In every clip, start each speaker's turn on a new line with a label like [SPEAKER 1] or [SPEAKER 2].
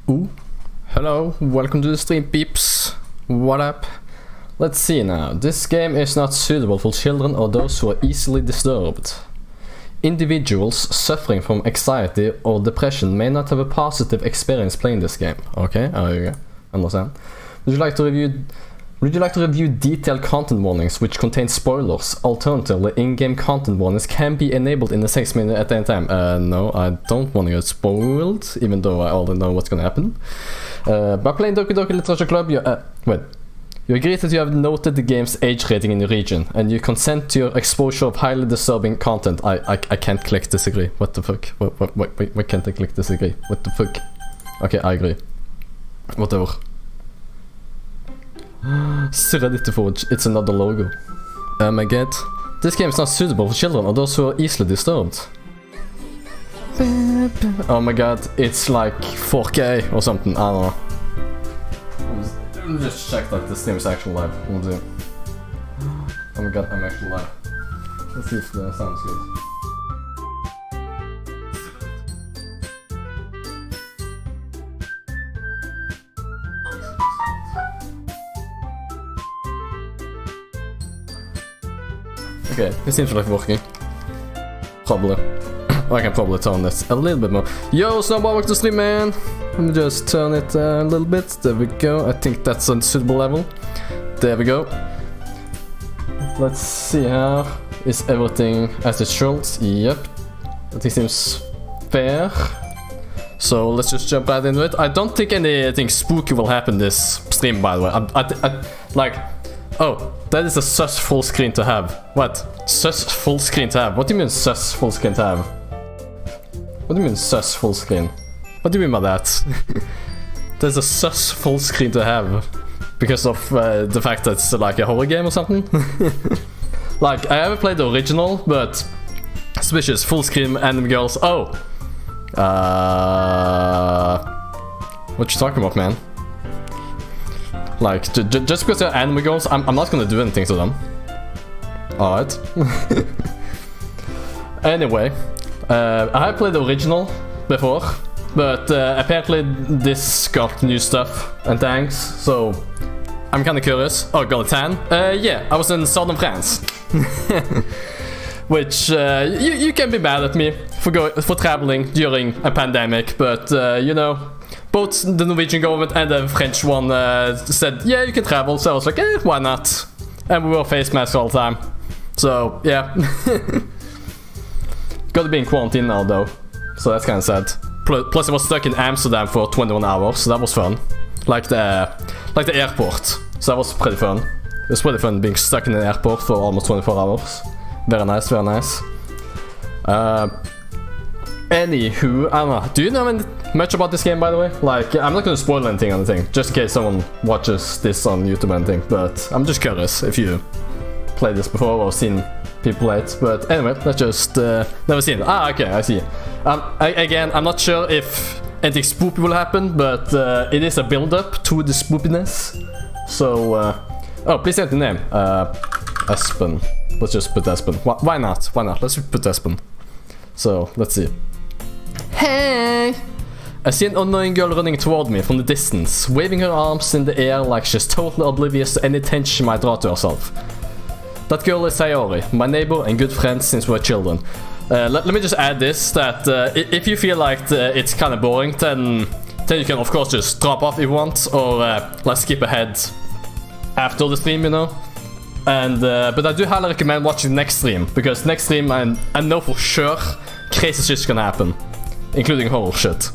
[SPEAKER 1] Ooh. Hello, welcome to the stream, peeps. What up? Let's see now. This game is not suitable for children or those who are easily disturbed. Individuals suffering from anxiety or depression may not have a positive experience playing this game. Okay, I understand. Would you like to review detailed content warnings which contain spoilers? Alternatively, in-game content warnings can be enabled in the 6 minutes at any time. No, I don't want to get spoiled, even though I already know what's gonna happen. By playing Doki Literature Club, you agree that you have noted the game's age rating in your region, and you consent to your exposure of highly disturbing content. I can't click disagree. What the fuck? Why can't I click disagree? What the fuck? Okay, I agree. Whatever. Serenity Forge, it's another logo. Oh my god. This game is not suitable for children or those who are easily disturbed. Oh my god, it's like 4K or something, I don't know. Let me just check that the stream is actually live. We'll do. Oh my god, I'm actually live. Let's see if the sound's good. Okay, it seems like working. Probably. I can probably turn this a little bit more. Yo, Snowball, welcome to stream, man! Let me just turn it a little bit. There we go. I think that's a suitable level. There we go. Let's see here. Is everything as it should? Yep. I think seems fair. So let's just jump right into it. I don't think anything spooky will happen this stream, by the way. Like, oh, that is a sus full screen to have. What? Sus full screen to have? What do you mean sus full screen to have? What do you mean sus full screen? What do you mean by that? There's a sus full screen to have because of the fact that it's like a horror game or something. Like, I haven't played the original, but suspicious full screen anime girls. Oh, what you talking about, man? Like, just because they're anime girls, I'm not gonna do anything to them. Alright. Anyway, I have played the original before, but apparently this got new stuff and things, so I'm kinda curious. Oh, got a tan? Yeah, I was in southern France. Which, you can be mad at me for traveling during a pandemic, but you know, both the Norwegian government and the French one said, yeah, you can travel, so I was like, why not? And we wore face masks all the time. So, yeah. Gotta be in quarantine now, though. So that's kinda sad. Plus I was stuck in Amsterdam for 21 hours, so that was fun. Like the airport. So that was pretty fun. It was pretty fun being stuck in an airport for almost 24 hours. Very nice, very nice. Anywho, I don't know. Do you know much about this game, by the way? Like, I'm not gonna spoil anything on the thing, just in case someone watches this on YouTube and anything, but I'm just curious if you played this before or seen people play it. But anyway, let's just never seen it. Ah, okay, I see. Again, I'm not sure if anything spooky will happen, but it is a build-up to the spoopiness. So, oh, please say the name. Espen. Let's just put Espen. Why not? Why not? Let's put Espen. So, let's see. Hey! I see an annoying girl running toward me from the distance, waving her arms in the air like she's totally oblivious to any attention she might draw to herself. That girl is Sayori, my neighbor and good friend since we were children. Let me just add this, that if you feel like it's kind of boring, then you can of course just drop off if you want, or let's skip ahead after the stream, you know. And but I do highly recommend watching the next stream, because next stream I know for sure crazy shit's gonna happen, including horror shit.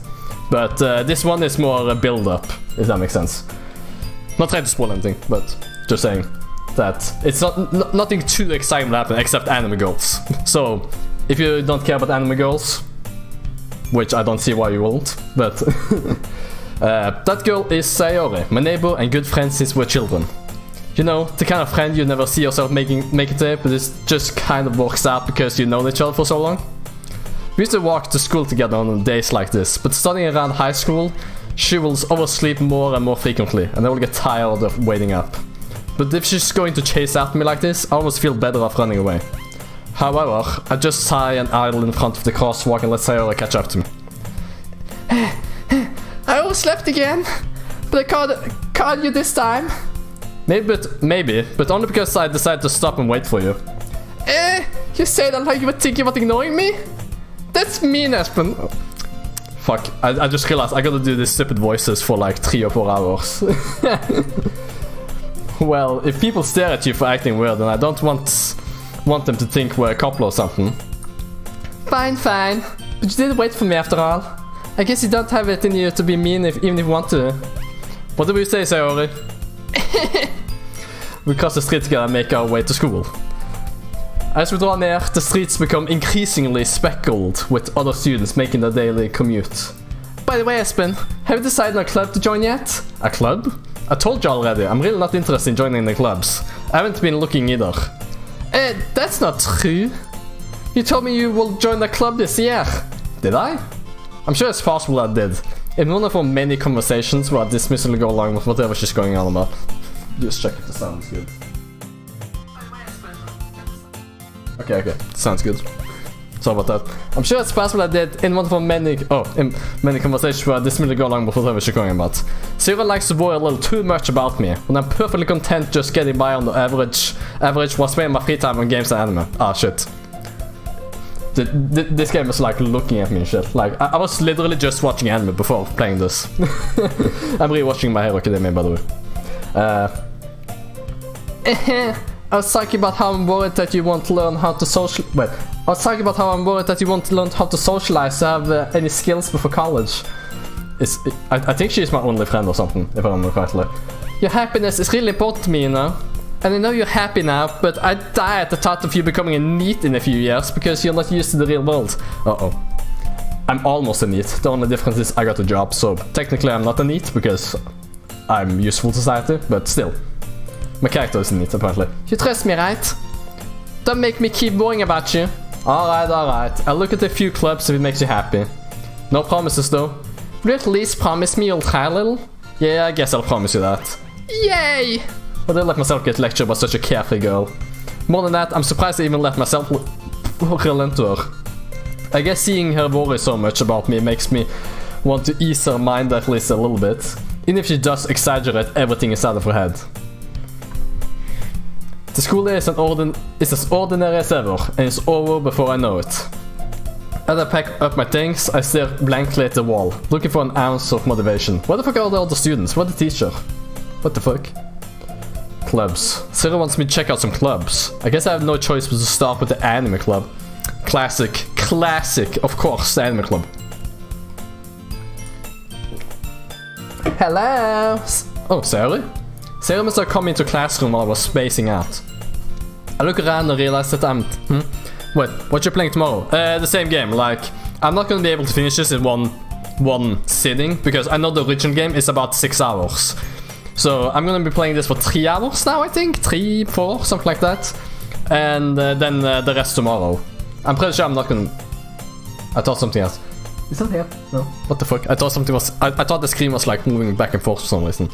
[SPEAKER 1] But this one is more a build-up, if that makes sense. Not trying to spoil anything, but just saying that it's nothing too exciting to happen except anime girls. So if you don't care about anime girls, which I don't see why you won't, but that girl is Sayori, my neighbor and good friend since we're children. You know, the kind of friend you never see yourself make it, but it just kind of works out because you know each other for so long. We used to walk to school together on days like this, but starting around high school, she will oversleep more and more frequently, and I will get tired of waiting up. But if she's going to chase after me like this, I almost feel better off running away. However, I just sigh and idle in front of the crosswalk and let Sayori catch up to me. I overslept again. But I caught you this time. Maybe, but only because I decided to stop and wait for you. You say that like you were thinking about ignoring me? That's mean, Espen. Oh. Fuck, I just realized I gotta do these stupid voices for like 3 or 4 hours. Well, if people stare at you for acting weird, then I don't want them to think we're a couple or something. Fine. But you did wait for me after all. I guess you don't have it in you to be mean even if you want to. What do we say, Sayori? We cross the street together and make our way to school. As we draw near, the streets become increasingly speckled with other students making their daily commute. By the way, Espen, have you decided on a club to join yet? A club? I told you already, I'm really not interested in joining the clubs. I haven't been looking either. That's not true. You told me you will join the club this year. Did I? I'm sure it's possible I did. In one of our many conversations where I dismissively go along with whatever she's going on about. Just check if the sound is good. Okay, sounds good. Sorry about that. I'm sure it's possible I did in one of our many conversations where I dismissively go along with whatever she's going about. Sarah likes to worry a little too much about me, when I'm perfectly content just getting by on the average while spending my free time on games and anime. Ah, shit. This game is like looking at me and shit. Like, I was literally just watching anime before playing this. I'm rewatching My Hero Academia, by the way. I was talking about how I'm worried that you won't learn how to socialize to have any skills before college. I think she's my only friend or something, if I remember correctly. Your happiness is really important to me, you know? And I know you're happy now, but I die at the thought of you becoming a NEET in a few years because you're not used to the real world. Uh-oh. I'm almost a NEET. The only difference is I got a job, so technically I'm not a NEET because I'm useful to society, but still. My character is a NEET, apparently. You trust me, right? Don't make me keep worrying about you. Alright. I'll look at a few clubs if it makes you happy. No promises, though. Will you at least promise me you'll try a little? Yeah, I guess I'll promise you that. Yay! But I let myself get lectured by such a carefree girl. More than that, I'm surprised I even let myself relent to her. I guess seeing her worry so much about me makes me want to ease her mind at least a little bit. Even if she does exaggerate everything inside of her head. The school day is as ordinary as ever, and it's over before I know it. As I pack up my things, I stare blankly at the wall, looking for an ounce of motivation. Where the fuck are the other students? Where's the teacher? What the fuck? Clubs. Sarah wants me to check out some clubs. I guess I have no choice but to start with the anime club. Classic, of course, the anime club. Hello! Oh, Sarah? Sarah must have come into classroom while I was spacing out. I look around and realize that I'm... Wait, what you playing tomorrow? The same game, like... I'm not gonna be able to finish this in one sitting, because I know the original game is about 6 hours. So I'm gonna be playing this for 3 hours now, I think? 3, 4, something like that. And then the rest tomorrow. I'm pretty sure I'm not gonna... I thought something else. Is that here? No. What the fuck? I thought something was... I thought the screen was like moving back and forth for some reason.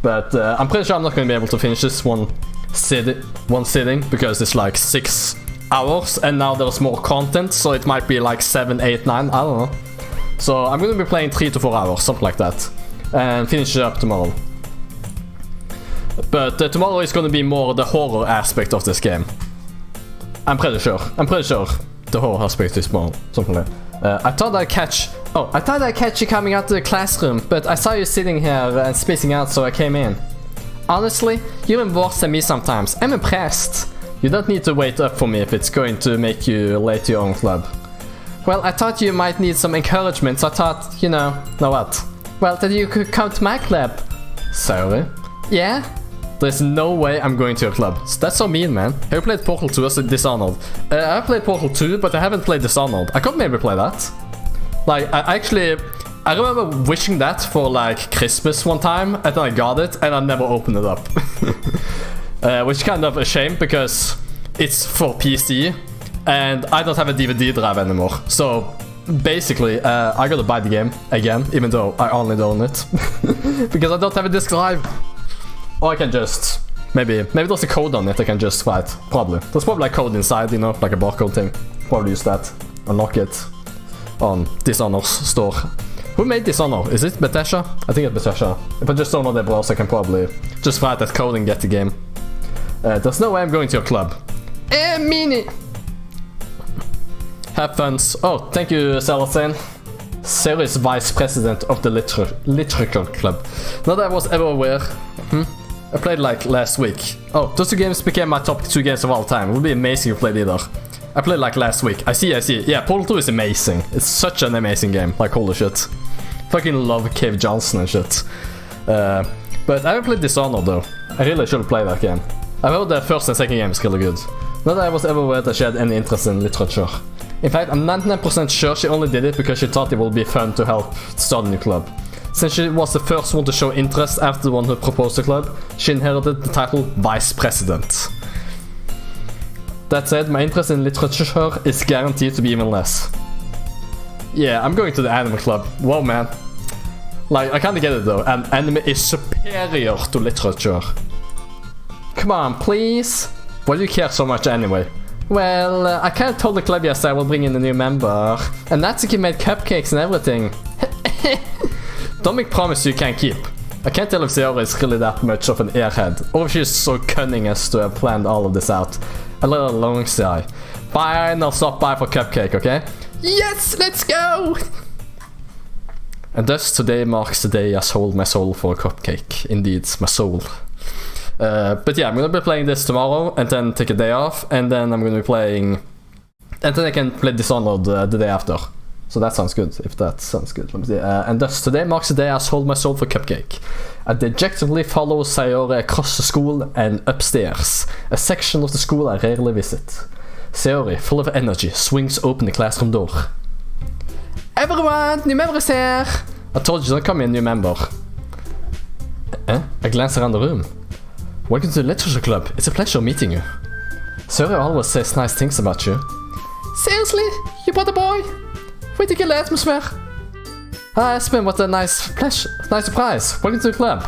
[SPEAKER 1] But I'm pretty sure I'm not gonna be able to finish this one sitting, because it's like 6 hours, and now there's more content, so it might be like 7, 8, 9, I don't know. So I'm gonna be playing 3 to 4 hours, something like that, and finish it up tomorrow. But tomorrow is gonna be more the horror aspect of this game. I'm pretty sure the horror aspect is more something like that. I thought I'd catch you coming out of the classroom, but I saw you sitting here and spacing out, so I came in. Honestly, you're even worse than me sometimes. I'm impressed. You don't need to wait up for me if it's going to make you late to your own club. Well, I thought you might need some encouragement, so I thought, you know what? Well, that you could come to my club. Sorry? Yeah? There's no way I'm going to your club. That's so mean, man. Have you played Portal 2 as Dishonored? I played Portal 2, but I haven't played Dishonored. I could maybe play that. Like, I remember wishing that for like Christmas one time, and then I got it, and I never opened it up. Which is kind of a shame, because it's for PC, and I don't have a DVD drive anymore. So, basically, I gotta buy the game again, even though I only own it. Because I don't have a disc drive. Or I can just... Maybe there's a code on it I can just write. Probably. There's probably like code inside, you know, like a barcode thing. Probably use that. Unlock it on Dishonored's store. Who made Dishonored? Is it Bethesda? I think it's Bethesda. If I just don't know their browser, I can probably just write that code and get the game. There's no way I'm going to your club. Mini! Have fun. Oh, thank you, Celestine. Serious vice president of the literature club. Not that I was ever aware. I played like last week. Oh, those two games became my top 2 games of all time. It would be amazing if you played either. I played like last week. I see. Yeah, Portal 2 is amazing. It's such an amazing game. Like, holy shit. Fucking love Cave Johnson and shit. But I haven't played Dishonored though. I really should play that game. I heard the first and second game is really good. Not that I was ever aware that she had any interest in literature. In fact, I'm 99% sure she only did it because she thought it would be fun to help start a new club. Since she was the first one to show interest after the one who proposed the club, she inherited the title Vice President. That said, my interest in literature is guaranteed to be even less. Yeah, I'm going to the anime club. Whoa, man. Like, I kinda get it though, and anime is superior to literature. Come on, please. Why do you care so much anyway? Well, I can't tell the club yes I will bring in a new member. And Natsuki made cupcakes and everything. Don't make promises you can't keep. I can't tell if Sayori is really that much of an airhead, or if she's so cunning as to have planned all of this out. A little long sigh. Fine, I'll stop by for cupcake, okay? Yes, let's go! And thus today marks the day I sold my soul for a cupcake. Indeed, my soul. But yeah, I'm gonna be playing this tomorrow, and then take a day off, and then I'm gonna be playing... And then I can play Dishonored the day after. So that sounds good, if that sounds good. Let me see. And thus, today marks the day I sold my soul for cupcake. I dejectedly follow Sayori across the school and upstairs, a section of the school I rarely visit. Sayori, full of energy, swings open the classroom door. Everyone, new member is here! I told you, don't come in, new member. I glance around the room. Welcome to the literature club. It's a pleasure meeting you. Sayori always says nice things about you. Seriously? You brought a boy? Way to kill the atmosphere. Espen, what a nice surprise. Welcome to the club.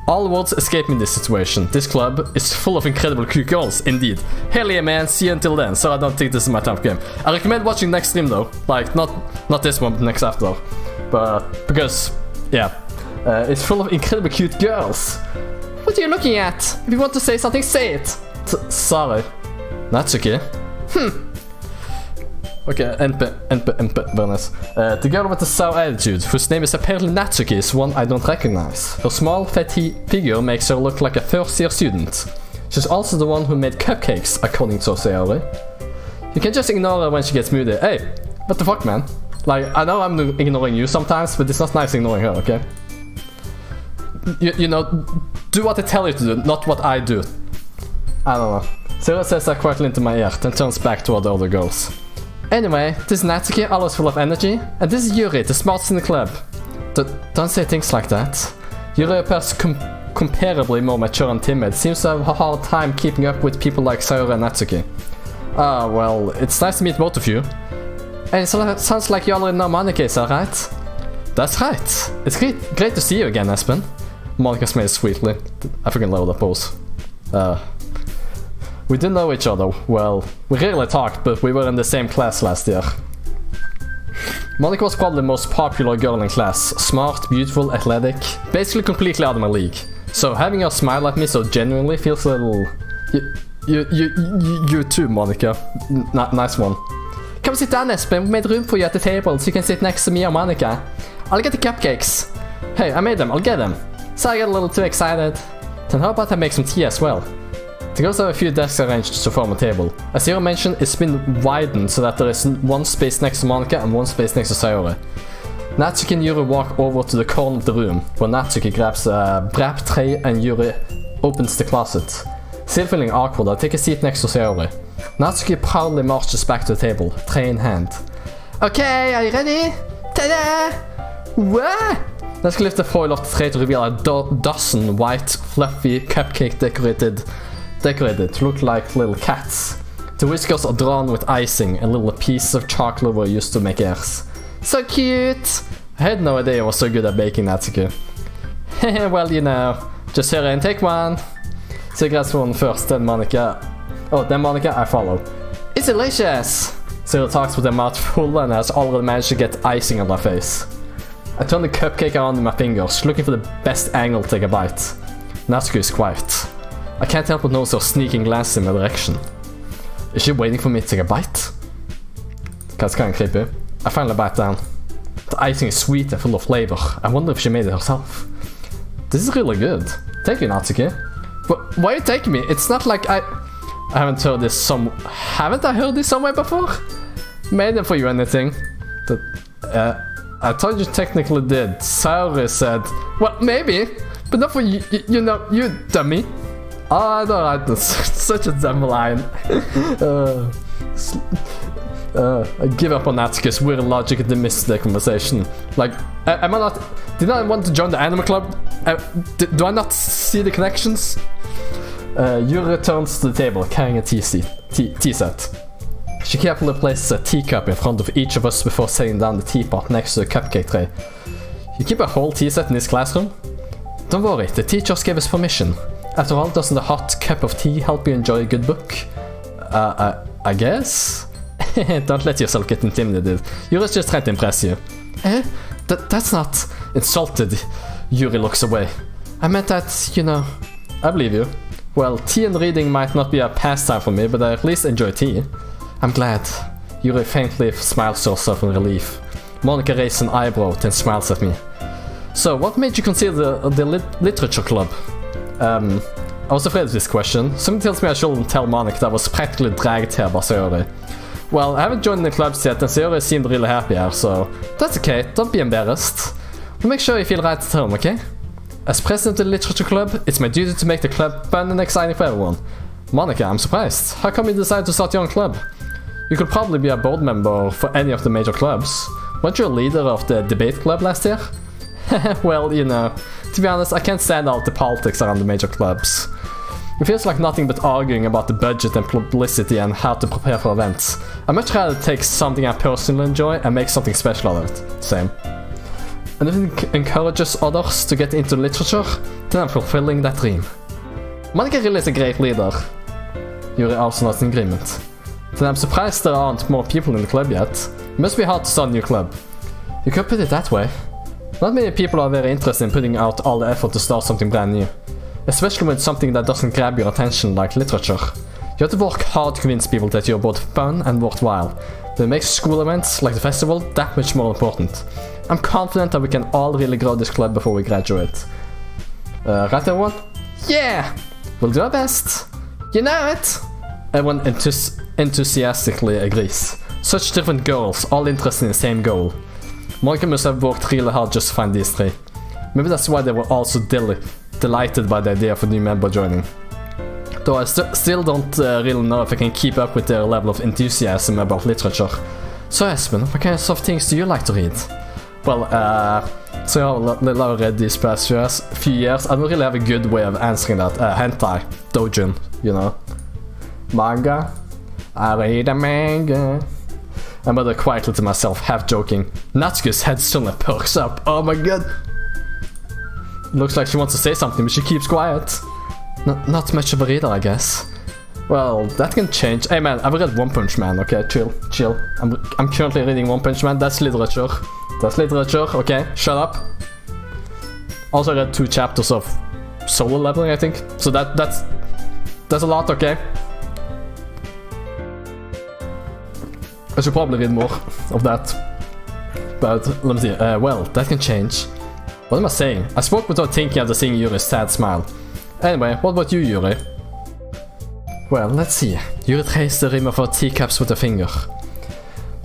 [SPEAKER 1] All words escape me in this situation. This club is full of incredible cute girls, indeed. Hell yeah, man, see you until then. So I don't think this is my type of game. I recommend watching next stream though. Like, not this one, but next after. But, because, yeah. It's full of incredibly cute girls. What are you looking at? If you want to say something, say it. Sorry. That's okay. Okay, NP, very nice. The girl with the sour attitude, whose name is apparently Natsuki, is one I don't recognize. Her small, fat figure makes her look like a first-year student. She's also the one who made cupcakes, according to Sayori. You can just ignore her when she gets moody. Hey, what the fuck, man? Like, I know I'm ignoring you sometimes, but it's not nice ignoring her, okay? You know, do what I tell you to do, not what I do. I don't know. Sayori says that quietly into my ear, then turns back toward the other girls. Anyway, this is Natsuki, always full of energy, and this is Yuri, the smartest in the club. Don't say things like that. Yuri appears comparably more mature and timid, seems to have a hard time keeping up with people like Sayori and Natsuki. Ah, well, it's nice to meet both of you. And it sounds like you already know Monika, is that right? That's right. It's great to see you again, Espen. Monika smiles sweetly. I freaking love that pose. We didn't know each other. Well, we rarely talked, but we were in the same class last year. Monika was probably the most popular girl in class. Smart, beautiful, athletic. Basically completely out of my league. So having her smile at me so genuinely feels a little... You too, Monika. Nice one. Come sit down, Espen. We made room for you at the table so you can sit next to me or Monika. I'll get the cupcakes. Hey, I made them. I'll get them. So I got a little too excited. Then how about I make some tea as well? The girls have a few desks arranged to form a table. As Zero mentioned, it's been widened so that there is one space next to Monika and one space next to Sayori. Natsuki and Yuri walk over to the corner of the room, where Natsuki grabs a wrap tray and Yuri opens the closet. Still feeling awkward, I take a seat next to Sayori. Natsuki proudly marches back to the table, tray in hand. Okay, are you ready? Ta-da! What? Natsuki lifts the foil off the tray to reveal a dozen white, fluffy, cupcake decorated to look like little cats. The whiskers are drawn with icing and little pieces of chocolate were used to make airs. So cute! I had no idea I was so good at baking, Natsuki. Well, you know, just hurry and take one. So grabs one first, then Monika. Oh, then Monika, I follow. It's delicious! Zero talks with their mouth full and has already managed to get icing on their face. I turn the cupcake around in my fingers, looking for the best angle to take a bite. Natsuko is quiet. I can't help but notice her sneaking glances in my direction. Is she waiting for me to take a bite? That's kind of creepy. I finally bite down. The icing is sweet and full of flavor. I wonder if she made it herself. This is really good. Thank you, Natsuki. But why are you taking me? It's not like I haven't heard this haven't I heard this somewhere before? Made it for you anything. I thought you technically did. Saori said, well, maybe, but not for you, you know, you dummy. Oh, I don't like this. Such a dumb line. I give up on Natsuki's weird logic and dismiss the conversation. Like, am I not... Did I want to join the anime club? Do I not see the connections? Yuri returns to the table carrying a tea set. She carefully places a teacup in front of each of us before setting down the teapot next to the cupcake tray. You keep a whole tea set in this classroom? Don't worry, the teachers gave us permission. After all, doesn't a hot cup of tea help you enjoy a good book? I guess? Don't let yourself get intimidated. Yuri's just trying to impress you. That's not insulted. Yuri looks away. I meant that, you know... I believe you. Well, tea and reading might not be a pastime for me, but I at least enjoy tea. I'm glad. Yuri faintly smiles to herself in relief. Monica raises an eyebrow, then smiles at me. So, what made you consider the literature club? I was afraid of this question. Something tells me I shouldn't tell Monica that I was practically dragged here by Saori. Well, I haven't joined the clubs yet and Saori seemed really happy here, so that's okay, don't be embarrassed. We'll make sure you feel right at home, okay? As president of the literature club, it's my duty to make the club fun and exciting for everyone. Monica, I'm surprised. How come you decided to start your own club? You could probably be a board member for any of the major clubs. Weren't you a leader of the debate club last year? Well, you know, to be honest, I can't stand all the politics around the major clubs. It feels like nothing but arguing about the budget and publicity and how to prepare for events. I'd much rather take something I personally enjoy and make something special out of it. Same. And if it encourages others to get into literature, then I'm fulfilling that dream. Monica really is a great leader. Yuri also not in agreement. Then I'm surprised there aren't more people in the club yet. It must be hard to start a new club. You could put it that way. Not many people are very interested in putting out all the effort to start something brand new. Especially with something that doesn't grab your attention like literature. You have to work hard to convince people that you're both fun and worthwhile. But it makes school events, like the festival, that much more important. I'm confident that we can all really grow this club before we graduate. Right everyone? Yeah! We'll do our best. You know it! Everyone enthusiastically agrees. Such different girls, all interested in the same goal. Monica must have worked really hard just to find these three. Maybe that's why they were all so delighted by the idea of a new member joining. Though I still don't really know if I can keep up with their level of enthusiasm about literature. So Espen, what kinds of things do you like to read? Well, so I've read these past few years. I don't really have a good way of answering that. Hentai, doujin, you know. Manga. I read a manga. I muttered quietly to myself, half joking. Natsuki's head suddenly perks up. Oh my god. Looks like she wants to say something, but she keeps quiet. Not much of a reader, I guess. Well, that can change. Hey man, I've read One Punch Man, okay? Chill. I'm currently reading One Punch Man, that's literature. That's literature, okay? Shut up. Also read 2 chapters of Solo Leveling, I think. So that's a lot, okay? I should probably read more of that. But let me see. Well, that can change. What am I saying? I spoke without thinking after seeing Yuri's sad smile. Anyway, what about you, Yuri? Well, let's see. Yuri traced the rim of her teacups with a finger.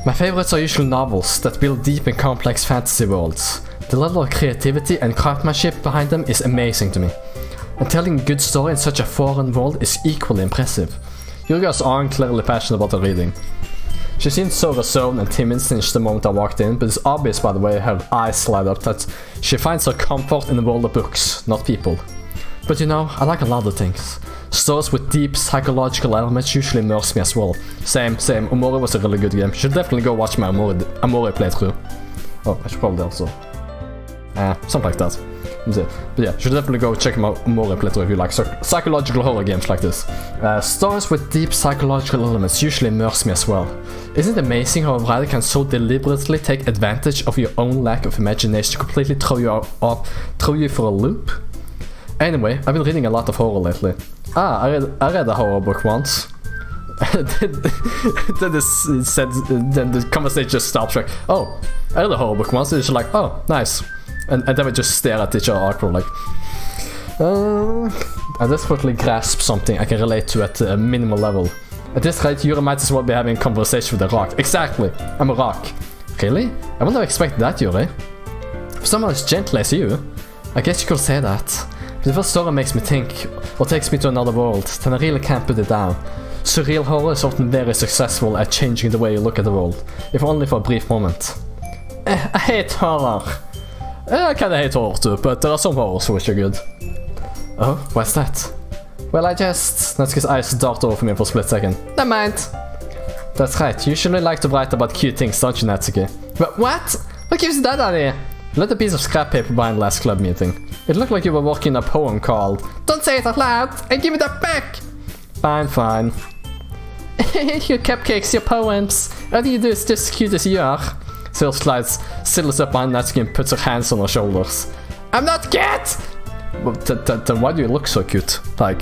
[SPEAKER 1] My favorites are usually novels that build deep and complex fantasy worlds. The level of creativity and craftsmanship behind them is amazing to me. And telling a good story in such a foreign world is equally impressive. Yuri is clearly passionate about her reading. She seemed so reserved and timid since the moment I walked in, but it's obvious by the way her eyes light up that she finds her comfort in the world of books, not people. But you know, I like a lot of things. Stories with deep psychological elements usually immerse me as well. Same. Omori was a really good game. You should definitely go watch my Omori playthrough. Oh, I should probably also something like that. But yeah, you should definitely go check out more playthrough if you like psychological horror games like this. Stories with deep psychological elements usually immerse me as well. Isn't it amazing how a writer can so deliberately take advantage of your own lack of imagination to completely throw you for a loop? Anyway, I've been reading a lot of horror lately. I read a horror book once. then the conversation just stops like, oh, I read a horror book once, and it's like, oh, nice. And then we just stare at each other awkward like, I desperately grasp something I can relate to at a minimal level. At this rate, Yuri might as well be having a conversation with a rock. Exactly, I'm a rock. Really? I wouldn't have expected that, Yuri. For someone as gentle as you, I guess you could say that. But if a story makes me think, or takes me to another world, then I really can't put it down. Surreal horror is often very successful at changing the way you look at the world, if only for a brief moment. I hate horror. I kinda hate horror too, but there are some horrors which are good. Oh, what's that? Well, Natsuki's eyes dart over me for a split second. Never mind. That's right, you usually like to write about cute things, don't you, Natsuki? But what? What gives you that idea? You left a piece of scrap paper behind last club meeting. It looked like you were working a poem called Don't Say It Out Loud and Give Me That Back! Fine. Your cupcakes, your poems. Everything you do is just as cute as you are. Sil sidles up behind Natsuki and puts her hands on her shoulders. I'm not cute! Well, then why do you look so cute? Like,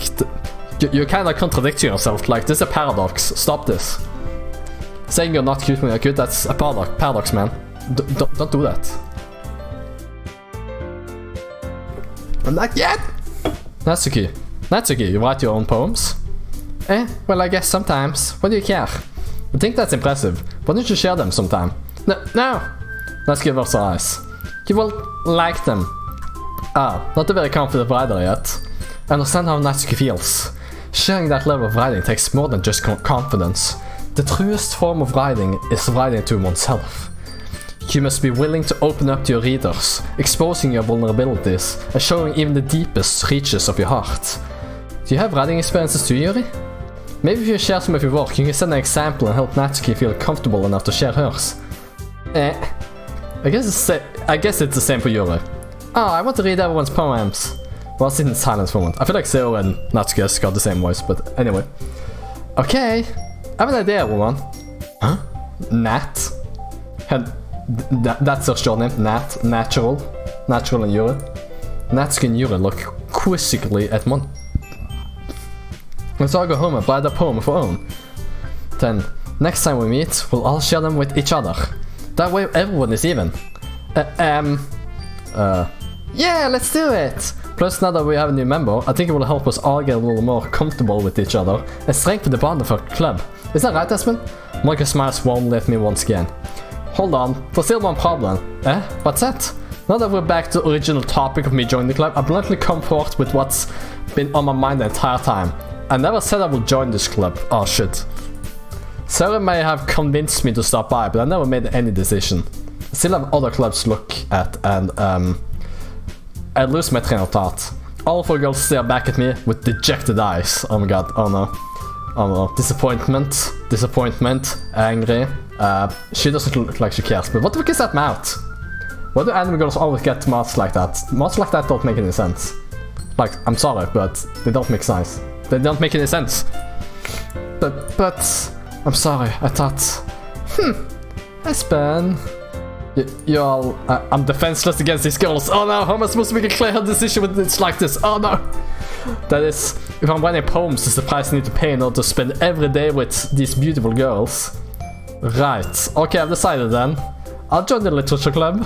[SPEAKER 1] you're kinda contradicting yourself. Like, this is a paradox. Stop this. Saying you're not cute when you're cute, that's a paradox, man. Don't do that. I'm not yet! Natsuki, you write your own poems? Well, I guess sometimes. What do you care? I think that's impressive. Why don't you share them sometime? No! Natsuki rubs her eyes. You will like them. Not a very confident writer yet. I understand how Natsuki feels. Sharing that level of writing takes more than just confidence. The truest form of writing is writing to oneself. You must be willing to open up to your readers, exposing your vulnerabilities, and showing even the deepest reaches of your heart. Do you have writing experiences too, Yuri? Maybe if you share some of your work, you can set an example and help Natsuki feel comfortable enough to share hers. I guess it's the same for Yuri. I want to read everyone's poems. Well, sit in silence for a moment. I feel like Seo and Natsuki has got the same voice, but anyway. Okay, I have an idea, everyone. Huh? Nat. That's her short name. Nat. Natural and Yuri. Natsuki and Yuri look quizzically at one. Let's all go home and write a poem of our own. Then, next time we meet, we'll all share them with each other. That way everyone is even. Yeah, let's do it! Plus, now that we have a new member, I think it will help us all get a little more comfortable with each other and strengthen the bond of our club. Is that right, Espen? Monica smiles warmly at me once again. Hold on, there's still one problem. What's that? Now that we're back to the original topic of me joining the club, I bluntly come forth with what's been on my mind the entire time. I never said I would join this club. Oh shit. Sarah may have convinced me to stop by, but I never made any decision. I still have other clubs to look at, and I lose my train of thought. All four girls stare back at me with dejected eyes. Oh my god, oh no. Disappointment, angry. She doesn't look like she cares, but what the fuck is that mouth? Why do anime girls always get mouths like that? Mouths like that don't make any sense. Like, I'm sorry, but they don't make sense. They don't make any sense. But I'm sorry, I thought... Espen... Y'all... I'm defenseless against these girls. Oh no, how am I supposed to make a clear decision when it's like this? Oh no! That is, if I'm writing poems, it's the price I need to pay in order to spend every day with these beautiful girls. Right, okay, I've decided then. I'll join the literature club.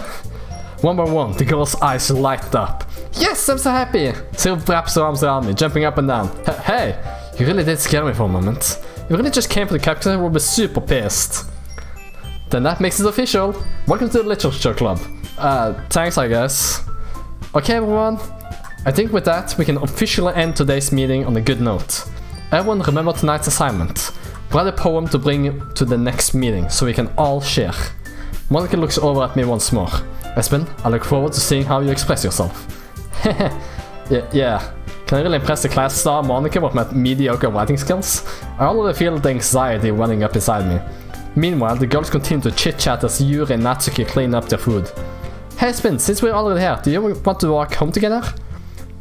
[SPEAKER 1] One by one, the girl's eyes light up. Yes, I'm so happy! Sil wraps her arms around me, jumping up and down. Hey, you really did scare me for a moment. You really just came for the cup because I will be super pissed. Then that makes it official. Welcome to the literature club. Thanks, I guess. Okay, everyone. I think with that, we can officially end today's meeting on a good note. Everyone remember tonight's assignment. Write a poem to bring to the next meeting, so we can all share. Monica looks over at me once more. Espen, I look forward to seeing how you express yourself. yeah. Can I really impress the class star Monica with my mediocre writing skills? I already feel the anxiety welling up inside me. Meanwhile, the girls continue to chit-chat as Yuri and Natsuki clean up their food. Hey Spin, since we're already here, do you want to walk home together?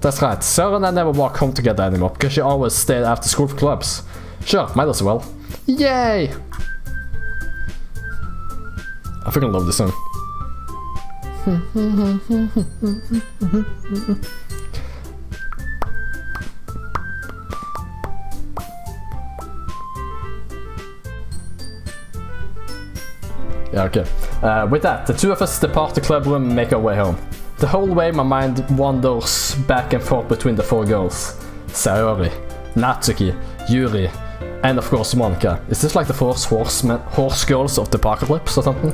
[SPEAKER 1] That's right, Sarah and I never walk home together anymore because she always stayed after school for clubs. Sure, might as well. Yay! I freaking love this song. Yeah, okay. With that, the two of us depart the club room and make our way home. The whole way my mind wanders back and forth between the four girls. Sayori, Natsuki, Yuri, and of course Monica. Is this like the horse girls of the apocalypse or something?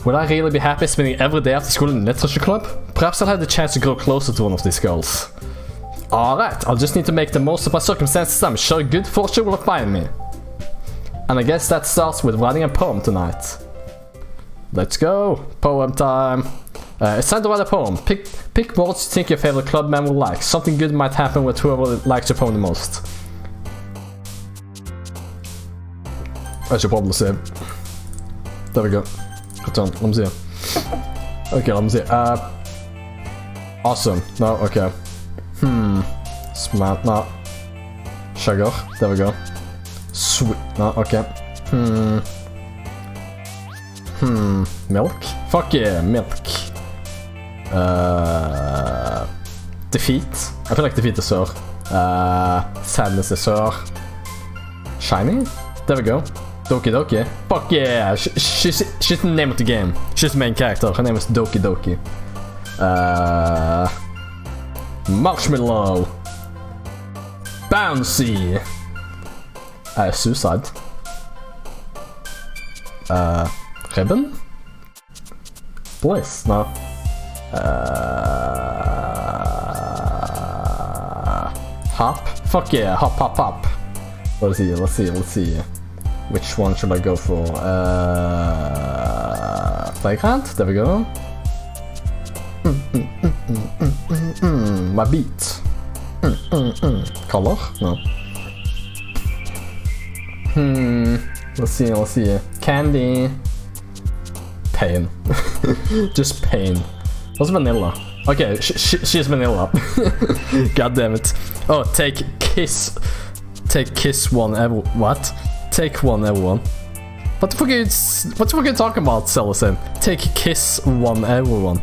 [SPEAKER 1] Would I really be happy spending every day after school in the literature club? Perhaps I'll have the chance to grow closer to one of these girls. Alright, I'll just need to make the most of my circumstances. I'm sure good fortune will find me. And I guess that starts with writing a poem tonight. Let's go! Poem time! It's time to write a poem. Pick words you think your favorite club member will like. Something good might happen with whoever likes your poem the most. I should probably say. There we go. Return. Let me see. Okay, let me see. Awesome. No, okay. Smart. No. Sugar. There we go. Sweet. No, okay. Milk? Fuck yeah, milk. Defeat? I feel like defeat is sir. Sadness is sir. Shiny? There we go. Doki Doki. Fuck yeah! She's the name of the game. She's the main character. Her name is Doki Doki. Marshmallow. Bouncy. Suicide. Ribbon? Bliss? No. Hop? Fuck yeah, hop. Let's see. Which one should I go for? Playground? There we go. My beat. Color? No. Let's see. Candy. Pain. Just pain. What's vanilla? Okay, she's vanilla. God damn it. Oh, take kiss one what? Take one everyone. What the fuck are you talking about, Celestin? Take kiss one everyone.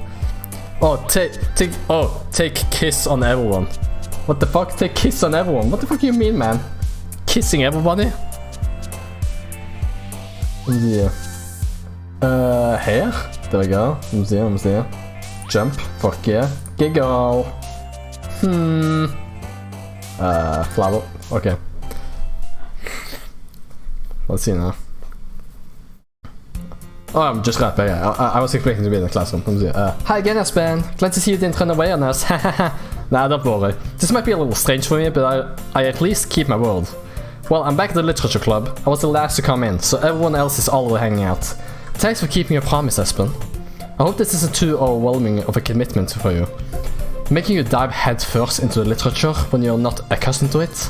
[SPEAKER 1] Oh, take kiss on everyone. What the fuck? Take kiss on everyone. What the fuck do you mean, man? Kissing everybody? Yeah. Hair? There we go. Let me see. Jump. Fuck yeah. Giggle. Flower. Okay. Let's see now. Oh, I'm just right back. I was expecting to be in the classroom. Let me see. Hi again, Aspen. Glad to see you didn't run away on us. Nah, don't worry. This might be a little strange for me, but I at least keep my word. Well, I'm back at the literature club. I was the last to come in, so everyone else is already hanging out. Thanks for keeping your promise, Aspen. I hope this isn't too overwhelming of a commitment for you. Making you dive headfirst into the literature when you're not accustomed to it?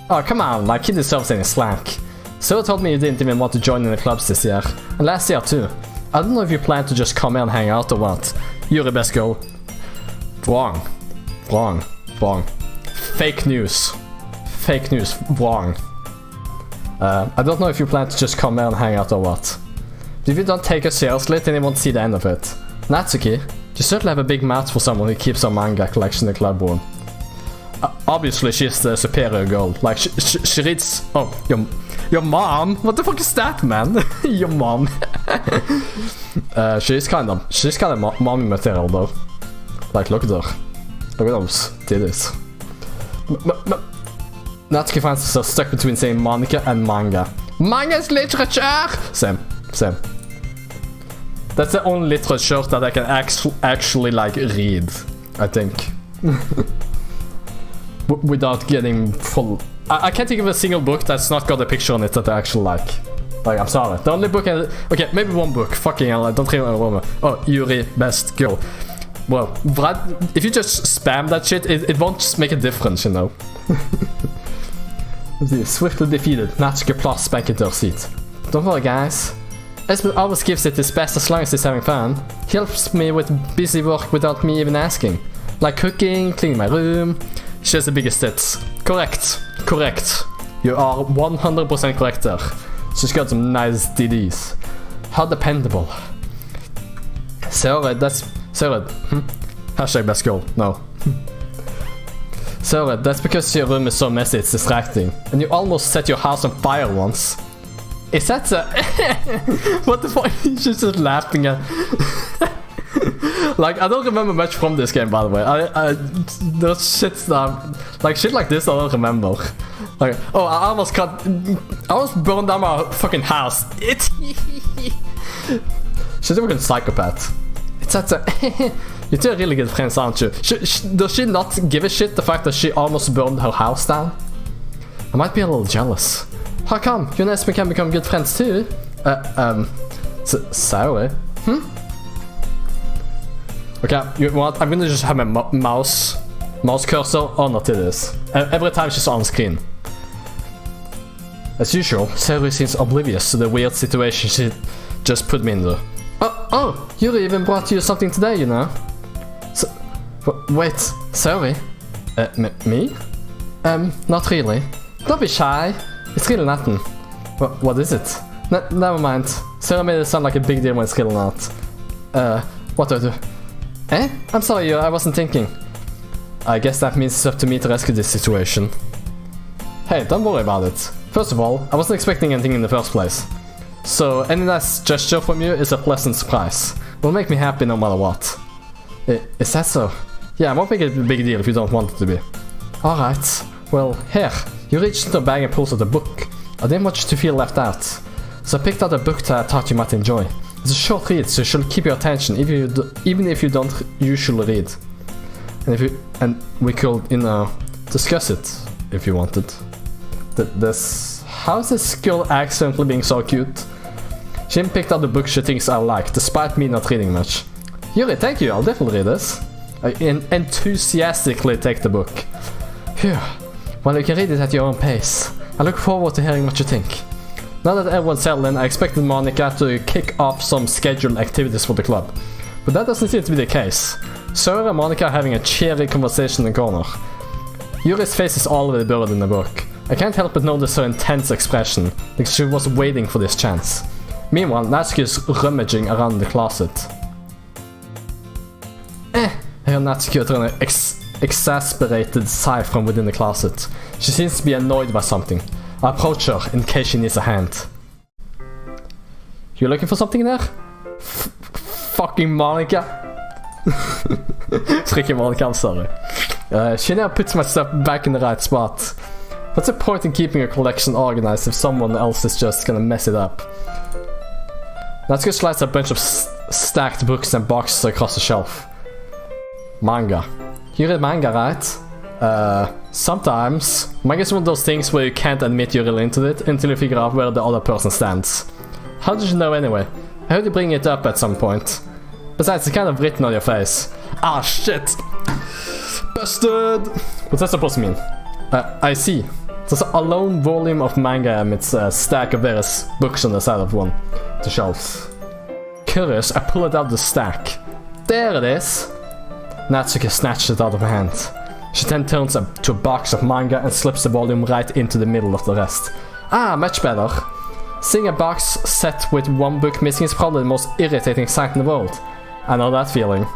[SPEAKER 1] Oh, come on, my kid deserves any slack. Sarah told me you didn't even want to join in the clubs this year, and last year too. I don't know if you plan to just come here and hang out or what. You're the best girl. Wrong. Fake news. Wrong. I don't know if you plan to just come here and hang out or what. But if you don't take us seriously, then you won't see the end of it. Natsuki, you certainly have a big mouth for someone who keeps her manga collection in the club room. Obviously, she's the superior girl. Like, she reads... Oh, your mom? What the fuck is that, man? Your mom. She's kind of mommy material, though. Like, look at her. Look at those titties. Natsuki finds herself stuck between saying Monica and manga. Manga's literature! Same. That's the only literature that I can actually like read, I think. Without getting full... I can't think of a single book that's not got a picture on it that I actually like. Like, I'm sorry. The only book okay, maybe one book. Fucking hell, I don't remember. Oh, Yuri, best girl. Well, if you just spam that shit, it won't just make a difference, you know. Swiftly defeated. Natsuki plus back into her seat. Don't worry, guys. Espen always gives it his best as long as he's having fun. He helps me with busy work without me even asking. Like cooking, cleaning my room. She has the biggest hits. Correct. You are 100% correct there. She's got some nice DDs. How dependable. Sarah, Hashtag best girl. No. Sarah, that's because your room is so messy it's distracting. And you almost set your house on fire once. Is that a... What the fuck? She's just laughing at... Like, I don't remember much from this game, by the way. There's shit that... Like, shit like this I don't remember. Like, oh, I almost burned down my fucking house. She's a fucking psychopath. It's such a... You're two really good friends, aren't you? Does she not give a shit the fact that she almost burned her house down? I might be a little jealous. How come? You and Espen can become good friends too? Sorry? Okay, you know what? I'm gonna just have my mouse cursor on her to this. Every time she's on screen. As usual, Sarah seems oblivious to the weird situation she just put me into. Oh, Yuri even brought you something today, you know? Wait, sorry? Me? Not really. Don't be shy. It's really nothing. What is it? Never mind. Sarah made it sound like a big deal when it's really not. What do I do? I'm sorry, I wasn't thinking. I guess that means it's up to me to rescue this situation. Hey, don't worry about it. First of all, I wasn't expecting anything in the first place. So, any nice gesture from you is a pleasant surprise. It'll make me happy no matter what. Is that so? Yeah, I won't make it a big deal if you don't want it to be. Alright. Well, here. You reached into the bag and pulled out a book. I didn't want you to feel left out. So I picked out a book that I thought you might enjoy. It's a short read, so it should keep your attention, even if you don't usually read. And we could, you know, discuss it if you wanted. How is this girl accidentally being so cute? She picked out the book she thinks I like, despite me not reading much. Yuri, thank you, I'll definitely read this. I enthusiastically take the book. Phew. Well, you can read it at your own pace. I look forward to hearing what you think. Now that everyone's settled in, I expected Monica to kick off some scheduled activities for the club. But that doesn't seem to be the case. Sarah and Monica are having a cheery conversation in the corner. Yuri's face is already buried in the book. I can't help but notice her intense expression, like she was waiting for this chance. Meanwhile, Natsuki is rummaging around the closet. I hear Natsuki utter an exasperated sigh from within the closet. She seems to be annoyed by something. I approach her in case she needs a hand. You looking for something there? Fucking Monica. Freaking Monica, I'm sorry. She now puts my stuff back in the right spot. What's the point in keeping a collection organized if someone else is just gonna mess it up? Natsuki slides a bunch of stacked books and boxes across the shelf. Manga. You read manga, right? Sometimes. Manga is one of those things where you can't admit you're really into it until you figure out where the other person stands. How did you know anyway? I heard you bring it up at some point. Besides, it's kind of written on your face. Ah, shit! Busted! What's that supposed to mean? I see. There's a lone volume of manga amidst a stack of various books on the side of the shelves. Curious, I pull it out of the stack. There it is! Natsuki snatched it out of her hand. She then turns to a box of manga and slips the volume right into the middle of the rest. Ah, much better. Seeing a box set with one book missing is probably the most irritating sight in the world. I know that feeling.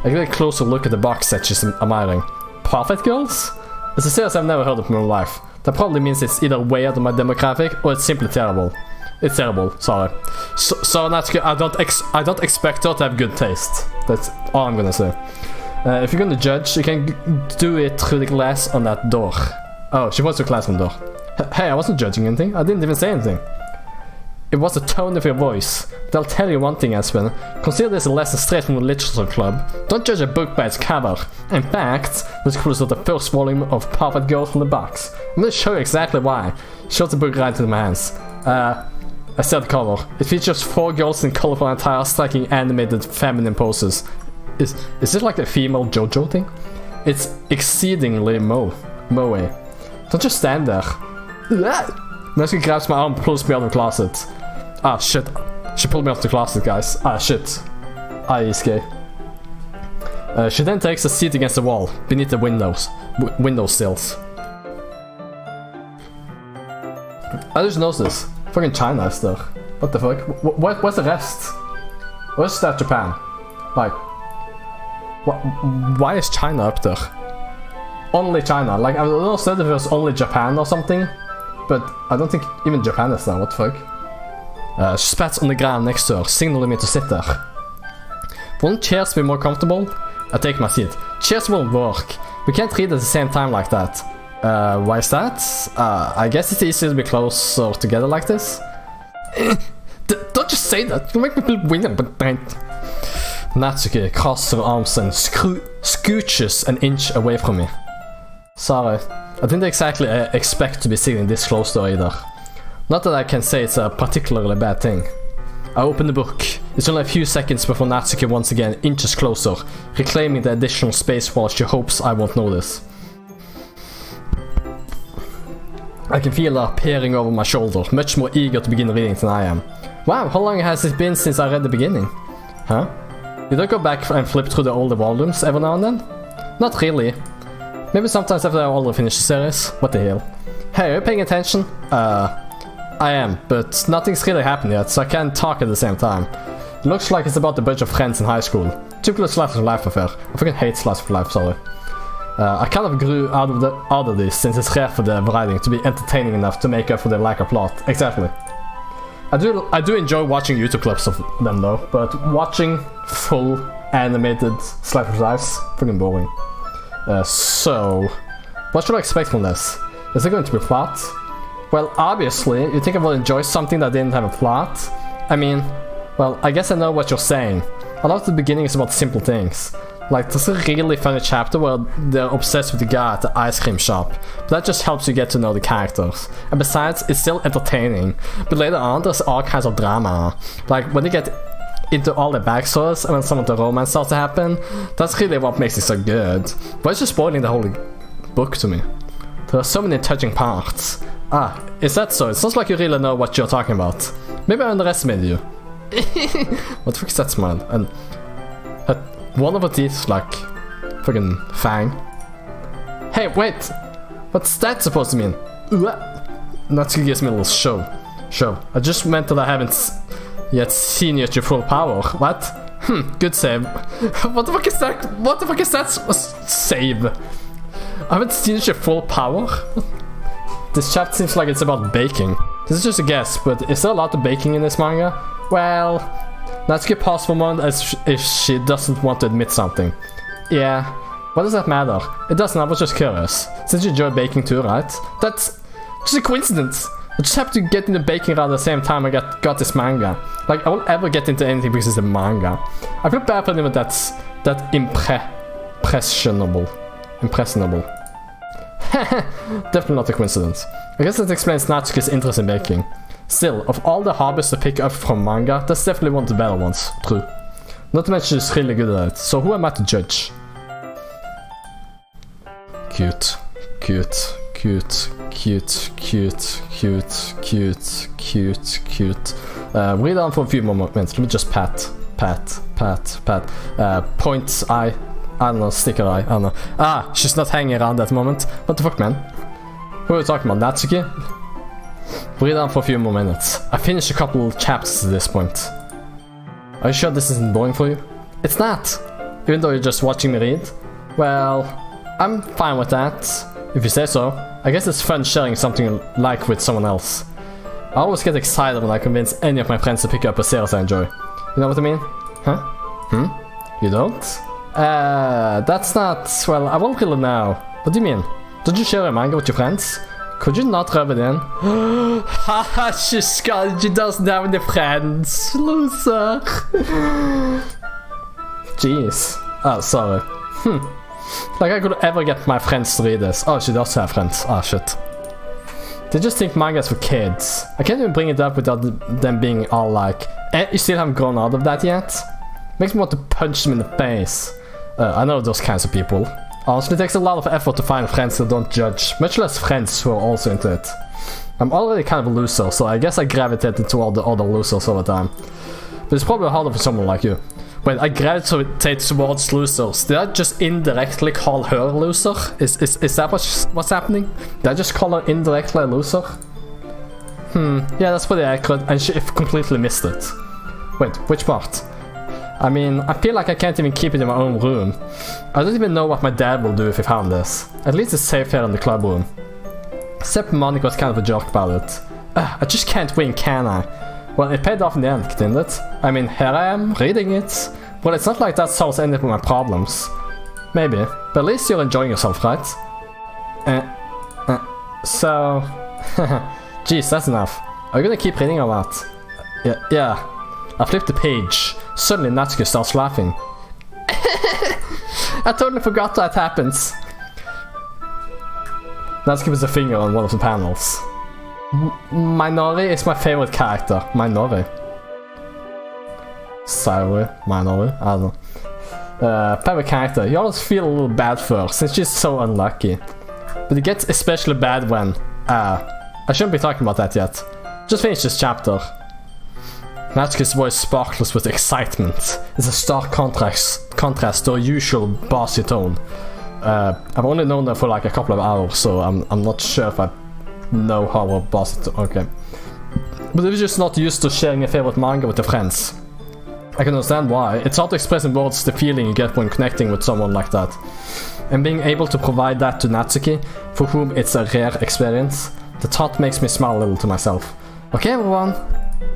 [SPEAKER 1] I get a closer look at the box set she's admiring. Prophet Girls? It's a series I've never heard of in my life. That probably means it's either way out of my demographic or it's simply terrible. It's terrible, sorry. So Natsuki, I don't expect her to have good taste. That's all I'm gonna say. If you're gonna judge, you can do it through the glass on that door. Oh, she wants to glass on the door. Hey, I wasn't judging anything. I didn't even say anything. It was the tone of your voice. But I'll tell you one thing, Espen. Consider this a lesson straight from the literature club. Don't judge a book by its cover. In fact, this was the first volume of Prophet Girls from the box. I'm gonna show you exactly why. Shows the book right into my hands. I said cover. It features 4 girls in colorful attire striking animated feminine poses. Is this like a female JoJo thing? It's exceedingly moe. Don't just stand there. Natsuki grabs my arm and pulls me out of the closet. Ah, shit. She pulled me off the closet, guys. Ah, shit. Is gay. She then takes a seat against the wall, beneath the window sills. I just noticed this. Fucking China is there. What the fuck? Where's the rest? Where's that Japan? Like, why is China up there? Only China. Like, I don't know if it was only Japan or something, but I don't think even Japan is there. What the fuck? She spats on the ground next to her, signaling me to sit there. Won't chairs be more comfortable? I take my seat. Chairs won't work. We can't read at the same time like that. Why is that? I guess it's easier to be closer together like this. Don't just say that. You make me feel weird, but Natsuki crosses her arms and scooches an inch away from me. Sorry, I didn't exactly expect to be sitting this close to her either. Not that I can say it's a particularly bad thing. I open the book. It's only a few seconds before Natsuki once again inches closer, reclaiming the additional space while she hopes I won't notice. I can feel her peering over my shoulder, much more eager to begin reading than I am. Wow, how long has it been since I read the beginning? Huh? You don't go back and flip through the older volumes every now and then? Not really. Maybe sometimes after I already finished the series. What the hell? Hey, are you paying attention? I am, but nothing's really happened yet, so I can't talk at the same time. It looks like it's about a bunch of friends in high school. Typical slice of life affair. I fucking hate slice of life, sorry. I kind of grew out of this since it's rare for the writing to be entertaining enough to make up for the lack of plot. Exactly. I do enjoy watching YouTube clips of them though, but watching full animated slice of lives, fucking boring. So, what should I expect from this? Is it going to be plot? Well, obviously, you think I will enjoy something that didn't have a plot? I mean, well, I guess I know what you're saying. A lot of the beginning is about simple things. Like, there's a really funny chapter where they're obsessed with the guy at the ice cream shop. But that just helps you get to know the characters. And besides, it's still entertaining. But later on, there's all kinds of drama. Like, when they get into all the backstories and when some of the romance starts to happen, that's really what makes it so good. But it's just spoiling the whole book to me. There are so many touching parts. Ah, is that so? It sounds like you really know what you're talking about. Maybe I underestimated you. What the fuck is that smile? And one of her teeth, like, fucking fang. Hey, wait! What's that supposed to mean? Natsuki gives me a little show. I just meant that I haven't yet seen you at your full power. What? Good save. What the fuck is that? What the fuck is that save? I haven't seen you at your full power? This chapter seems like it's about baking. This is just a guess, but is there a lot of baking in this manga? Well, Natsuki paused for a moment as if she doesn't want to admit something. Yeah, what does that matter? It doesn't, I was just curious. Since you enjoy baking too, right? That's just a coincidence. I just happened to get into baking around the same time I got this manga. Like, I won't ever get into anything because it's a manga. I feel bad for them with that impressionable. Definitely not a coincidence. I guess that explains Natsuki's interest in baking. Still, of all the hobbies to pick up from manga, that's definitely one of the better ones. True. Not to mention she's really good at it, so who am I to judge? Cute. Read on for a few more moments. Let me just pat. Points eye. I don't know, sticker eye, I don't know. Ah, she's not hanging around at the moment. What the fuck, man? Who are we talking about, Natsuki? Read on for a few more minutes. I finished a couple chapters at this point. Are you sure this isn't boring for you? It's not! Even though you're just watching me read? Well, I'm fine with that. If you say so. I guess it's fun sharing something you like with someone else. I always get excited when I convince any of my friends to pick up a series I enjoy. You know what I mean? Huh? You don't? That's not... well, I won't really know. What do you mean? Don't you share a manga with your friends? Could you not rub it in? Haha, she doesn't have any friends. Loser. Jeez. Oh, sorry. Like I could ever get my friends to read this. Oh, she does have friends. Oh, shit. They just think manga's for kids. I can't even bring it up without them being all like, you still haven't grown out of that yet? Makes me want to punch them in the face. I know those kinds of people. Honestly, it takes a lot of effort to find friends that don't judge, much less friends who are also into it. I'm already kind of a loser, so I guess I gravitated toward the other losers all the time. But it's probably harder for someone like you. Wait, I gravitate towards losers. Did I just indirectly call her a loser? Is that what's happening? Did I just call her indirectly a loser? Yeah, that's pretty accurate, and she completely missed it. Wait, which part? I mean, I feel like I can't even keep it in my own room. I don't even know what my dad will do if he found this. At least it's safe here in the club room. Except Monica was kind of a jerk about it. I just can't win, can I? Well, it paid off in the end, didn't it? I mean, here I am, reading it. Well, it's not like that solves any of my problems. Maybe, but at least you're enjoying yourself, right? So... Jeez, that's enough. Are you gonna keep reading or what? Yeah. I flipped the page. Suddenly Natsuki starts laughing. I totally forgot that happens. Natsuki puts a finger on one of the panels. Minori is my favorite character. Minori. Sorry, Minori. I don't know. Favorite character. You always feel a little bad for her since she's so unlucky. But it gets especially bad when... I shouldn't be talking about that yet. Just finish this chapter. Natsuki's voice sparkles with excitement. It's a stark contrast to her usual bossy tone. I've only known her for like a couple of hours, so I'm not sure if I know how her bossy tone... Okay. But if you're just not used to sharing a favorite manga with your friends, I can understand why. It's hard to express in words the feeling you get when connecting with someone like that. And being able to provide that to Natsuki, for whom it's a rare experience, the thought makes me smile a little to myself. Okay, everyone.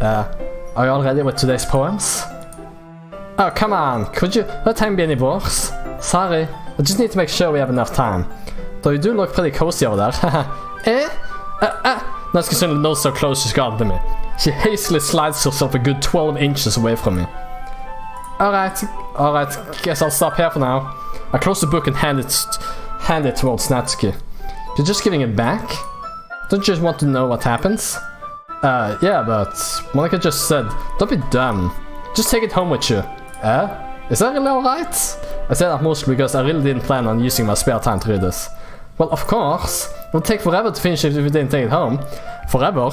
[SPEAKER 1] Are you all ready with today's poems? Oh, come on. Could you let time be any worse? Sorry. I just need to make sure we have enough time. Though you do look pretty cozy over there. Natsuki suddenly knows how close she's gotten to me. She hastily slides herself a good 12 inches away from me. Alright, guess I'll stop here for now. I close the book and hand it towards Natsuki. You're just giving it back? Don't you just want to know what happens? Yeah, but Monica just said, don't be dumb. Just take it home with you. Is that really alright? I said that mostly because I really didn't plan on using my spare time to read this. Well, of course. It would take forever to finish it if you didn't take it home. Forever?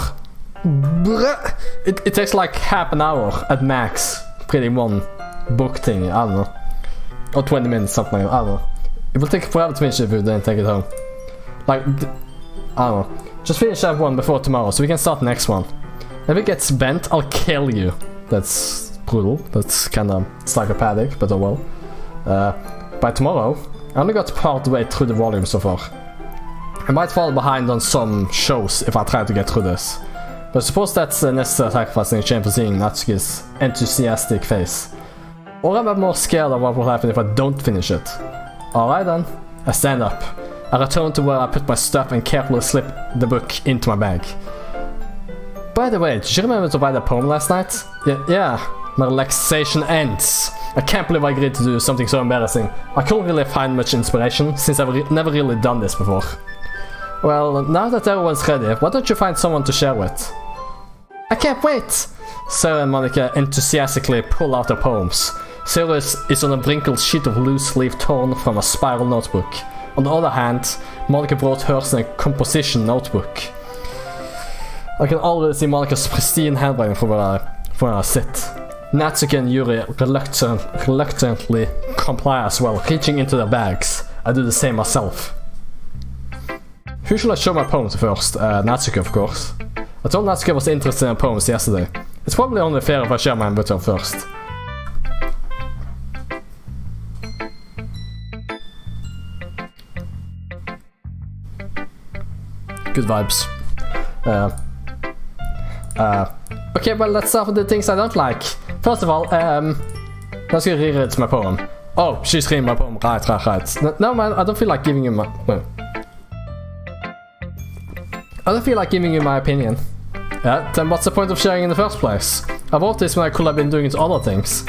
[SPEAKER 1] It takes like half an hour at max. Pretty one book thing, I don't know. Or 20 minutes, something like that, I don't know. It will take forever to finish it if you didn't take it home. Like, I don't know. Just finish that one before tomorrow, so we can start the next one. If it gets bent, I'll kill you. That's brutal. That's kinda psychopathic, but oh well. By tomorrow, I only got part way through the volume so far. I might fall behind on some shows if I try to get through this. But I suppose that's a necessary sacrifice in exchange for seeing Natsuki's enthusiastic face. Or am I more scared of what will happen if I don't finish it? Alright then. I stand up. I return to where I put my stuff and carefully slip the book into my bag. By the way, did you remember to write a poem last night? Yeah. My relaxation ends. I can't believe I agreed to do something so embarrassing. I couldn't really find much inspiration, since I've never really done this before. Well, now that everyone's ready, why don't you find someone to share with? I can't wait! Sarah and Monica enthusiastically pull out their poems. Sarah is on a wrinkled sheet of loose leaf torn from a spiral notebook. On the other hand, Monica wrote hers in a composition notebook. I can already see Monica's pristine handwriting from where I sit. Natsuki and Yuri reluctantly comply as well, reaching into their bags. I do the same myself. Who should I show my poem to first? Natsuki, of course. I told Natsuki I was interested in poems yesterday. It's probably only fair if I share mine with her first. Good vibes. Okay, well, let's start with the things I don't like. First of all, let's get reread my poem. Oh, she's reading my poem. Right. No, man, I don't feel like giving you my... No. I don't feel like giving you my opinion. Yeah, then what's the point of sharing in the first place? I wrote this when I could have been doing it to other things.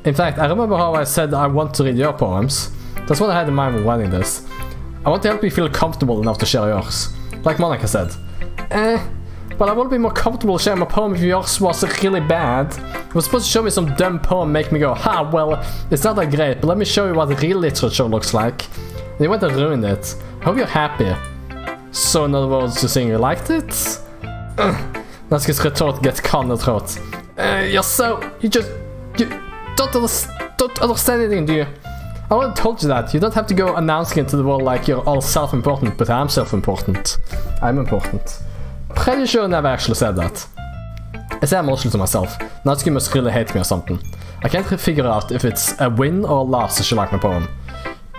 [SPEAKER 1] In fact, I remember how I said I want to read your poems. That's what I had in mind when writing this. I want to help you feel comfortable enough to share yours. Like Monica said. Well, I would be more comfortable sharing my poem if yours was really bad. You were supposed to show me some dumb poem and make me go, ha, well, it's not that great, but let me show you what real literature looks like. And you went and ruined it. I hope you're happy. So in other words, you're saying you liked it? Natsuki's retort gets calm in the throat. You don't understand anything, do you? I already told you that. You don't have to go announcing it to the world like you're all self-important, but I'm self-important. I'm important. Pretty sure I never actually said that. I say I'm mostly to myself. Natsuki must really hate me or something. I can't figure out if it's a win or a loss that she liked my poem.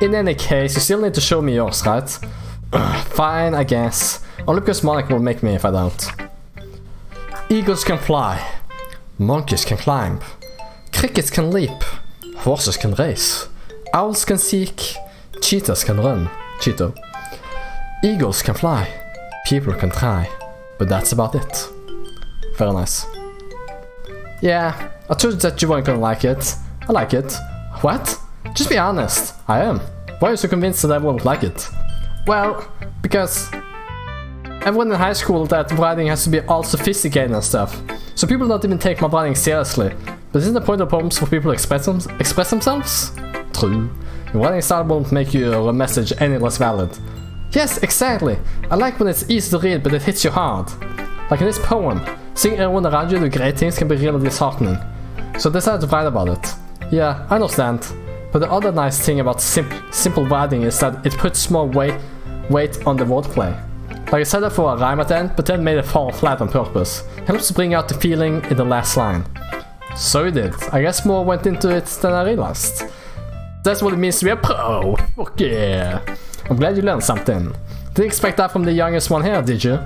[SPEAKER 1] In any case, you still need to show me yours, right? Fine, I guess. Only because Monica will make me if I don't. Eagles can fly. Monkeys can climb. Crickets can leap. Horses can race. Owls can seek. Cheetahs can run. Cheeto. Eagles can fly. People can try. But that's about it. Very nice. Yeah, I told you that you weren't gonna like it. I like it. What? Just be honest. I am. Why are you so convinced that I won't like it? Well, because everyone in high school that writing has to be all sophisticated and stuff. So people don't even take my writing seriously. But isn't the point of poems for people to express themselves? True. Your writing style won't make your message any less valid. Yes, exactly. I like when it's easy to read but it hits you hard. Like in this poem, seeing everyone around you do great things can be really disheartening. So I decided to write about it. Yeah, I understand. But the other nice thing about simple writing is that it puts more weight on the wordplay. Like I set up for a rhyme at the end, but then made it fall flat on purpose. Helps to bring out the feeling in the last line. So you did. I guess more went into it than I realized. That's what it means to be a pro. Fuck yeah. I'm glad you learned something. Didn't expect that from the youngest one here, did you?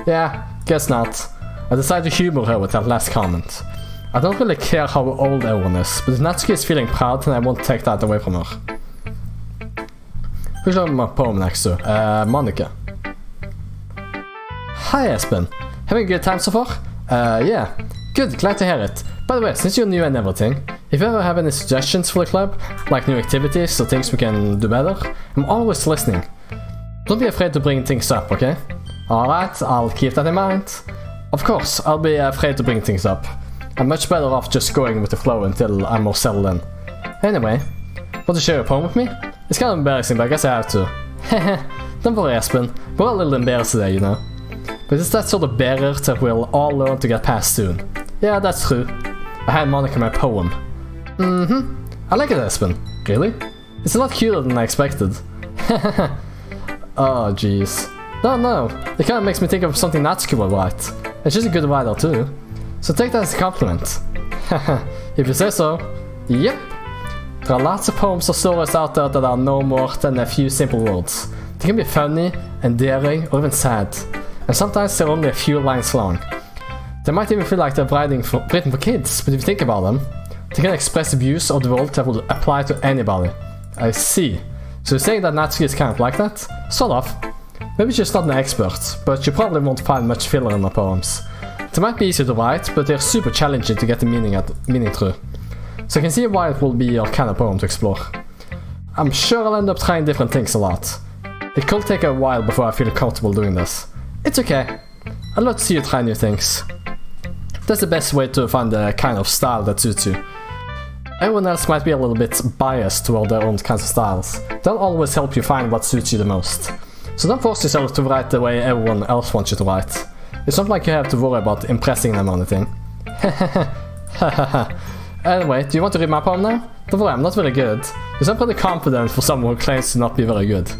[SPEAKER 1] Yeah, guess not. I decided to humor her with that last comment. I don't really care how old everyone is, but if Natsuki is feeling proud, then I won't take that away from her. Who's on my poem next to? Monica. Hi Espen. Having a good time so far? Yeah. Good, glad to hear it. By the way, since you're new and everything, if you ever have any suggestions for the club, like new activities or things we can do better, I'm always listening. Don't be afraid to bring things up, okay? Alright, I'll keep that in mind. Of course, I'll be afraid to bring things up. I'm much better off just going with the flow until I'm more settled in. Anyway, want to share a poem with me? It's kind of embarrassing, but I guess I have to. Heh, don't worry Espen, we're a little embarrassed today, you know. But it's that sort of barrier that we'll all learn to get past soon. Yeah, that's true. I had Monica my poem. I like it, Espen. Really? It's a lot cuter than I expected. Oh, jeez. No. It kind of makes me think of something Natsuki would write. And she's a good writer too. So take that as a compliment. If you say so. Yep. There are lots of poems or stories out there that are no more than a few simple words. They can be funny, endearing, or even sad. And sometimes they're only a few lines long. They might even feel like they're written for kids, but if you think about them, they can express views of the world that would apply to anybody. I see. So you're saying that Natsuki is kind of like that? Sort of. Maybe she's not an expert, but you probably won't find much filler in her poems. They might be easy to write, but they're super challenging to get the meaning through. So I can see why it will be your kind of poem to explore. I'm sure I'll end up trying different things a lot. It could take a while before I feel comfortable doing this. It's okay. I'd love to see you try new things. That's the best way to find the kind of style that suits you. Everyone else might be a little bit biased toward their own kinds of styles. They'll always help you find what suits you the most. So don't force yourself to write the way everyone else wants you to write. It's not like you have to worry about impressing them or anything. Anyway, do you want to read my poem now? Don't worry, I'm not very good. Because I'm pretty confident for someone who claims to not be very good.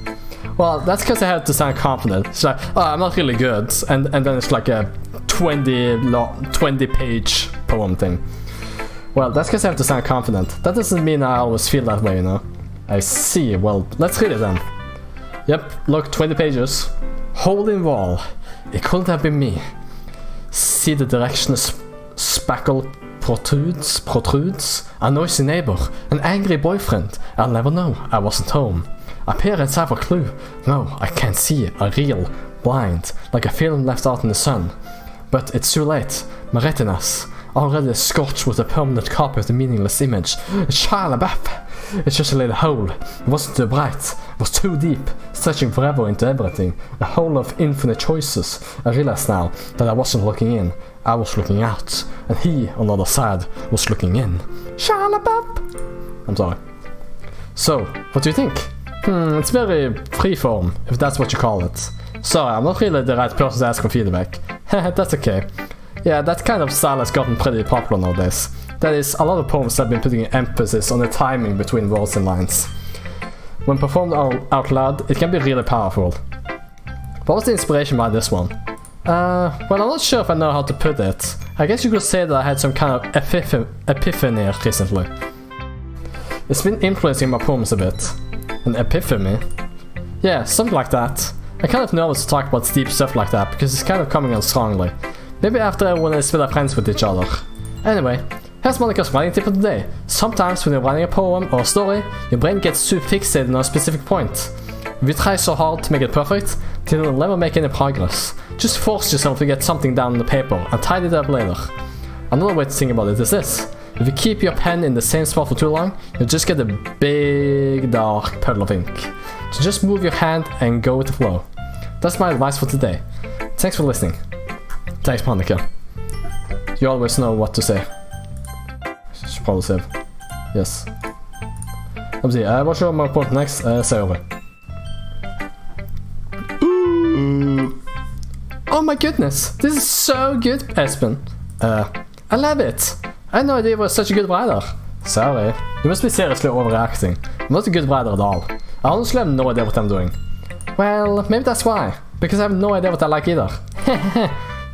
[SPEAKER 1] Well, that's because I have to sound confident. It's like, oh, I'm not really good. And then it's like a 20 page poem thing. Well, that's because I have to sound confident. That doesn't mean I always feel that way, you know. I see. Well, let's read it then. Yep, look, 20 pages. Hole in wall. It couldn't have been me. See the direction a spackle protrudes. A noisy neighbor. An angry boyfriend. I'll never know. I wasn't home. A parents have a clue. No, I can't see. A real. Blind. Like a film left out in the sun. But it's too late. My retinas. Already scorched with a permanent copy of the meaningless image. Shia LaBeouf. It's just a little hole. It wasn't too bright. It was too deep, stretching forever into everything. A hole of infinite choices. I realized now that I wasn't looking in. I was looking out. And he, on the other side, was looking in. Shia LaBeouf. I'm sorry. So, what do you think? It's very freeform, if that's what you call it. Sorry, I'm not really the right person to ask for feedback. That's okay. Yeah, that kind of style has gotten pretty popular nowadays. That is, a lot of poems have been putting emphasis on the timing between words and lines. When performed out loud, it can be really powerful. What was the inspiration behind this one? Well, I'm not sure if I know how to put it. I guess you could say that I had some kind of epiphany recently. It's been influencing my poems a bit. An epiphany? Yeah, something like that. I'm kind of nervous to talk about deep stuff like that because it's kind of coming on strongly. Maybe after everyone is still friends with each other. Anyway, here's Monica's writing tip of the day. Sometimes when you're writing a poem or a story, your brain gets too fixated on a specific point. If you try so hard to make it perfect, then you'll never make any progress. Just force yourself to get something down on the paper and tidy it up later. Another way to think about it is this. If you keep your pen in the same spot for too long, you'll just get a big dark puddle of ink. So just move your hand and go with the flow. That's my advice for today. Thanks for listening. Thanks, Monica. You always know what to say. Should probably say. Yes. Let's see, what should I put next? Say over. Oh my goodness, this is so good, Espen. I love it. I had no idea you were such a good writer. Sorry, you must be seriously overreacting. I'm not a good writer at all. I honestly have no idea what I'm doing. Well, maybe that's why. Because I have no idea what I like either.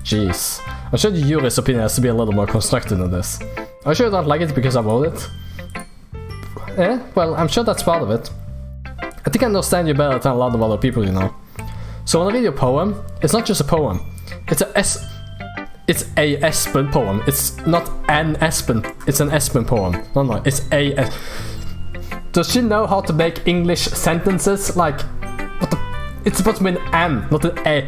[SPEAKER 1] Jeez. I'm sure the jury's opinion has to be a little more constructive than this. I'm sure you don't like it because I wrote it. Well, I'm sure that's part of it. I think I understand you better than a lot of other people, you know. So when I read your poem, it's not just a poem. It's a Espen poem. It's not an Espen. It's an Espen poem. No, it's a. Does she know how to make English sentences? Like, what the? It's supposed to be an N, not an A.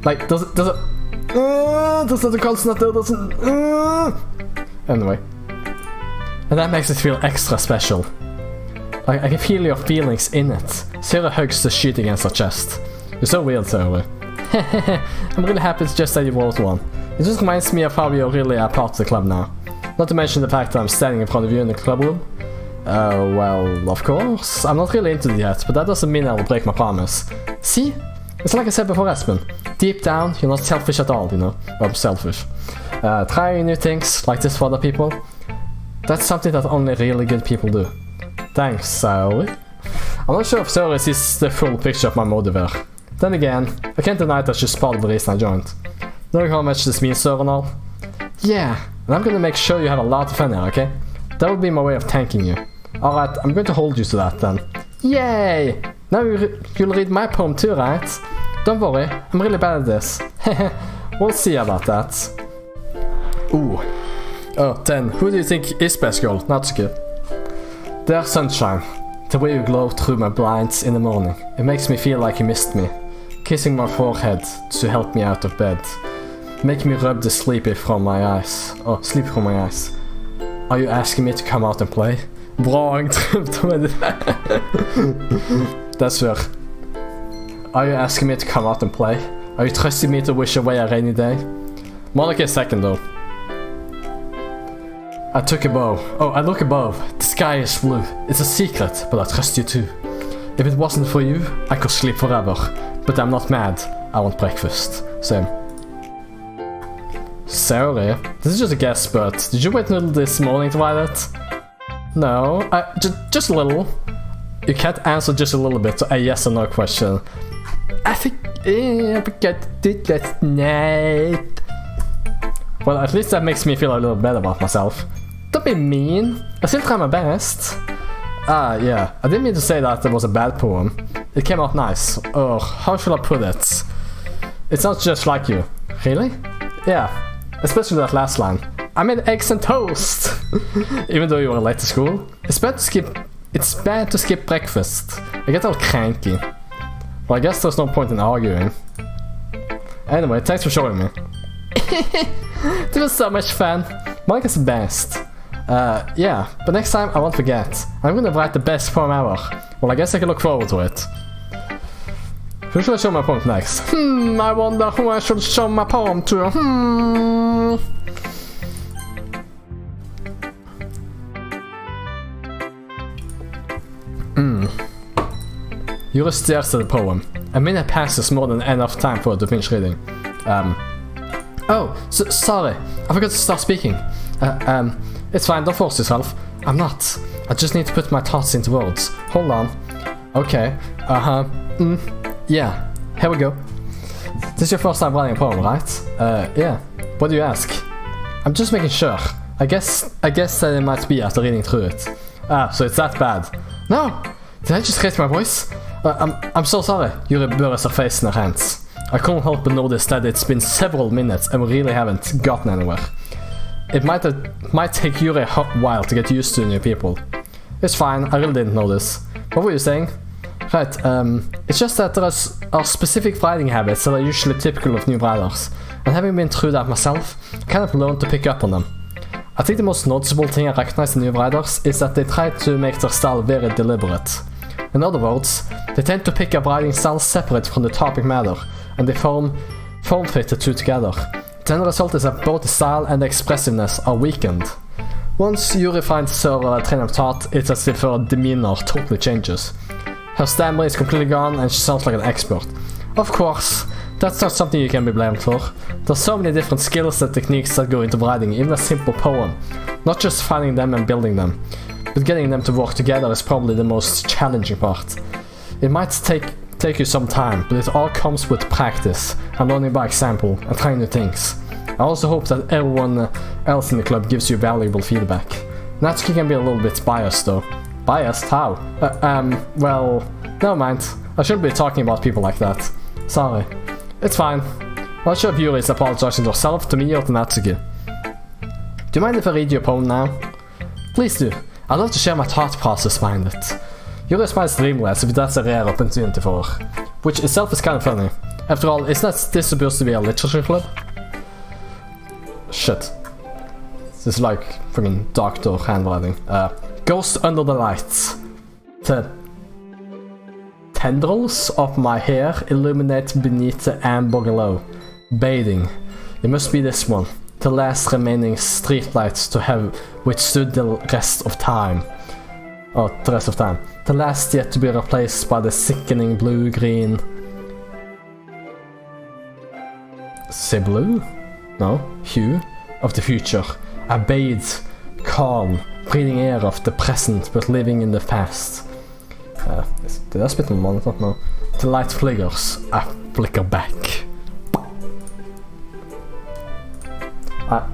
[SPEAKER 1] Like, does it? Does the consonant there doesn't? Anyway, and that makes it feel extra special. Like I can feel your feelings in it. Sarah hugs the sheet against her chest. You're so weird, Sarah. I'm really happy it's just that you wrote one. It just reminds me of how we really are part of the club now. Not to mention the fact that I'm standing in front of you in the club room. Well, of course. I'm not really into it yet, but that doesn't mean I will break my promise. See? It's like I said before, Espen. Deep down, you're not selfish at all, you know? I'm selfish. Trying new things like this for other people, that's something that only really good people do. Thanks, Sarah. I'm not sure if Sarah sees the full picture of my motive here. Then again, I can't deny that she's part of the reason I joined. Knowing how much this means to her and all. Yeah, and I'm gonna make sure you have a lot of fun here, okay? That will be my way of thanking you. Alright, I'm going to hold you to that then. Yay! Now you'll read my poem too, right? Don't worry, I'm really bad at this. We'll see about that. Ooh. Oh, 10. Who do you think is best girl? Not so good. There's sunshine. The way you glow through my blinds in the morning. It makes me feel like you missed me. Kissing my forehead to help me out of bed. Make me rub the sleep from my eyes. Oh, sleep from my eyes. Are you asking me to come out and play? Bra, jeg drømte med det. That's fair. Are you asking me to come out and play? Are you trusting me to wish away a rainy day? Monica is second though. I took a bow. Oh, I look above. The sky is blue. It's a secret, but I trust you too. If it wasn't for you, I could sleep forever. But I'm not mad. I want breakfast. Same. Sorry. This is just a guess, but did you wait until this morning to write it? No, just a little. You can't answer just a little bit to a yes or no question. I think I forgot to do last night. Well, at least that makes me feel a little better about myself. Don't be mean. I still try my best. Yeah. I didn't mean to say that it was a bad poem. It came out nice. Or how should I put it? It sounds just like you. Really? Yeah. Especially that last line. I made eggs and toast! Even though you were late to school. It's bad to skip breakfast. I get all cranky. Well, I guess there's no point in arguing. Anyway, thanks for showing me. This was so much fun. Monica's the best. Yeah, but next time I won't forget. I'm gonna write the best poem ever. Well, I guess I can look forward to it. Who should I show my poem next? I wonder who I should show my poem to. You're a stares at the poem. A minute passes more than enough time for her to finish reading. Sorry, I forgot to start speaking. It's fine, don't force yourself. I'm not. I just need to put my thoughts into words. Hold on. Okay, yeah, here we go. This is your first time writing a poem, right? Yeah. What do you ask? I'm just making sure. I guess that it might be after reading through it. So it's that bad. No! Did I just raise my voice? I'm so sorry. Yuri buries her face in her hands. I can't help but notice that it's been several minutes and we really haven't gotten anywhere. It might take Yuri a hot while to get used to new people. It's fine, I really didn't notice. What were you saying? Right, it's just that there are specific writing habits that are usually typical of new writers, and having been through that myself, I kind of learned to pick up on them. I think the most noticeable thing I recognize in new writers is that they try to make their style very deliberate. In other words, they tend to pick up writing styles separate from the topic matter, and they form fit the two together. Then the result is that both the style and the expressiveness are weakened. Once Yuri finds her train of thought, it's as if her demeanor totally changes. Her stammer is completely gone and she sounds like an expert. Of course, that's not something you can be blamed for. There's so many different skills and techniques that go into writing even a simple poem. Not just finding them and building them, but getting them to work together is probably the most challenging part. It might take you some time, but it all comes with practice and learning by example and trying new things. I also hope that everyone else in the club gives you valuable feedback. Natsuki can be a little bit biased though. Biased? How? Well, never mind. I shouldn't be talking about people like that. Sorry. It's fine. Not sure if Yuri is apologizing to herself, to me, or to Natsuki. Do you mind if I read your poem now? Please do. I'd love to share my thought process behind it. Yuri smiles dreamily as if that's a rare opportunity for her. Which itself is kind of funny. After all, isn't this supposed to be a literature club? Shit. This is like freaking doctor handwriting. Ghost under the lights. The tendrils of my hair illuminate beneath the amber glow. Bathing. It must be this one. The last remaining streetlights to have withstood the rest of time. Oh, the rest of time. The last yet to be replaced by the sickening blue-green... Say blue? No, hue of the future. A bathed, calm, breathing air of the present but living in the past. Did I spit on the monitor? No. The light flickers. I flicker back.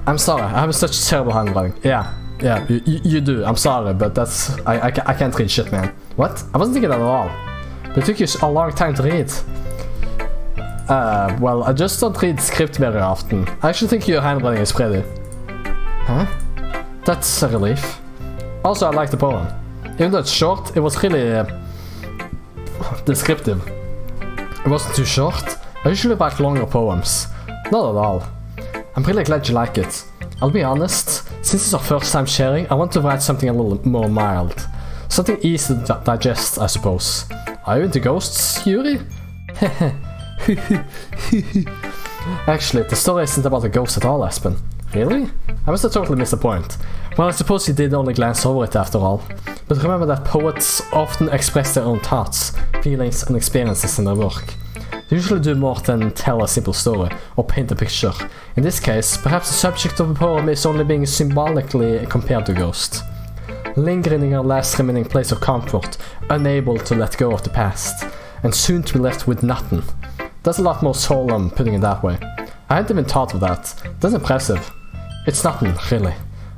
[SPEAKER 1] I'm sorry, I have such terrible handwriting. Yeah, you do. I'm sorry, but that's... I can't read shit, man. What? I wasn't thinking that at all. But it took you a long time to read. Well, I just don't read script very often. I actually think your handwriting is pretty. Huh? That's a relief. Also, I like the poem. Even though it's short, it was really descriptive. It wasn't too short. I usually write longer poems. Not at all. I'm really glad you like it. I'll be honest, since it's our first time sharing, I want to write something a little more mild. Something easy to digest, I suppose. Are you into ghosts, Yuri? Actually, the story isn't about a ghost at all, Aspen. Really? I must have totally missed the point. Well, I suppose you did only glance over it after all. But remember that poets often express their own thoughts, feelings and experiences in their work. They usually do more than tell a simple story or paint a picture. In this case, perhaps the subject of the poem is only being symbolically compared to a ghost. Lingering in her last remaining place of comfort, unable to let go of the past, and soon to be left with nothing. That's a lot more solemn putting it that way. I hadn't even thought of that. That's impressive. It's nothing, really.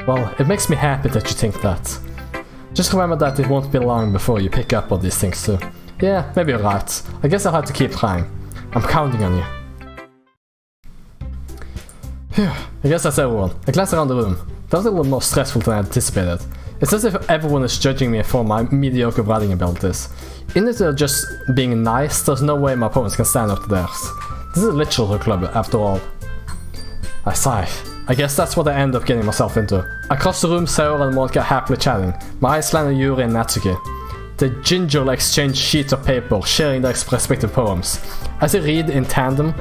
[SPEAKER 1] Well, it makes me happy that you think that. Just remember that it won't be long before you pick up on these things too. Yeah, maybe you're right. I guess I'll have to keep trying. I'm counting on you. Phew, I guess that's everyone. I glance around the room. That was a little more stressful than I anticipated. It's as if everyone is judging me for my mediocre writing abilities. Even if they're just being nice, there's no way my opponents can stand up to theirs. This is a literature club, after all. I sigh. I guess that's what I end up getting myself into. Across the room, Saori and Monka happily chatting. My eyes land on Yuri and Natsuki. They gingerly exchange sheets of paper, sharing their respective poems. As they read in tandem,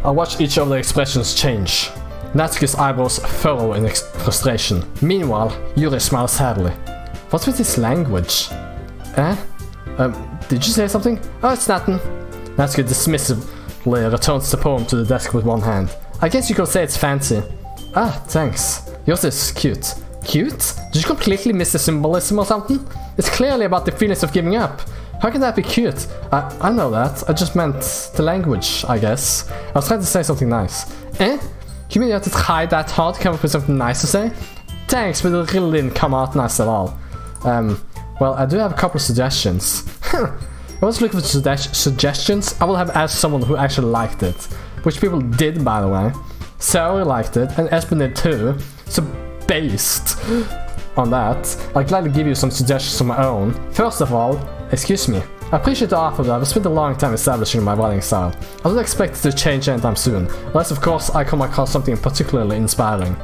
[SPEAKER 1] I watch each of their expressions change. Natsuki's eyebrows furrow in frustration. Meanwhile, Yuri smiles sadly. What's with this language? Did you say something? Oh, it's nothing. Natsuki dismissively returns the poem to the desk with one hand. I guess you could say it's fancy. Ah, thanks. Yours is cute. Cute? Did you completely miss the symbolism or something? It's clearly about the feelings of giving up. How can that be cute? I know that. I just meant the language, I guess. I was trying to say something nice. Eh? You mean you have to try that hard to come up with something nice to say? Thanks, but it really didn't come out nice at all. Well, I do have a couple of suggestions. I was looking for suggestions. I will have asked someone who actually liked it. Which people did, by the way. Sarah liked it, and Espen did too. So, based on that, I'd gladly give you some suggestions of my own. First of all, excuse me. I appreciate the offer, but I've spent a long time establishing my writing style. I don't expect it to change anytime soon, unless of course I come across something particularly inspiring.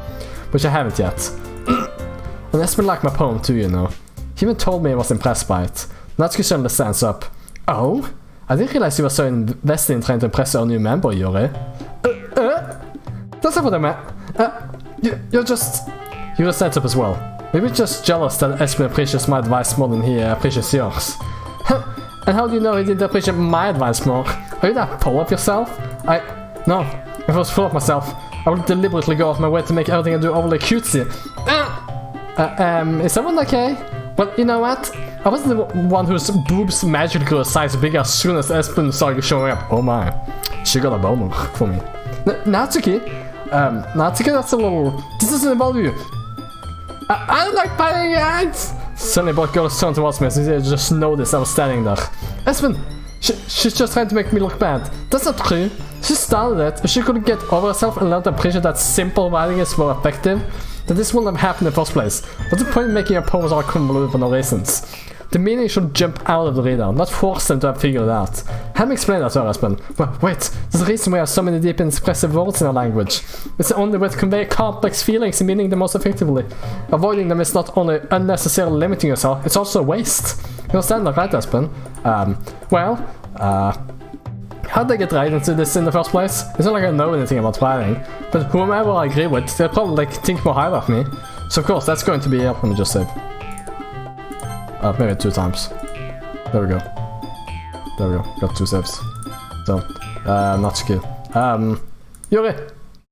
[SPEAKER 1] Which I haven't yet. And Espen liked my poem too, you know. He even told me he was impressed by it. Natsuki suddenly stands up. Oh? I didn't realize you were so invested in trying to impress our new member, Yuri. That's not what I meant. You're just... You were set up as well. Maybe just jealous that Espen appreciates my advice more than he appreciates yours. And how do you know he didn't appreciate my advice more? Are you that full of yourself? No. If I was full of myself, I would deliberately go off my way to make everything I do overly cutesy. Is everyone okay? Well, you know what? I wasn't the one whose boobs magically grew a size bigger as soon as Espen started showing up. Oh my. She got a boner for me. Natsuki? Natsuki, that's a little... This doesn't involve you. I don't like biting ants! Suddenly both girls turned towards me as they just noticed I was standing there. Espen! She's just trying to make me look bad. That's not true. She started it. If she couldn't get over herself and learn to appreciate that simple writing is more effective, then this wouldn't have happened in the first place. What's the point in making a poem all convoluted for no reasons? The meaning should jump out of the reader, not force them to have figured it out. Have me explain that to her, Espen. Wait, there's a reason we have so many deep and expressive words in our language. It's the only way to convey complex feelings and meaning the most effectively. Avoiding them is not only unnecessarily limiting yourself, it's also a waste. You understand that, right, Espen? How did I get right into this in the first place? It's not like I know anything about writing, but whomever I agree with, they'll probably think more highly of me. So of course, that's going to be, let me just say. Maybe 2 times. There we go. There we go. Got 2 saves. So, Natsuki. Yuri!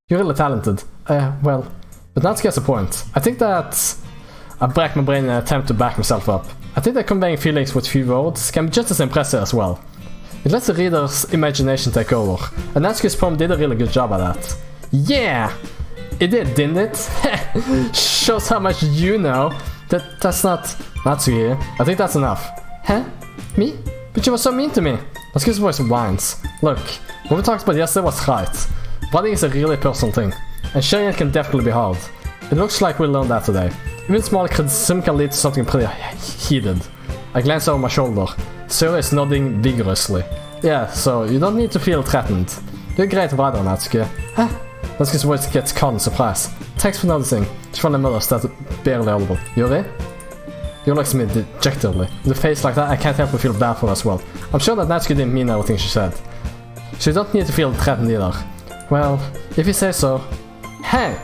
[SPEAKER 1] You're really talented. Well, but Natsuki has a point. I think that I break my brain in an attempt to back myself up. I think that conveying feelings with few words can be just as impressive as well. It lets the reader's imagination take over, and Natsuki's poem did a really good job at that. Yeah! It did, didn't it? Shows how much you know. That's not... Natsuki, I think that's enough. Huh? Me? But you were so mean to me. Natsuki's voice whines. Look, what we talked about yesterday was right. Writing is a really personal thing, and sharing it can definitely be hard. It looks like we learned that today. Even small criticism can lead to something pretty heated. I glance over my shoulder. Sarah is nodding vigorously. Yeah, so you don't need to feel threatened. You're a great writer, Natsuki. Huh? Natsuki's voice gets caught in surprise. Thanks for noticing. She's from the middle that's barely audible. Yuri? Yuri looks at me dejectedly. With a face like that, I can't help but feel bad for her as well. I'm sure that Natsuki didn't mean everything she said. So you don't need to feel threatened either. Well, if you say so. Hey!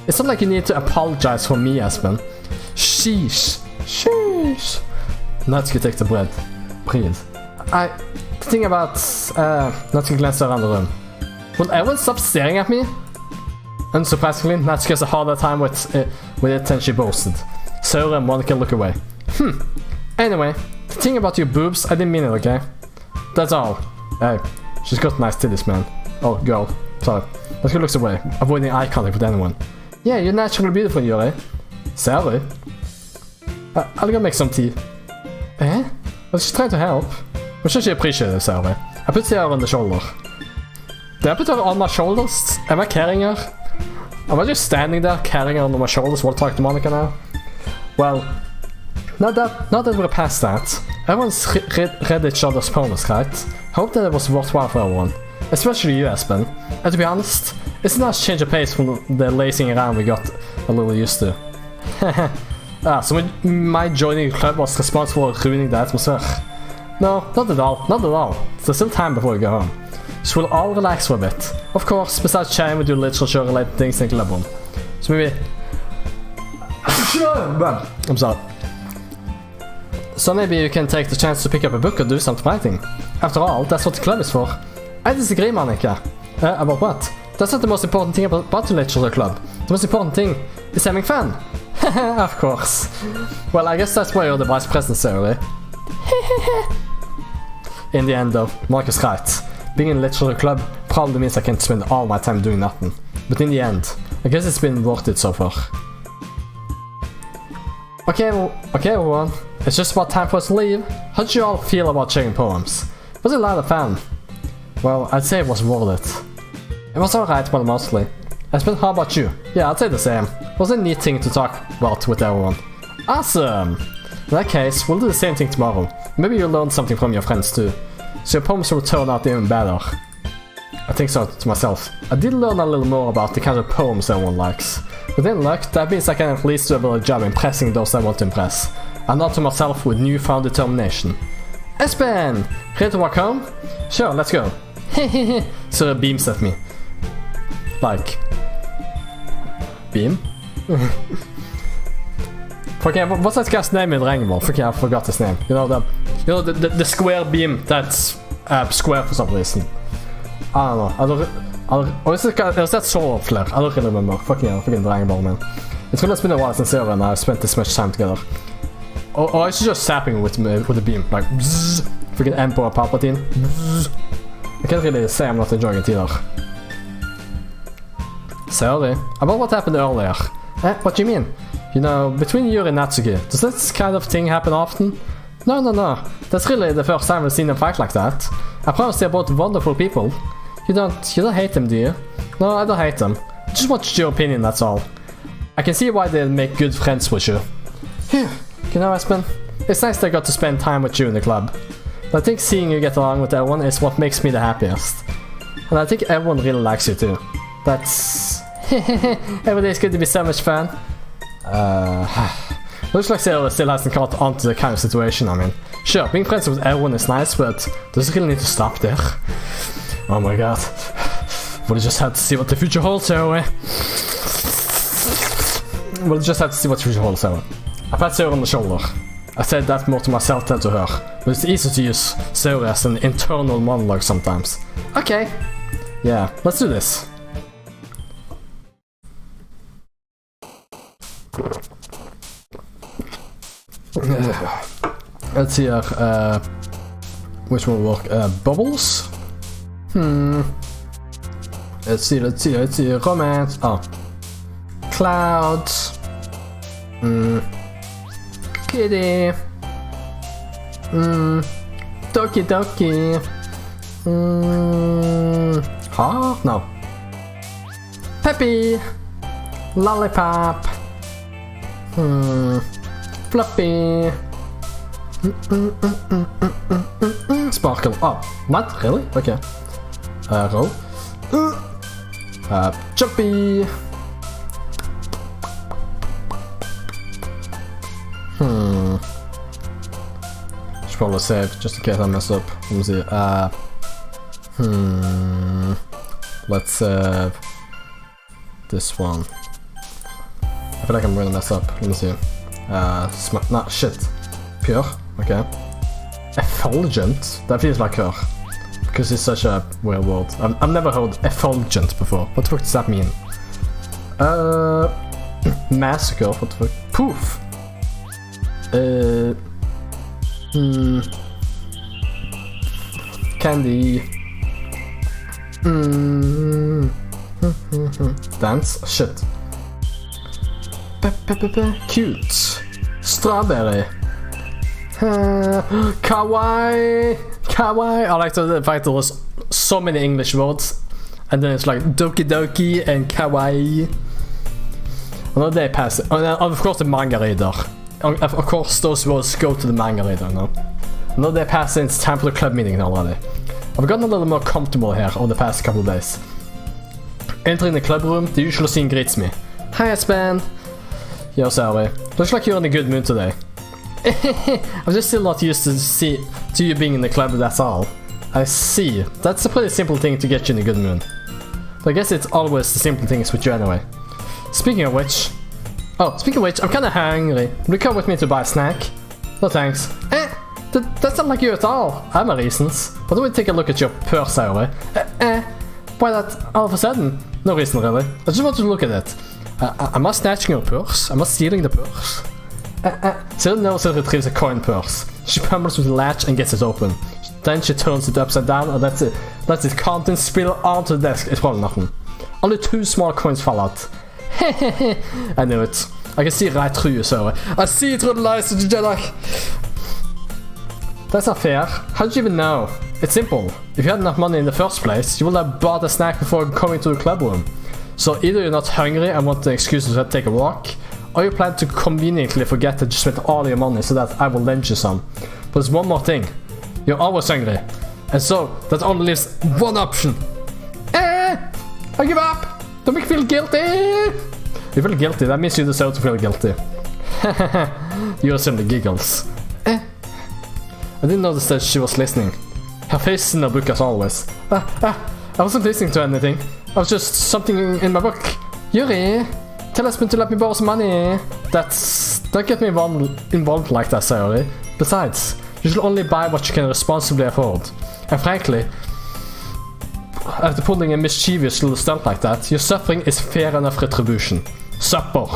[SPEAKER 1] It's not like you need to apologize for me, Espen. Sheesh. Sheesh. Natsuki takes a breath. Breathe. The thing about... Natsuki glances around the room. Will everyone stop staring at me? Unsurprisingly, Natsuki has a harder time with it than she boasted. Sarah and Monica look away. Anyway, the thing about your boobs, I didn't mean it, okay? That's all. Hey, she's got nice titties, man. Oh, girl. Sorry. Natsuki looks away, avoiding eye contact with anyone. Yeah, you're naturally beautiful, Yuri. Sally? I'll go make some tea. Eh? Well, she's trying to help. I'm sure she appreciates it, Sally. I put her on the shoulder. Did I put her on my shoulders? Am I carrying her? Am I just standing there carrying her on my shoulders while talking to Monica now? Well, now that we're past that, everyone's read each other's poems, right? Hope that it was worthwhile for everyone. Especially you, Espen. And to be honest, it's a nice change of pace from the lazing around we got a little used to. So my joining the club was responsible for ruining the atmosphere. No, not at all, not at all. There's still time before we go home. So we'll all relax for a bit. Of course, besides chatting, we do literature-related things in Club 1. So maybe... I'm sorry. So maybe you can take the chance to pick up a book or do some writing. After all, that's what the club is for. I disagree, Monica. About what? That's not the most important thing about the literature club. The most important thing is having fun. Of course. Well, I guess that's why you're the vice president, Sarah. In the end, though, Monica's right. Being in a literature club probably means I can spend all my time doing nothing. But in the end, I guess it's been worth it so far. Okay, everyone. It's just about time for us to leave. How did you all feel about sharing poems? Was it a lot of fun? Well, I'd say it was worth it. It was alright, but mostly. Espen, how about you? Yeah, I'd say the same. It was a neat thing to talk about with everyone. Awesome! In that case, we'll do the same thing tomorrow. Maybe you'll learn something from your friends too. So your poems will turn out even better. I think so to myself. I did learn a little more about the kind of poems everyone likes. With any luck, that means I can at least do a better job impressing those I want to impress. And not to myself with newfound determination. Espen! Ready to walk home? Sure, let's go. Hehehe. So it beams at me. Like... Beam? Fucking, what's that guy's name in Dragon Ball? Fucking, I forgot his name. You know the square beam that's square for some reason. I don't know. Or is that sword flare? I don't really remember. Fucking Dragon Ball, man. It's been a while since Sarah and I have spent this much time together. Or I should just zapping with the beam, like bzzz, freaking Emperor Palpatine. Bzzz. I can't really say I'm not enjoying it either. Sorry, about what happened earlier. What do you mean? You know, between you and Natsuki, does this kind of thing happen often? No. That's really the first time I've seen them fight like that. I promise they're both wonderful people. You don't hate them, do you? No, I don't hate them. Just want your opinion, that's all. I can see why they'd make good friends with you. Phew. You know, Espen, it's nice that I got to spend time with you in the club. But I think seeing you get along with everyone is what makes me the happiest. And I think everyone really likes you too. That's... Every day is going to be so much fun. Looks like Sarah still hasn't caught on to the kind of situation I'm in. Sure, being friends with everyone is nice, but does it really need to stop there? Oh my god. We'll just have to see what the future holds, Sarah. We'll just have to see what the future holds, Sarah. I pat Sarah on the shoulder. I said that more to myself than to her, but it's easy to use Sarah as an internal monologue sometimes. Okay. Yeah, let's do this. Let's see here, which one will work? Bubbles? Let's see, romance. Oh. Clouds. Kitty. Doki. Heart? No. Peppy. Lollipop. Fluffy. Sparkle. Oh, what? Really? Okay. Roll. Jumpy. Should probably save just in case I mess up. Let me see. Let's save this one. I feel like I'm gonna mess up. Let me see. Nah, shit. Pure. Okay. Effulgent. That feels like her. Because it's such a weird word. I've never heard effulgent before. What the fuck does that mean? Massacre. What the fuck? Poof. Candy. Dance. Shit. Cute. Strawberry. Kawaii. I like the fact there was so many English words, and then it's like Doki and kawaii. Another day passes. Of course, the manga reader. Of course, those words go to the manga reader now. Another day passes, and it's time for the club meeting already. I've gotten a little more comfortable here over the past couple of days. Entering the club room, the usual scene greets me. Hi, Espen. Yo, sorry. Looks like you're in a good mood today. I'm just still not used to you being in the club, that's all. I see. That's a pretty simple thing to get you in a good mood. But I guess it's always the simple things with you anyway. Speaking of which, I'm kinda hungry. Will you come with me to buy a snack? No thanks. That's not like you at all. I have my reasons. But don't we take a look at your purse, Saori? Why that all of a sudden? No reason really. I just want to look at it. Am I snatching your purse? Am I stealing the purse? Saori knows how to retrieve a coin purse. She pummels with the latch and gets it open. Then she turns it upside down and lets its contents spill onto the desk. It's probably nothing. Only 2 small coins fall out. I knew it. I can see right through you, Saori. I see through the lies of the Jedi. That's not fair. How did you even know? It's simple. If you had enough money in the first place, you would have bought a snack before coming to the club room. So either you're not hungry and want the excuse to take a walk, or you plan to conveniently forget that you spent all your money so that I will lend you some. But there's one more thing. You're always hungry. And so, that only leaves one option. I give up! Don't make me feel guilty! You feel guilty, that means you deserve to feel guilty. You assume the giggles. I didn't notice that she was listening. Her face in the book as always. I wasn't listening to anything. I was just something in my book. Yuri, tell Espen to let me borrow some money. Don't get me involved like that, Saori. Besides, you should only buy what you can responsibly afford. And frankly, after pulling a mischievous little stunt like that, your suffering is fair enough retribution. Supper.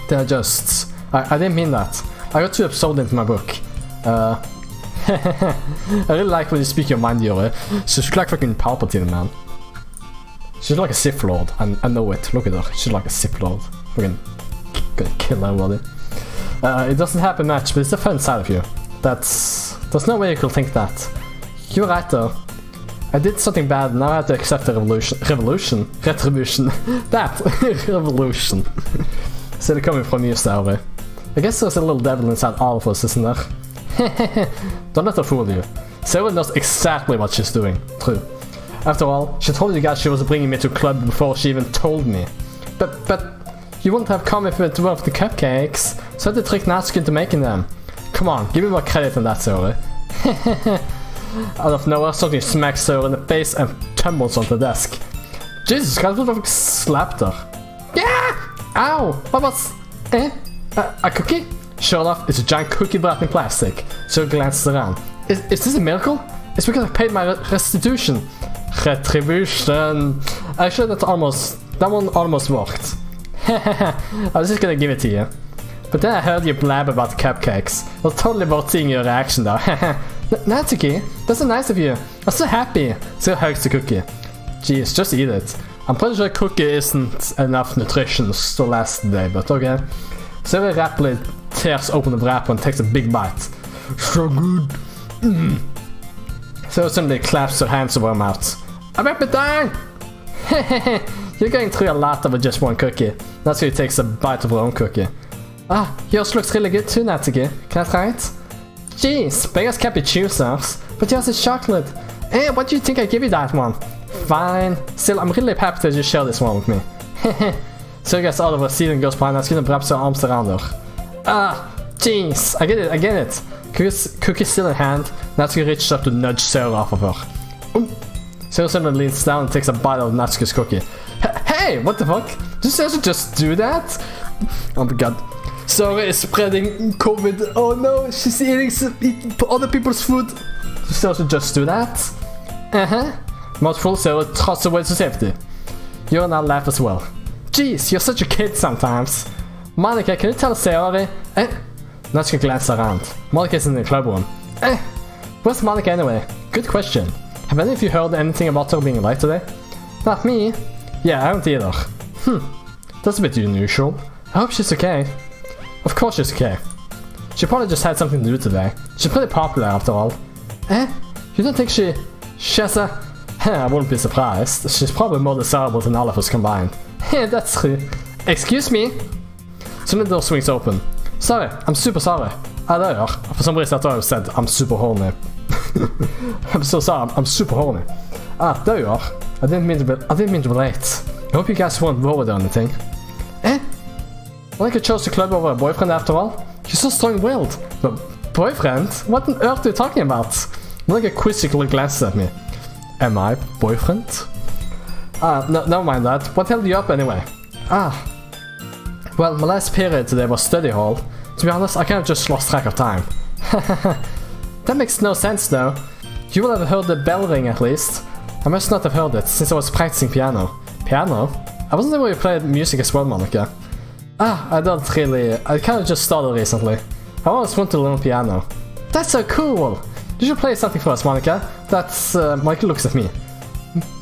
[SPEAKER 1] They're just... I didn't mean that. I got too absorbed into my book. I really like when you speak your mind, Yuri. She's like fucking Palpatine, man. She's like a Sith Lord. I know it. Look at her. She's like a Sith Lord. Fucking gonna kill everybody. It doesn't happen much, but it's the fun side of you. There's no way you could think that. You're right though. I did something bad, now I have to accept the retribution. Revolution. So they're coming from you, Saori. I guess there's a little devil inside all of us, isn't there? Don't let her fool you. Saori knows exactly what she's doing. True. After all, she told you guys she was bringing me to club before she even told me. But you wouldn't have come if it were for the cupcakes. So I had to trick Natsuki into making them. Come on, give me more credit than that, Saori. Out of nowhere, something smacks Saori in the face and tumbles onto the desk. Jesus Christ, what the slapped her? Yeah! Ow! What was... a cookie? Sure enough, it's a giant cookie wrapped in plastic. Saori glances around. Is this a miracle? It's because I paid my restitution. Retribution. Actually, that one almost worked. I was just gonna give it to you. But then I heard you blab about the cupcakes. It was totally worth seeing your reaction though. Natsuki, that's so nice of you. I'm so happy. Saori hugs the cookie. Jeez, just eat it. I'm pretty sure cookie isn't enough nutrition to last the day, but okay. Saori rapidly tears open the wrapper and takes a big bite. So good. Saori suddenly claps her hands over her mouth. I'm happy dying! You're going through a lot of just one cookie. Natsuki takes a bite of her own cookie. Yours looks really good too, Natsuki. Can I try it? Jeez, beggars can't be choosers. But yours is chocolate. What do you think I give you that one? Fine. Still, I'm really happy that you share this one with me. So gets out of her seat and goes behind Natsuki and wraps her arms around her. Jeez, I get it. Cookie still in hand, Natsuki reaches up to nudge Saori off of her. Saori suddenly leans down and takes a bite out of Natsuki's cookie. Hey, what the fuck? Did Saori just do that? Oh my god. Saori is spreading COVID. Oh no, she's eating other people's food. Did Saori just do that? Mouthful, Saori trots away to safety. You now laugh as well. Jeez, you're such a kid sometimes. Monica, can you tell Saori? Natsuki glances around. Monica's in the club room. Where's Monica anyway? Good question. Have any of you heard anything about her being late today? Not me. Yeah, I haven't either. That's a bit unusual. I hope she's okay. Of course she's okay. She probably just had something to do today. She's pretty popular after all. You don't think she has a... I wouldn't be surprised. She's probably more desirable than all of us combined. That's true. Excuse me? Soon the door swings open. Sorry, I'm super sorry. There. For some reason I thought I said I'm super horny. I'm so sorry, I'm super horny. There you are. I didn't mean to be late. I hope you guys weren't worried or anything. Monica chose the club over a boyfriend after all? She's so strong-willed. But boyfriend? What on earth are you talking about? Monica quizzically glances at me. Am I boyfriend? No, never mind that. What held you up anyway? Well, my last period today was study hall. To be honest, I kind of just lost track of time. That makes no sense though. You will have heard the bell ring at least. I must not have heard it since I was practicing piano. Piano? I wasn't able to play music as well, Monica. I don't really. I kind of just started recently. I always want to learn piano. That's so cool! You should play something for us, Monica. That's, Monica looks at me.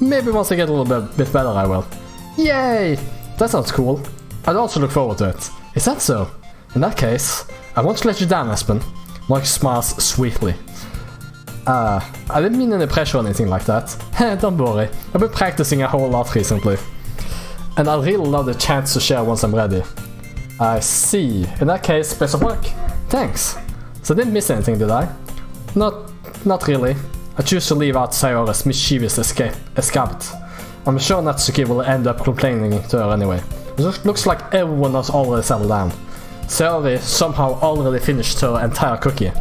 [SPEAKER 1] Maybe once I get a little bit better I will. Yay! That sounds cool. I'd also look forward to it. Is that so? In that case, I won't let you down, Aspen. Monica smiles sweetly. I didn't mean any pressure or anything like that. Don't worry, I've been practicing a whole lot recently. And I'll really love the chance to share once I'm ready. I see. In that case, best of luck. Thanks. So I didn't miss anything, did I? Not really. I choose to leave out Sayori's mischievous escaped. I'm sure Natsuki will end up complaining to her anyway. It looks like everyone has already settled down. Sayori somehow already finished her entire cookie.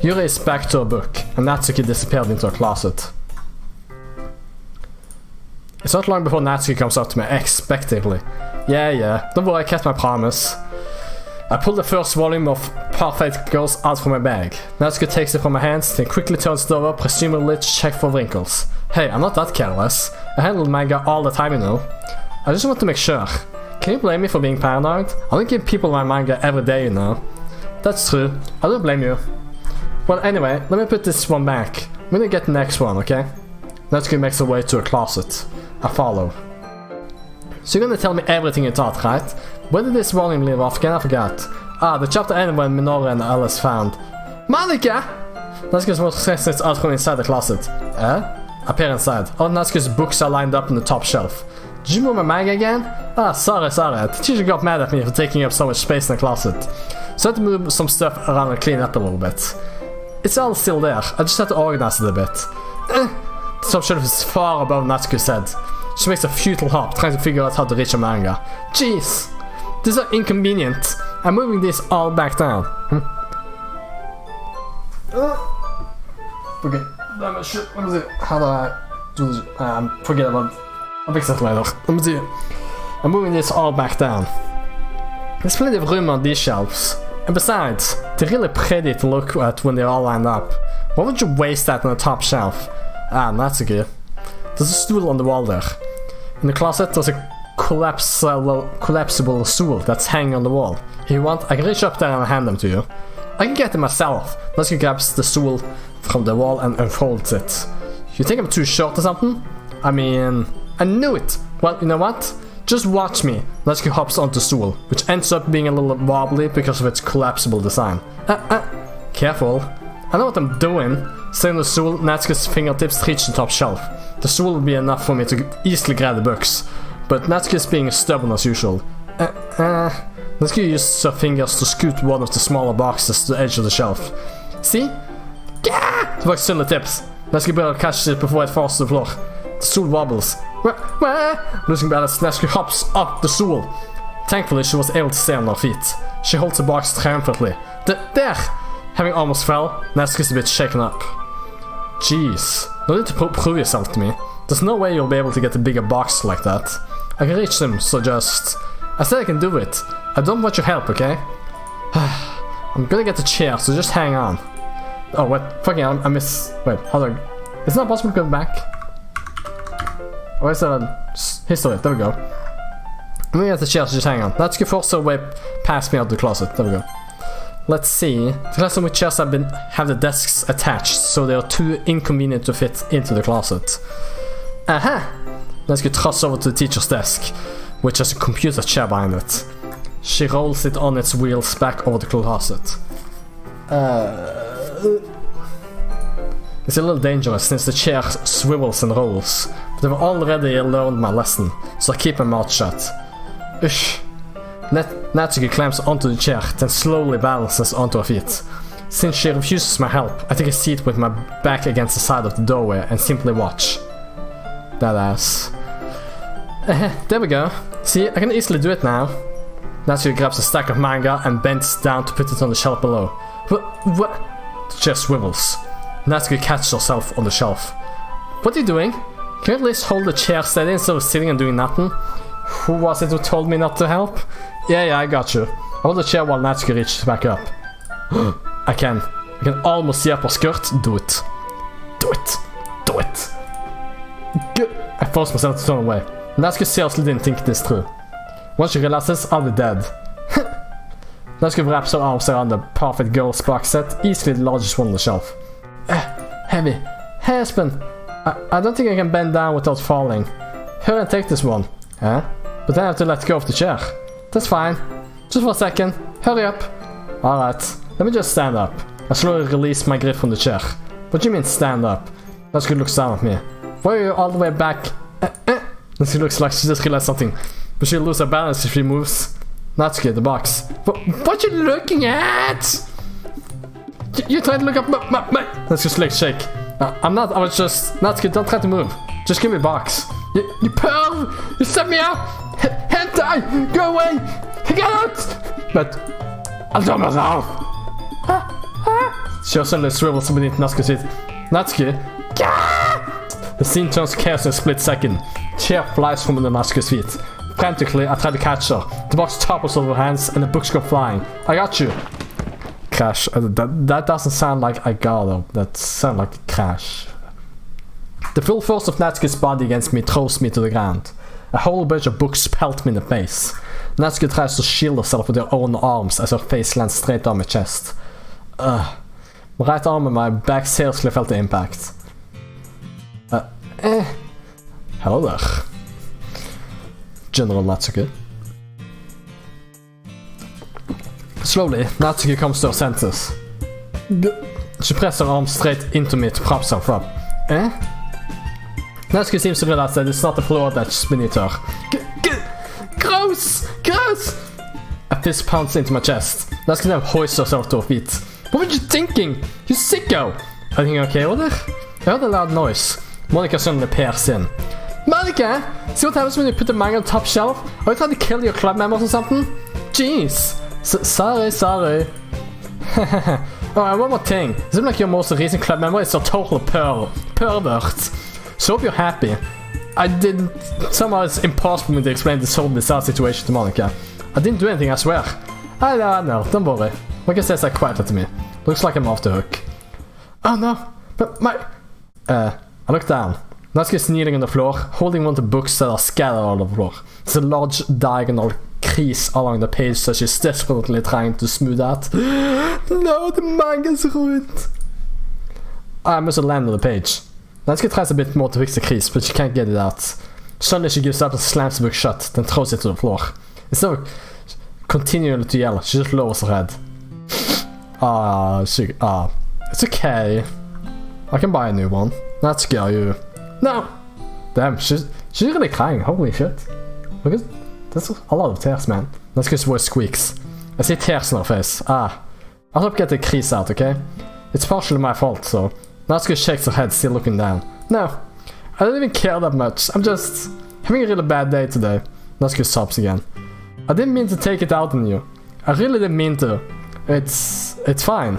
[SPEAKER 1] Yuri is back to her book, and Natsuki disappeared into her closet. It's not long before Natsuki comes up to me expectantly. Yeah, don't worry, I kept my promise. I pull the first volume of Perfect Girls out from my bag. Natsuki takes it from my hands, then quickly turns it over, presumably to check for wrinkles. Hey, I'm not that careless. I handle manga all the time, you know. I just want to make sure. Can you blame me for being paranoid? I don't give people my manga every day, you know. That's true. I don't blame you. Well, anyway, let me put this one back. I'm gonna get the next one, okay? Natsuki makes her way to a closet. I follow. So you're gonna tell me everything you thought, right? Where did this volume leave off again? I forgot. The chapter ended when Minoru and Alice found Monica! Natsuki's more senses out from inside the closet. Appear inside. All Natsuki's books are lined up on the top shelf. Did you move my manga again? Sorry. The teacher got mad at me for taking up so much space in the closet. So I had to move some stuff around and clean up a little bit. It's all still there. I just had to organize it a bit. The top shelf is far above Natsuki's head. She makes a futile hop, trying to figure out how to reach a manga. Jeez! This is inconvenient. I'm moving this all back down. Okay. Let me see. How do I do this? Forget about it. I'll fix it later. Let me see. I'm moving this all back down. There's plenty of room on these shelves. And besides, they're really pretty to look at when they're all lined up. Why would you waste that on the top shelf? Natsuki. There's a stool on the wall there. In the closet, there's a collapsible stool that's hanging on the wall. If you want, I can reach up there and hand them to you. I can get them myself. Natsuki grabs the stool from the wall and unfolds it. You think I'm too short or something? I mean, I knew it! Well, you know what? Just watch me. Natsuki hops onto the stool, which ends up being a little wobbly because of its collapsible design. Careful. I know what I'm doing. Staying on the stool, Natsuki's fingertips reach the top shelf. The stool will be enough for me to easily grab the books, but Natsuki is being stubborn as usual. Natsuki uses her fingers to scoot one of the smaller boxes to the edge of the shelf. See? Yeah! The box suddenly tips. Natsuki barely catches it before it falls to the floor. The stool wobbles. Losing balance, Natsuki hops up the stool. Thankfully, she was able to stay on her feet. She holds the box triumphantly. There! Having almost fell, Natsuki's a bit shaken up. Jeez, no need to prove yourself to me. There's no way you'll be able to get a bigger box like that. I can reach them, so just... I said I can do it. I don't want your help, okay? I'm gonna get the chair, so just hang on. Oh, wait, fucking hell, I miss... Wait, how do I... It's not possible to go back? Or is that a... history? There we go. I'm gonna get the chair, so just hang on. Let's get forced her way past me out of the closet. There we go. Let's see. The classroom with chairs have the desks attached, so they are too inconvenient to fit into the closet. Aha! Let's get tossed over to the teacher's desk, which has a computer chair behind it. She rolls it on its wheels back over the closet. It's a little dangerous since the chair swivels and rolls, but I've already learned my lesson, so I keep my mouth shut. Ush. Natsuki climbs onto the chair, then slowly balances onto her feet. Since she refuses my help, I take a seat with my back against the side of the doorway and simply watch. That ass. There we go. See, I can easily do it now. Natsuki grabs a stack of manga and bends down to put it on the shelf below. What? The chair swivels. Natsuki catches herself on the shelf. What are you doing? Can you at least hold the chair steady instead of sitting and doing nothing? Who was it who told me not to help? Yeah, I got you. I hold the chair while Natsuki reaches back up. I can almost see up her skirt. Do it. Do it. Do it. Good. I forced myself to turn away. Natsuki seriously didn't think this through. Once she realizes, I'll be dead. Natsuki wraps her arms around the perfect girl's box set, easily the largest one on the shelf. Heavy. Hey, Espen. I don't think I can bend down without falling. Here, and take this one. Huh? But then I have to let go of the chair. That's fine. Just for a second. Hurry up. Alright. Let me just stand up. I slowly release my grip from the chair. What do you mean stand up? Natsuki looks down at me. Why are you all the way back? Natsuki looks like she just realized something. But she'll lose her balance if she moves. Natsuki, the box. What you looking at? You tried to look up my... Natsuki's legs shake. I'm not, I was just... Natsuki, don't try to move. Just give me a box. You perv! You set me up! Hentai! Go away! Get out! But... I'll do it myself! She suddenly swivels beneath Natsuki's feet. Natsuki? The scene turns chaos in a split second. Chair flies from under Natsuki's feet. Frantically, I try to catch her. The box topples over her hands and the books go flying. I got you! Crash. That doesn't sound like I got her. That sounds like a crash. The full force of Natsuki's body against me throws me to the ground. A whole bunch of books pelt me in the face. Natsuki tries to shield herself with her own arms as her face lands straight on my chest. My right arm and my back seriously felt the impact. Hello there, General Natsuki. Slowly, Natsuki comes to her senses. She presses her arm straight into me to prop herself up. Natsuki seems to realize that it's not the floor that's beneath her. Gross! Gross! A fist pounds into my chest. Natsuki now hoists herself to her feet. What were you thinking? You sicko! Everything okay over there? I heard a loud noise. Monica suddenly appears in. Monica! See what happens when you put the manga on the top shelf? Are you trying to kill your club members or something? Jeez! Sorry. Oh, and one more thing. It seems like your most recent club member is a total pervert. So hope you're happy. Somehow it's impossible for me to explain this whole bizarre situation to Monica. I didn't do anything, I swear. I know, don't worry. Monica says that quietly to me. Looks like I'm off the hook. Oh no, but my... I look down. Natsuki's kneeling on the floor, holding one of the books that are scattered all over the floor. There's a large diagonal crease along the page that she's desperately trying to smooth out. No, the manga's ruined. I must have landed on the page. Natsuki tries a bit more to fix the crease, but she can't get it out. Suddenly she gives up and slams the book shut, then throws it to the floor. Instead of continuing to yell, she just lowers her head. It's okay. I can buy a new one. Natsuki, are you? No! Damn, she's really crying, holy shit. Look at, that's a lot of tears, man. Natsuki's voice squeaks. I see tears in her face. I'll help get the crease out, okay? It's partially my fault, so... Natsuki shakes her head, still looking down. No, I don't even care that much. I'm just having a really bad day today. Natsuki sobs again. I didn't mean to take it out on you. I really didn't mean to. It's fine.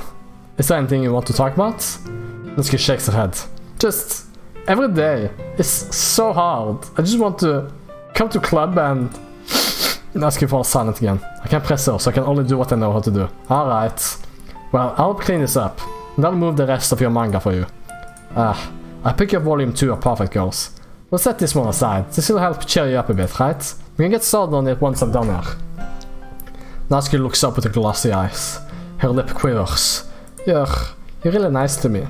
[SPEAKER 1] Is there anything you want to talk about? Natsuki shakes her head. Just every day. It's so hard. I just want to come to club and... Natsuki falls silent again. I can't press her, so I can only do what I know how to do. Alright. Well, I'll clean this up. And I'll move the rest of your manga for you. I pick up volume 2 of Perfect Girls. We'll set this one aside. This will help cheer you up a bit, right? We can get started on it once I'm done here. Natsuki looks up with her glossy eyes. Her lip quivers. You're really nice to me.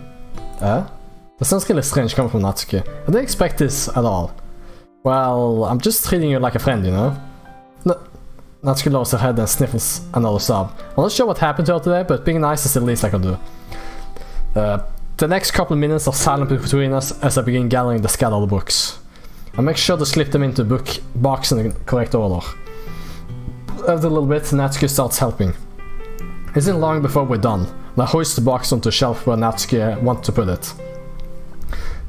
[SPEAKER 1] That sounds really strange coming from Natsuki. I didn't expect this at all. Well, I'm just treating you like a friend, you know? Natsuki lowers her head and sniffles another sob. I'm not sure what happened to her today, but being nice is the least I can do. The next couple of minutes are silent between us as I begin gathering the scattered books. I make sure to slip them into the book box in the correct order. After a little bit, Natsuki starts helping. It isn't long before we're done, and I hoist the box onto a shelf where Natsuki wants to put it.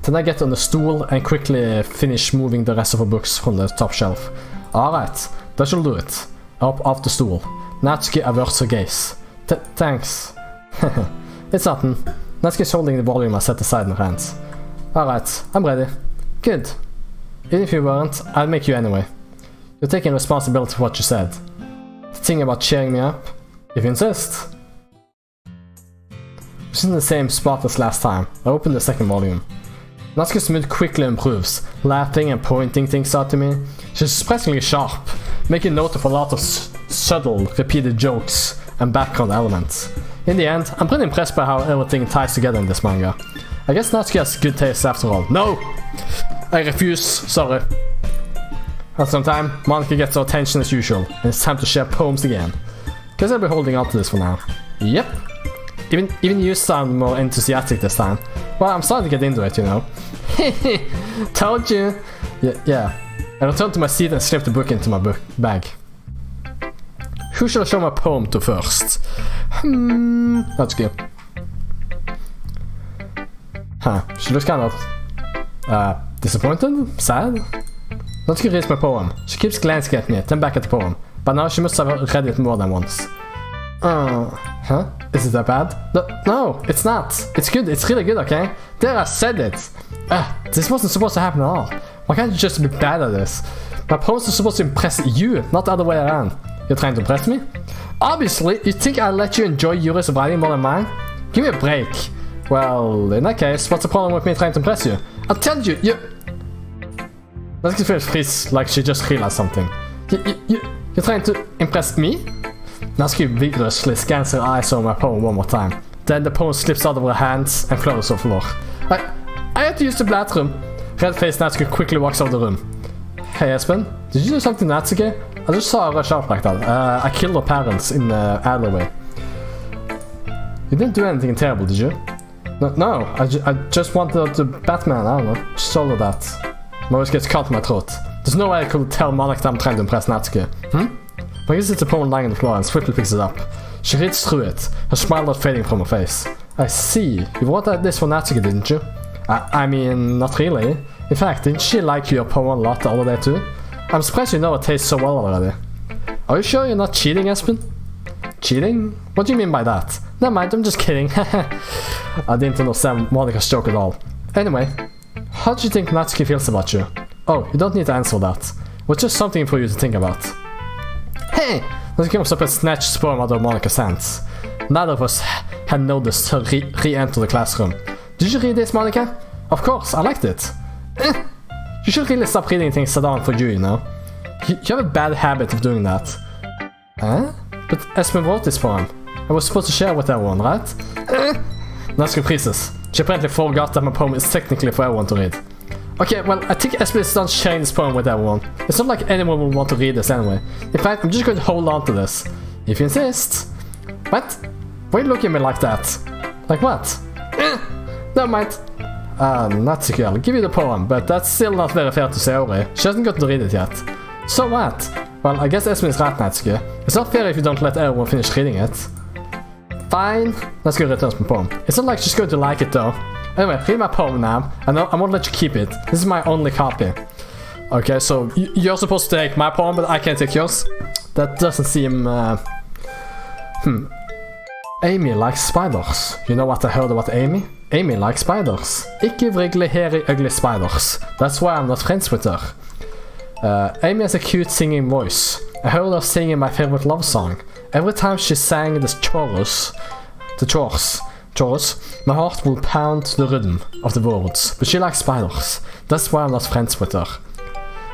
[SPEAKER 1] Then I get on the stool and quickly finish moving the rest of her books from the top shelf. Alright, that shall do it. Up off the stool. Natsuki averts her gaze. Thanks. It's nothing. Natsuki's holding the volume I set aside in her hands. Alright, I'm ready. Good. Even if you weren't, I'd make you anyway. You're taking responsibility for what you said. thinking about cheering me up? If you insist. She's in the same spot as last time. I opened the second volume. Natsuki's mood quickly improves, laughing and pointing things out to me. She's surprisingly sharp, making note of a lot of subtle, repeated jokes and background elements. In the end, I'm pretty impressed by how everything ties together in this manga. I guess Natsuki has good taste after all. No! I refuse, sorry. At some time, Monica gets our attention as usual, and it's time to share poems again. Guess I'll be holding on to this for now. Yep. Even you sound more enthusiastic this time. Well, I'm starting to get into it, you know. Told you. Yeah. I returned to my seat and slipped the book into my bag. Who should I show my poem to first? That's good. She looks kind of disappointed? Sad? Natsuki reads my poem. She keeps glancing at me, then back at the poem. But now she must have read it more than once. Is it that bad? No, it's not. It's good, it's really good, okay? There, I said it. This wasn't supposed to happen at all. Why can't you just be bad at this? My poems are supposed to impress you, not the other way around. You're trying to impress me? Obviously, you think I'll let you enjoy Yuri's writing more than mine? Give me a break. Well, in that case, what's the problem with me trying to impress you? I tell you, Natsuki feels freeze, like she just realized something. You're trying to impress me? Natsuki vigorously scans her eyes over my poem one more time. Then the poem slips out of her hands and floats on the floor. I had to use the bathroom. Red-faced Natsuki quickly walks out of the room. Hey Espen, did you do something to Natsuki? I just saw her rush out like that. I killed her parents in the alleyway. You didn't do anything terrible, did you? No, I just wanted the Batman, I don't know. Just told her that. My voice gets caught in my throat. There's no way I could tell Monica I'm trying to impress Natsuki. But I guess it's a poem lying on the floor and swiftly picks it up. She reads through it, her smile not fading from her face. I see. You wrote this for Natsuki, didn't you? I mean, not really. In fact, didn't she like your poem a lot the other day too? I'm surprised you know it tastes so well already. Are you sure you're not cheating, Espen? Cheating? What do you mean by that? Never mind, I'm just kidding. I didn't understand Monica's joke at all. Anyway, how do you think Natsuki feels about you? Oh, you don't need to answer that. It was just something for you to think about. Hey! Natsuki comes up and snatches the poem out of Monica's hands. Neither of us had noticed her re-enter the classroom. Did you read this, Monica? Of course, I liked it. You should really stop reading things that aren't for you, you know? You have a bad habit of doing that. But Espen wrote this poem. I was supposed to share with everyone, right? Natsuki freezes. She apparently forgot that my poem is technically for everyone to read. Okay, well, I think Espen is done sharing this poem with everyone. It's not like anyone will want to read this anyway. In fact, I'm just going to hold on to this. If you insist. What? Why are you looking at me like that? Like what? Never mind. Natsuki, I'll give you the poem, but that's still not very fair to Sayori. She hasn't got to read it yet. So what? Well, I guess Espen is right, Natsuki. It's not fair if you don't let everyone finish reading it. Fine. Natsuki returns my poem. It's not like she's going to like it though. Anyway, read my poem now, and I won't let you keep it. This is my only copy. Okay, so you're supposed to take my poem, but I can't take yours? That doesn't seem... Amy likes spiders. You know what I heard about Amy? Amy likes spiders. Ikke wriggly, hairy, ugly spiders. That's why I'm not friends with her. Amy has a cute singing voice. I heard her singing my favorite love song. Every time she sang the chorus, my heart will pound to the rhythm of the words. But she likes spiders. That's why I'm not friends with her.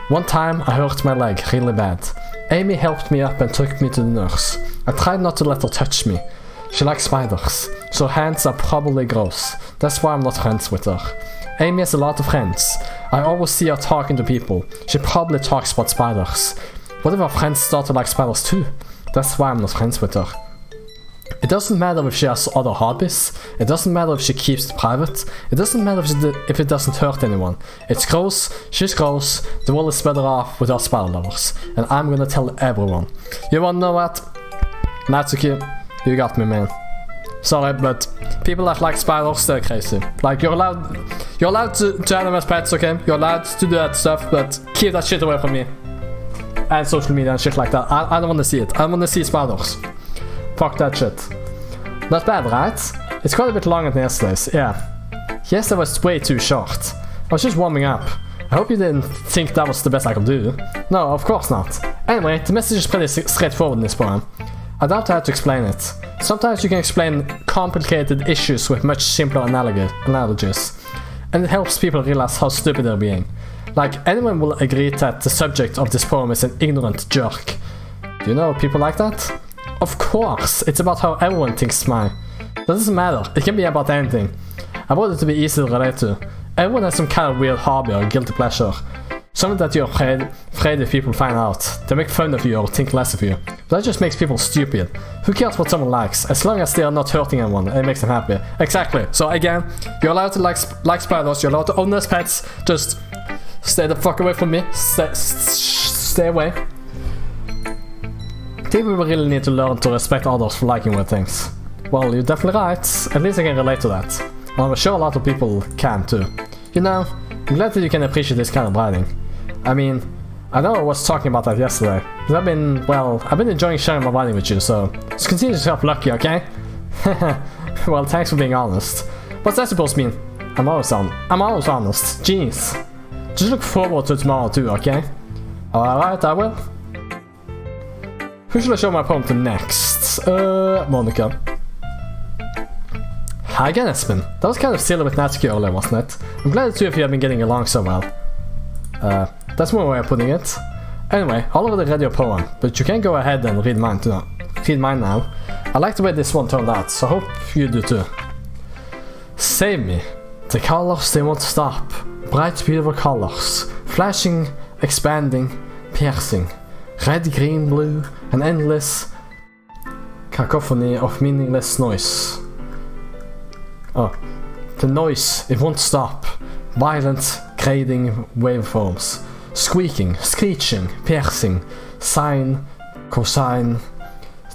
[SPEAKER 1] One time I hurt my leg really bad. Amy helped me up and took me to the nurse. I tried not to let her touch me. She likes spiders, so her hands are probably gross. That's why I'm not friends with her. Amy has a lot of friends. I always see her talking to people. She probably talks about spiders. What if our friends start to like spiders too? That's why I'm not friends with her. It doesn't matter if she has other hobbies. It doesn't matter if she keeps it private. It doesn't matter if it doesn't hurt anyone. It's gross, she's gross, the world is better off without spider lovers. And I'm gonna tell everyone. You wanna know what? Natsuki, you got me, man. Sorry, but people that like spiders, they're crazy. Like, you're allowed to have them as pets, okay? You're allowed to do that stuff, but keep that shit away from me. And social media and shit like that. I don't wanna see it. I wanna see spiders. Fuck that shit. Not bad, right? It's quite a bit longer than yesterday's, yeah. Yesterday was way too short. I was just warming up. I hope you didn't think that was the best I could do. No, of course not. Anyway, the message is pretty straightforward in this poem. I doubt I have to explain it. Sometimes you can explain complicated issues with much simpler analogies, and it helps people realize how stupid they're being. Like, anyone will agree that the subject of this poem is an ignorant jerk. Do you know people like that? Of course, it's about how everyone thinks mine. That doesn't matter, it can be about anything. I want it to be easy to relate to. Everyone has some kind of weird hobby or guilty pleasure. Something that you're afraid if people find out. They make fun of you or think less of you. But that just makes people stupid. Who cares what someone likes? As long as they are not hurting anyone, it makes them happy. Exactly. So again, you're allowed to like spiders, you're allowed to own those pets. Just stay the fuck away from me. Stay away. People really need to learn to respect others for liking weird things. Well, you're definitely right. At least I can relate to that. And I'm sure a lot of people can too. You know, I'm glad that you can appreciate this kind of writing. I mean, I know I was talking about that yesterday, but I've been enjoying sharing my writing with you, so just consider yourself lucky, okay? Well, thanks for being honest. What's that supposed to mean? I'm always honest. Jeez. Just look forward to tomorrow too, okay? Alright, I will. Who should I show my poem to next? Monica. Hi again, Espen. That was kind of silly with Natsuki earlier, wasn't it? I'm glad the two of you have been getting along so well. That's one way of putting it. Anyway, I already read your poem, but you can go ahead and read mine now. I like the way this one turned out, so I hope you do too. Save me. The colors, they won't stop. Bright, beautiful colors. Flashing, expanding, piercing. Red, green, blue, an endless cacophony of meaningless noise. Oh, the noise, it won't stop. Violent, grading waveforms. Squeaking, screeching, piercing, sine, cosine,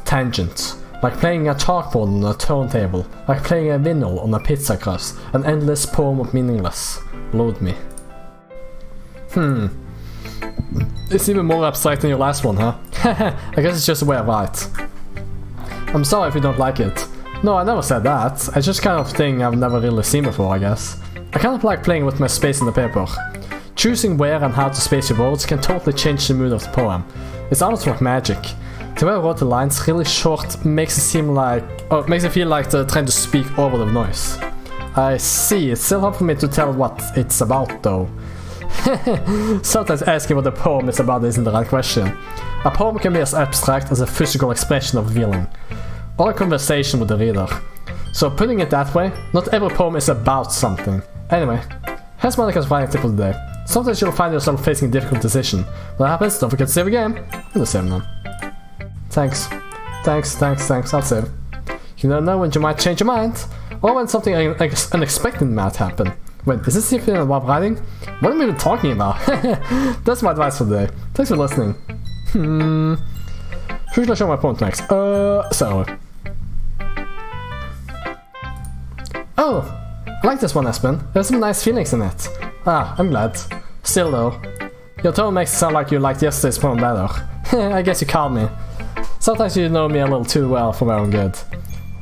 [SPEAKER 1] tangent. Like playing a chalkboard on a turntable. Like playing a vinyl on a pizza crust. An endless poem of meaningless. Load me. It's even more abstract than your last one, huh? I guess it's just the way I write. I'm sorry if you don't like it. No, I never said that. It's just kind of thing I've never really seen before, I guess. I kind of like playing with my space in the paper. Choosing where and how to space your words can totally change the mood of the poem. It's almost like magic. The way I wrote the lines really short makes it feel like they're trying to speak over the noise. I see, it's still hard for me to tell what it's about though. Sometimes asking what a poem is about isn't the right question. A poem can be as abstract as a physical expression of feeling, or a conversation with the reader. So putting it that way, not every poem is about something. Anyway, here's Monica's writing tip of the day. Sometimes you'll find yourself facing a difficult decision. When that happens, don't forget to save again. I'm just saving them. Thanks, I'll save. You don't know when you might change your mind, or when something unexpected might happen. Wait, is this even about writing? What am I even talking about? That's my advice for the day. Thanks for listening. Who should I show my poem next? So. Oh! I like this one, Espen. There's some nice feelings in it. Ah, I'm glad. Still though, your tone makes it sound like you liked yesterday's poem better. I guess you called me. Sometimes you know me a little too well for my own good.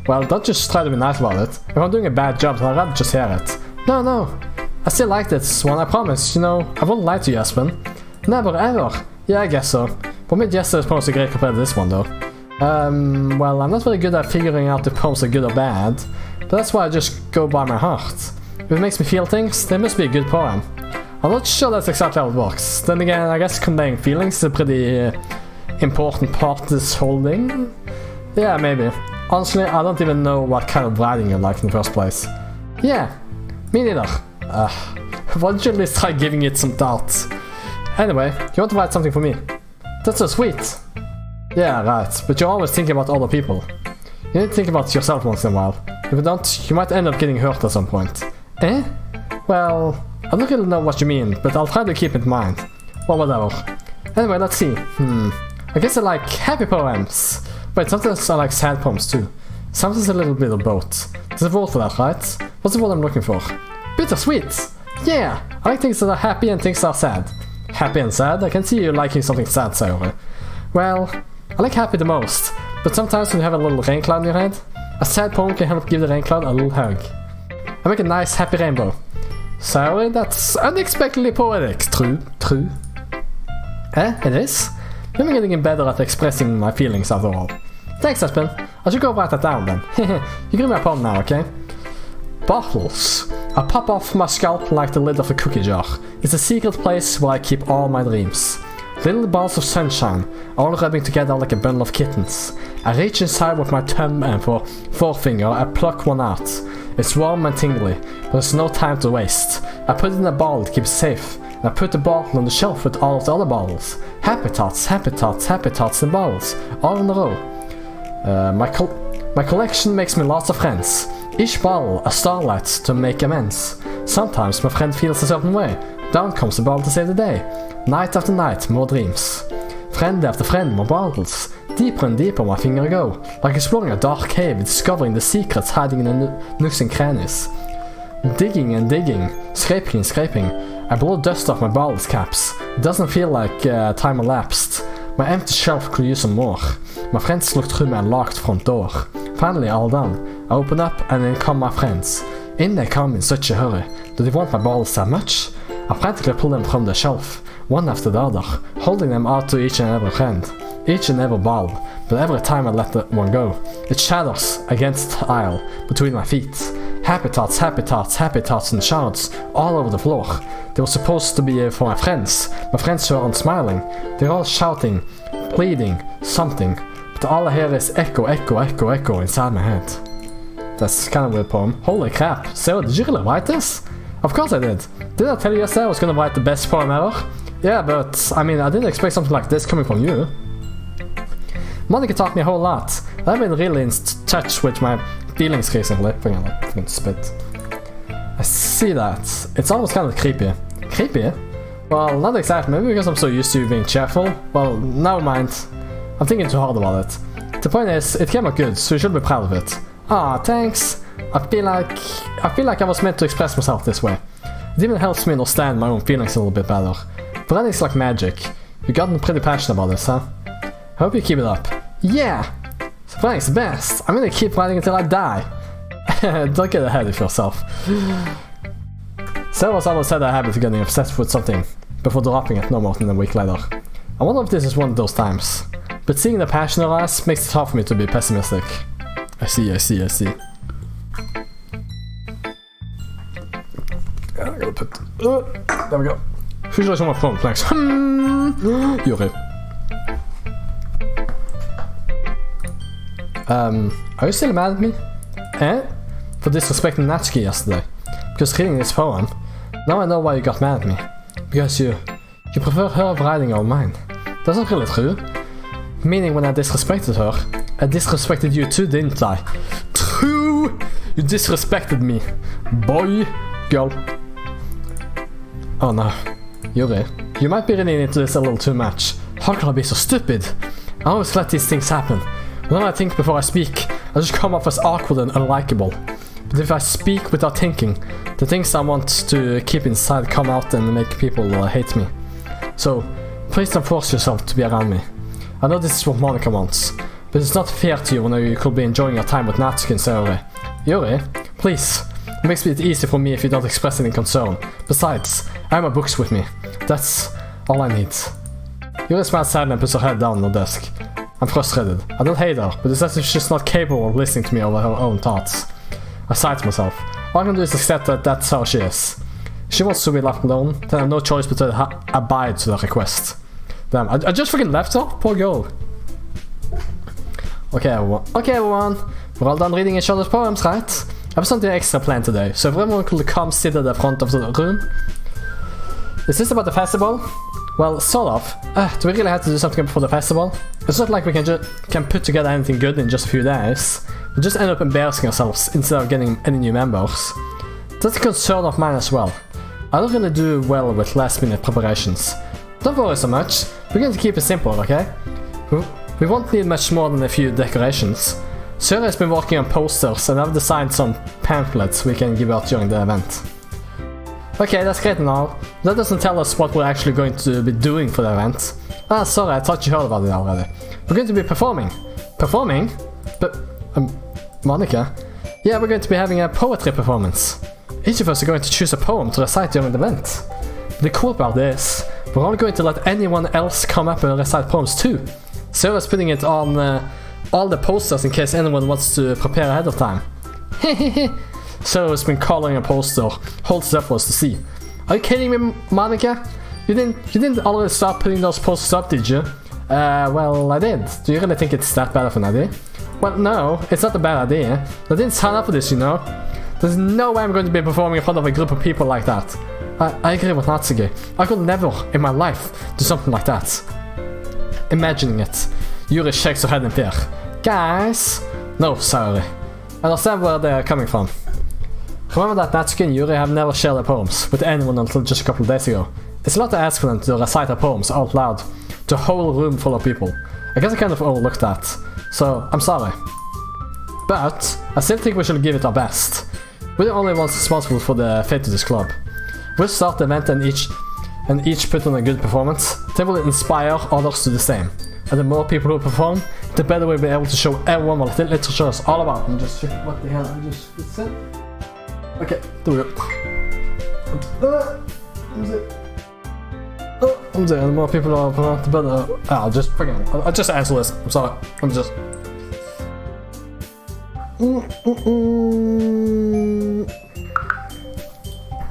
[SPEAKER 1] Well, don't just try to be nice about it. If I'm doing a bad job, then I'd rather just hear it. No. I still like this one, I promise. You know, I won't lie to you, Espen. Never, ever. Yeah, I guess so. For me, yesterday's poems are great compared to this one, though. Well, I'm not very good at figuring out if poems are good or bad, but that's why I just go by my heart. If it makes me feel things, then it must be a good poem. I'm not sure that's exactly how it works. Then again, I guess conveying feelings is a pretty important part of this whole thing. Yeah, maybe. Honestly, I don't even know what kind of writing you like in the first place. Yeah, me neither. Why don't you at least try giving it some thought? Anyway, you want to write something for me? That's so sweet. Yeah, right, but you're always thinking about other people. You need to think about yourself once in a while. If you don't, you might end up getting hurt at some point. Eh? Well, I don't really know what you mean, but I'll try to keep it in mind. Well, whatever. Anyway, let's see. I guess I like happy poems. But sometimes I like sad poems too. Sometimes a little bit of both. There's a word for that, right? What's the word I'm looking for? Bittersweet! Yeah! I like things that are happy and things that are sad. Happy and sad? I can see you liking something sad, Sayori. Well, I like happy the most, but sometimes when you have a little rain cloud in your head, a sad poem can help give the rain cloud a little hug. I make a nice happy rainbow. Sayori, that's unexpectedly poetic. True. Eh? It is? I'm getting better at expressing my feelings after all. Thanks, Espen. I should go write that down then. You give me a poem now, okay? Bottles. I pop off my scalp like the lid of a cookie jar. It's a secret place where I keep all my dreams. Little balls of sunshine, all rubbing together like a bundle of kittens. I reach inside with my thumb and forefinger I pluck one out. It's warm and tingly, but there's no time to waste. I put it in a bottle to keep it safe, and I put the bottle on the shelf with all of the other bottles. Happy thoughts, happy thoughts, happy thoughts in bottles, all in a row. My collection makes me lots of friends. Each bottle a starlight to make amends. Sometimes my friend feels a certain way. Down comes the bottle to save the day. Night after night, more dreams. Friend after friend, more bottles. Deeper and deeper my finger go. Like exploring a dark cave, discovering the secrets hiding in the nooks and crannies. Digging and digging, scraping and scraping. I blow dust off my bottles caps. It doesn't feel like time elapsed. My empty shelf could use some more. My friends look through my locked front door. Finally, all done. I open up and in come my friends. In they come in such a hurry. Do they want my bottles that much? I frantically pull them from the shelf, one after the other, holding them out to each and every friend, each and every bottle, but every time I let one go, it shatters against the aisle between my feet. Happy thoughts, happy thoughts, happy thoughts and shards all over the floor. They were supposed to be for my friends who aren't smiling. They're all shouting, pleading, something, but all I hear is echo, echo, echo, echo inside my head. That's kind of a weird poem. Holy crap, Sarah, did you really write this? Of course I did. Didn't I tell you yesterday I was gonna write the best poem ever? Yeah, but I mean, I didn't expect something like this coming from you. Monica taught me a whole lot. I've been really in touch with my feelings recently. Fucking spit. I see that. It's almost kind of creepy. Creepy? Well, not exactly. Maybe because I'm so used to you being cheerful. Well, never mind. I'm thinking too hard about it. The point is, it came out good, so you should be proud of it. Ah, thanks. I feel like I was meant to express myself this way. It even helps me understand my own feelings a little bit better. Writing's like magic. You've gotten pretty passionate about this, huh? I hope you keep it up. Yeah! Writing's the best. I'm gonna keep writing until I die. Don't get ahead of yourself. Sarah's always had a habit of getting obsessed with something before dropping it no more than a week later. I wonder if this is one of those times. But seeing the passion in her eyes makes it hard for me to be pessimistic. I see. I gotta put... there we go. Who's like my phone, thanks. Yuri. Are you still mad at me? For disrespecting Natsuki yesterday. Because reading this poem, now I know why you got mad at me. Because you prefer her writing over mine. That's not really true. Meaning when I disrespected her, I disrespected you too, didn't I? True! You disrespected me. Boy. Girl. Oh no. Yuri, you might be reading into this a little too much. How can I be so stupid? I always let these things happen. When I think before I speak, I just come off as awkward and unlikable. But if I speak without thinking, the things I want to keep inside come out and make people hate me. So, please don't force yourself to be around me. I know this is what Monica wants, but it's not fair to you when you could be enjoying your time with Natsuki and Sayori. Yuri, please. It makes it easy for me if you don't express any concern. Besides, I have my books with me. That's all I need. Yuri smiles sadly and puts her head down on the desk. I'm frustrated. I don't hate her, but it's as if she's not capable of listening to me over her own thoughts. I sigh to myself. All I can do is accept that that's how she is. If she wants to be left alone, then I have no choice but to abide to the request. Damn, I just freaking left her? Poor girl. Okay, everyone. We're all done reading each other's poems, right? I have something extra planned today, so if everyone could come sit at the front of the room. Is this about the festival? Well, sort of. Do we really have to do something before the festival? It's not like we can put together anything good in just a few days. We just end up embarrassing ourselves instead of getting any new members. That's a concern of mine as well. I don't really do well with last minute preparations. Don't worry so much. We're going to keep it simple, okay? We won't need much more than a few decorations. Sarah has been working on posters and I've designed some pamphlets we can give out during the event. Okay, that's great and all. That doesn't tell us what we're actually going to be doing for the event. Ah, sorry, I thought you heard about it already. We're going to be performing. Performing? But, Monica? Yeah, we're going to be having a poetry performance. Each of us are going to choose a poem to recite during the event. The cool part is, We're only going to let anyone else come up and recite poems too. Sarah's putting it on all the posters in case anyone wants to prepare ahead of time. Sarah's been calling a poster, holds it up for us to see. Are you kidding me, Monica? You didn't already start putting those posters up, did you? Well, I did. Do you really think it's that bad of an idea? Well, no, it's not a bad idea. I didn't sign up for this, you know. There's no way I'm going to be performing in front of a group of people like that. I agree with Natsuki. I could never, in my life, do something like that. Imagining it. Yuri shakes her head in fear. Guys? No, sorry. I understand where they're coming from. Remember that Natsuki and Yuri have never shared their poems with anyone until just a couple of days ago. It's a lot to ask for them to recite their poems out loud to a whole room full of people. I guess I kind of overlooked that, so I'm sorry. But I still think we should give it our best. We're the only ones responsible for the fate of this club. We'll start the event and each put on a good performance. They will inspire others to the same. And the more people who perform, the better we'll be able to show everyone what literature is all about. I'm just checking what the hell I just said. Okay, there we go. And the more people are perform, the better. I'll just forget it. I'll just answer this. I'm sorry. I'm just.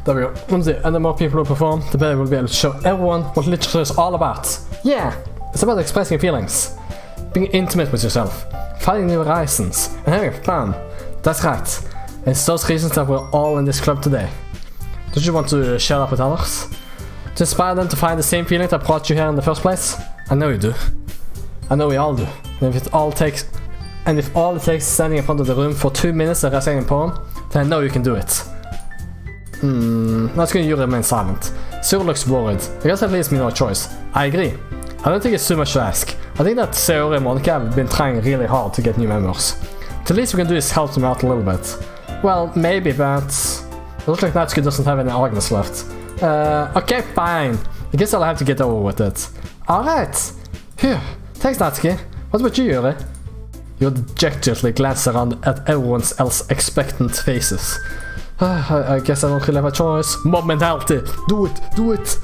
[SPEAKER 1] There we go. And the more people who perform, the better we'll be able to show everyone what literature is all about. Yeah, it's about expressing feelings, being intimate with yourself, finding new horizons, and having fun. That's right. It's those reasons that we're all in this club today. Don't you want to share that with others? To inspire them to find the same feeling that brought you here in the first place? I know you do. I know we all do. And if all it takes is standing in front of the room for 2 minutes and reciting a poem, then I know you can do it. That's going to remain silent. Seoul looks worried. I guess that leaves me no choice. I agree. I don't think it's too much to ask. I think that Seoul and Monica have been trying really hard to get new members. The least we can do is help them out a little bit. Well, maybe, but it looks like Natsuki doesn't have any arguments left. Okay, fine. I guess I'll have to get over with it. Alright. Phew. Thanks, Natsuki. What about you, Yuri? You dejectedly glance around at everyone else's expectant faces. I guess I don't really have a choice. Mob mentality. Do it. Do it.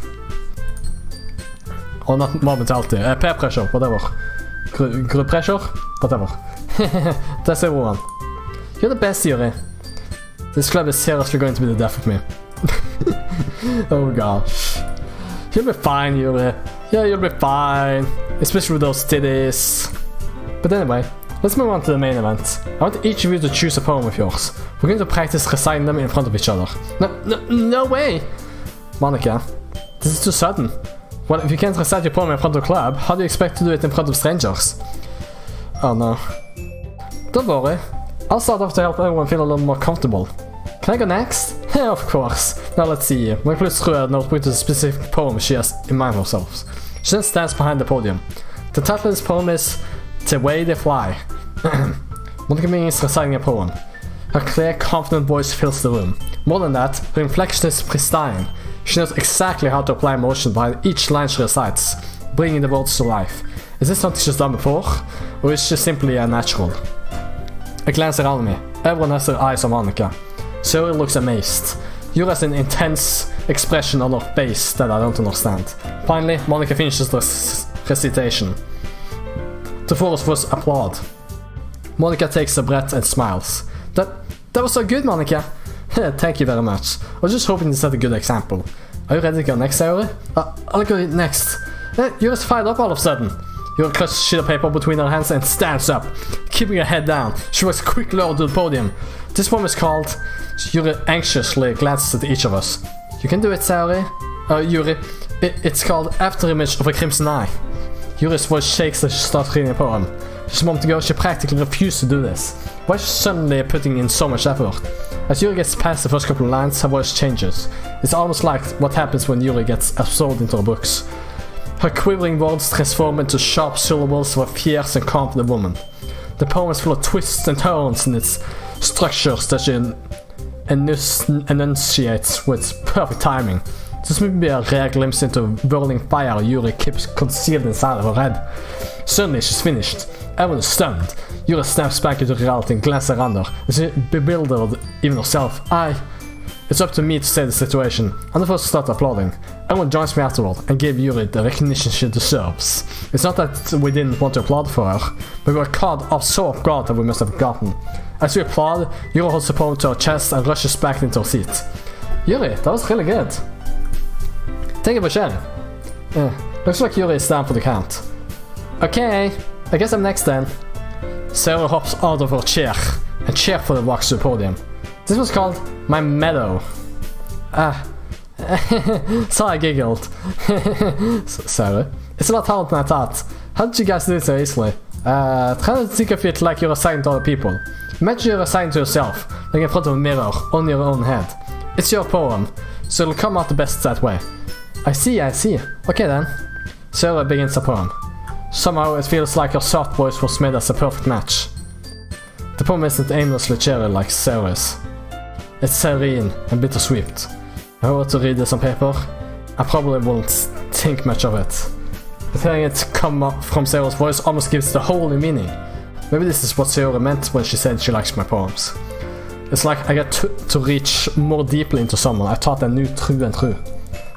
[SPEAKER 1] Or not mob mentality. Peer pressure. Whatever. Group pressure. Whatever. That's everyone. You're the best, Yuri. This club is seriously going to be the death of me. Oh gosh. You'll be fine, Yuri. Yeah, you'll be fine. Especially with those titties. But anyway, let's move on to the main event. I want each of you to choose a poem of yours. We're going to practice reciting them in front of each other. No way! Monica, this is too sudden. Well, if you can't recite your poem in front of the club, how do you expect to do it in front of strangers? Oh no. Don't worry. I'll start off to help everyone feel a little more comfortable. Can I go next? Yeah, of course. Now let's see. When Plus through a notebook to the specific poem she has in mind herself. She then stands behind the podium. The title of this poem is The Way They Fly. Monica is reciting a poem. Her clear, confident voice fills the room. More than that, her inflection is pristine. She knows exactly how to apply emotion behind each line she recites, bringing the words to life. Is this something she's done before, or is she simply a natural? I glance around me. Everyone has their eyes on Monica. Suri looks amazed. Yuri has an intense expression on her face that I don't understand. Finally, Monica finishes the recitation. The four of us applaud. Monica takes a breath and smiles. That was so good, Monica! Thank you very much. I was just hoping to set a good example. Are you ready to go next, Yuri? I'll go next. Yuri's fired up all of a sudden. Yuri clutches a sheet of paper between her hands and stands up. Keeping her head down, she walks quickly over to the podium. This poem is called... Yuri anxiously glances at each of us. You can do it, Yuri. It's called After Image of a Crimson Eye. Yuri's voice shakes as she starts reading the poem. Just a moment ago, she practically refused to do this. Why is she suddenly putting in so much effort? As Yuri gets past the first couple of lines, her voice changes. It's almost like what happens when Yuri gets absorbed into her books. Her quivering words transform into sharp syllables of a fierce and confident woman. The poem is full of twists and turns in its structures that she enunciates with perfect timing. This may be a rare glimpse into a whirling fire Yuri keeps concealed inside of her head. Suddenly she's finished. Everyone is stunned. Yuri snaps back into reality and glances around her. She's bewildered even herself. It's up to me to save the situation. I'm the first to start applauding. Everyone joins me afterward and gave Yuri the recognition she deserves. It's not that we didn't want to applaud for her, but we were caught off so off guard that we must have forgotten. As we applaud, Yuri holds the poem to her chest and rushes back into her seat. Yuri, that was really good. Thank you for sharing. Looks like Yuri is down for the count. Okay, I guess I'm next then. Sarah hops out of her chair and cheerfully walks to the podium. This was called My Meadow. So I giggled. Sorry. It's a lot harder than I thought. How did you guys do it so easily? Try to think of it like you're assigned to other people. Imagine you're assigned to yourself, like in front of a mirror, on your own head. It's your poem, so it'll come out the best that way. I see. Okay then. Sarah begins the poem. Somehow it feels like your soft voice was made as a perfect match. The poem isn't aimlessly cheery like Sarah's. It's serene and bittersweet. If I were to read this on paper, I probably wouldn't think much of it. But hearing it come up from Sarah's voice almost gives it a whole new meaning. Maybe this is what Sarah meant when she said she likes my poems. It's like I get to reach more deeply into someone I thought I knew true and true.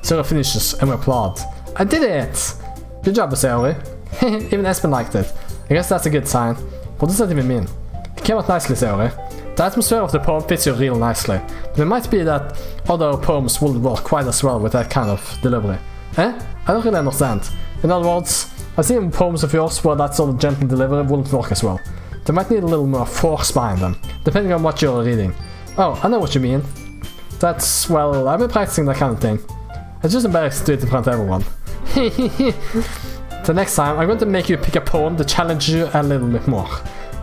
[SPEAKER 1] Sarah finishes and we applaud. I did it! Good job, Sarah. Even Espen liked it. I guess that's a good sign. What does that even mean? It came out nicely, Sarah. The atmosphere of the poem fits you real nicely, but it might be that other poems wouldn't work quite as well with that kind of delivery. I don't really understand. In other words, I've seen poems of yours where that sort of gentle delivery wouldn't work as well. They might need a little more force behind them, depending on what you're reading. Oh, I know what you mean. That's, well, I've been practicing that kind of thing. It's just embarrassing to do it in front of everyone. The next time, I'm going to make you pick a poem to challenge you a little bit more.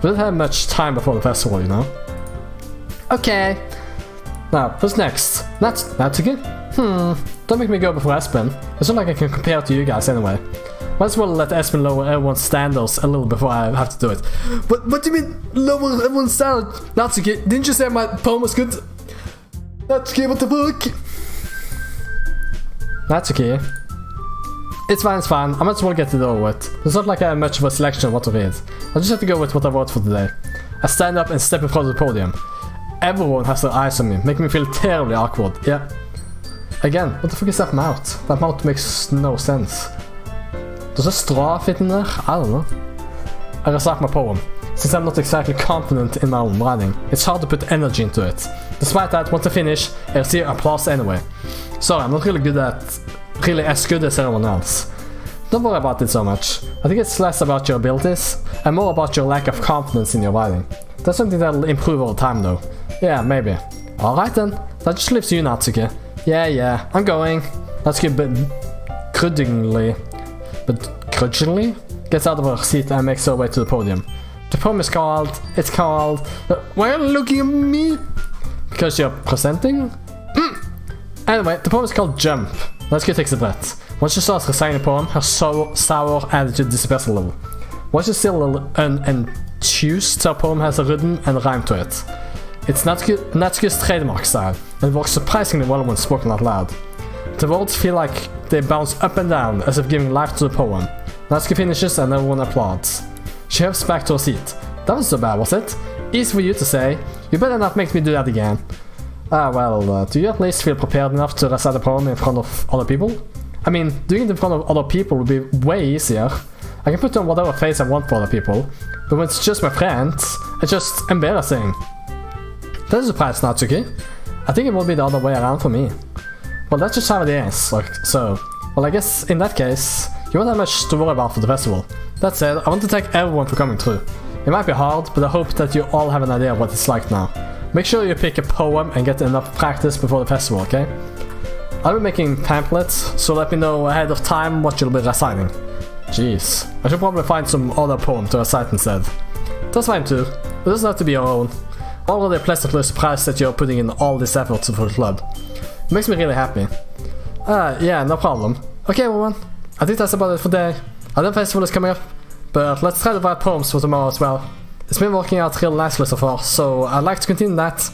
[SPEAKER 1] We don't have much time before the festival, you know? Okay. Now, who's next? Natsuki? Don't make me go before Espen. It's not like I can compare to you guys anyway. Might as well let Espen lower everyone's standards a little before I have to do it. What do you mean, lower everyone's standards? Natsuki, didn't you say my poem was good? Natsuki, what the fuck? Natsuki? It's fine. I might as well get it over with. It's not like I have much of a selection of what to read. I just have to go with what I wrote for today. I stand up and step in front of the podium. Everyone has their eyes on me, making me feel terribly awkward. Yeah. Again, what the fuck is that mouth? That mouth makes no sense. Does a straw fit in there? I don't know. I recite my poem. Since I'm not exactly confident in my own writing, it's hard to put energy into it. Despite that, once I finish, I receive applause anyway. Sorry, I'm not really as good as everyone else. Don't worry about it so much. I think it's less about your abilities and more about your lack of confidence in your writing. That's something that'll improve over time though. Yeah, maybe. Alright then, that just leaves you, Natsuki. Yeah, I'm going. Natsuki grudgingly gets out of her seat and makes her way to the podium. The poem is called... why are you looking at me? Because you're presenting? Anyway, the poem is called Jump. Natsuki takes a breath. Once she starts reciting the poem, her sour attitude disappears a little. Once she's still a little unenthused, her poem has a rhythm and a rhyme to it. It's Natsuki's trademark style, and works surprisingly well when spoken out loud. The words feel like they bounce up and down, as if giving life to the poem. Natsuki finishes and everyone applauds. She heads back to her seat. That wasn't so bad, was it? Easy for you to say. You better not make me do that again. Do you at least feel prepared enough to recite a poem in front of other people? I mean, doing it in front of other people would be way easier. I can put on whatever face I want for other people, but when it's just my friends, it's just embarrassing. That's a surprise, Natsuki. I think it will be the other way around for me. Well, that's just how it is, I guess in that case, you won't have much to worry about for the festival. That said, I want to thank everyone for coming through. It might be hard, but I hope that you all have an idea of what it's like now. Make sure you pick a poem and get enough practice before the festival, okay? I'll be making pamphlets, so let me know ahead of time what you'll be reciting. Jeez, I should probably find some other poem to recite instead. That's fine too, it doesn't have to be your own. Already pleasantly surprised that you're putting in all this effort for the club. It makes me really happy. Yeah, no problem. Okay everyone, I think that's about it for today. I know the festival is coming up, but let's try to write poems for tomorrow as well. It's been working out real nicely so far, so I'd like to continue that.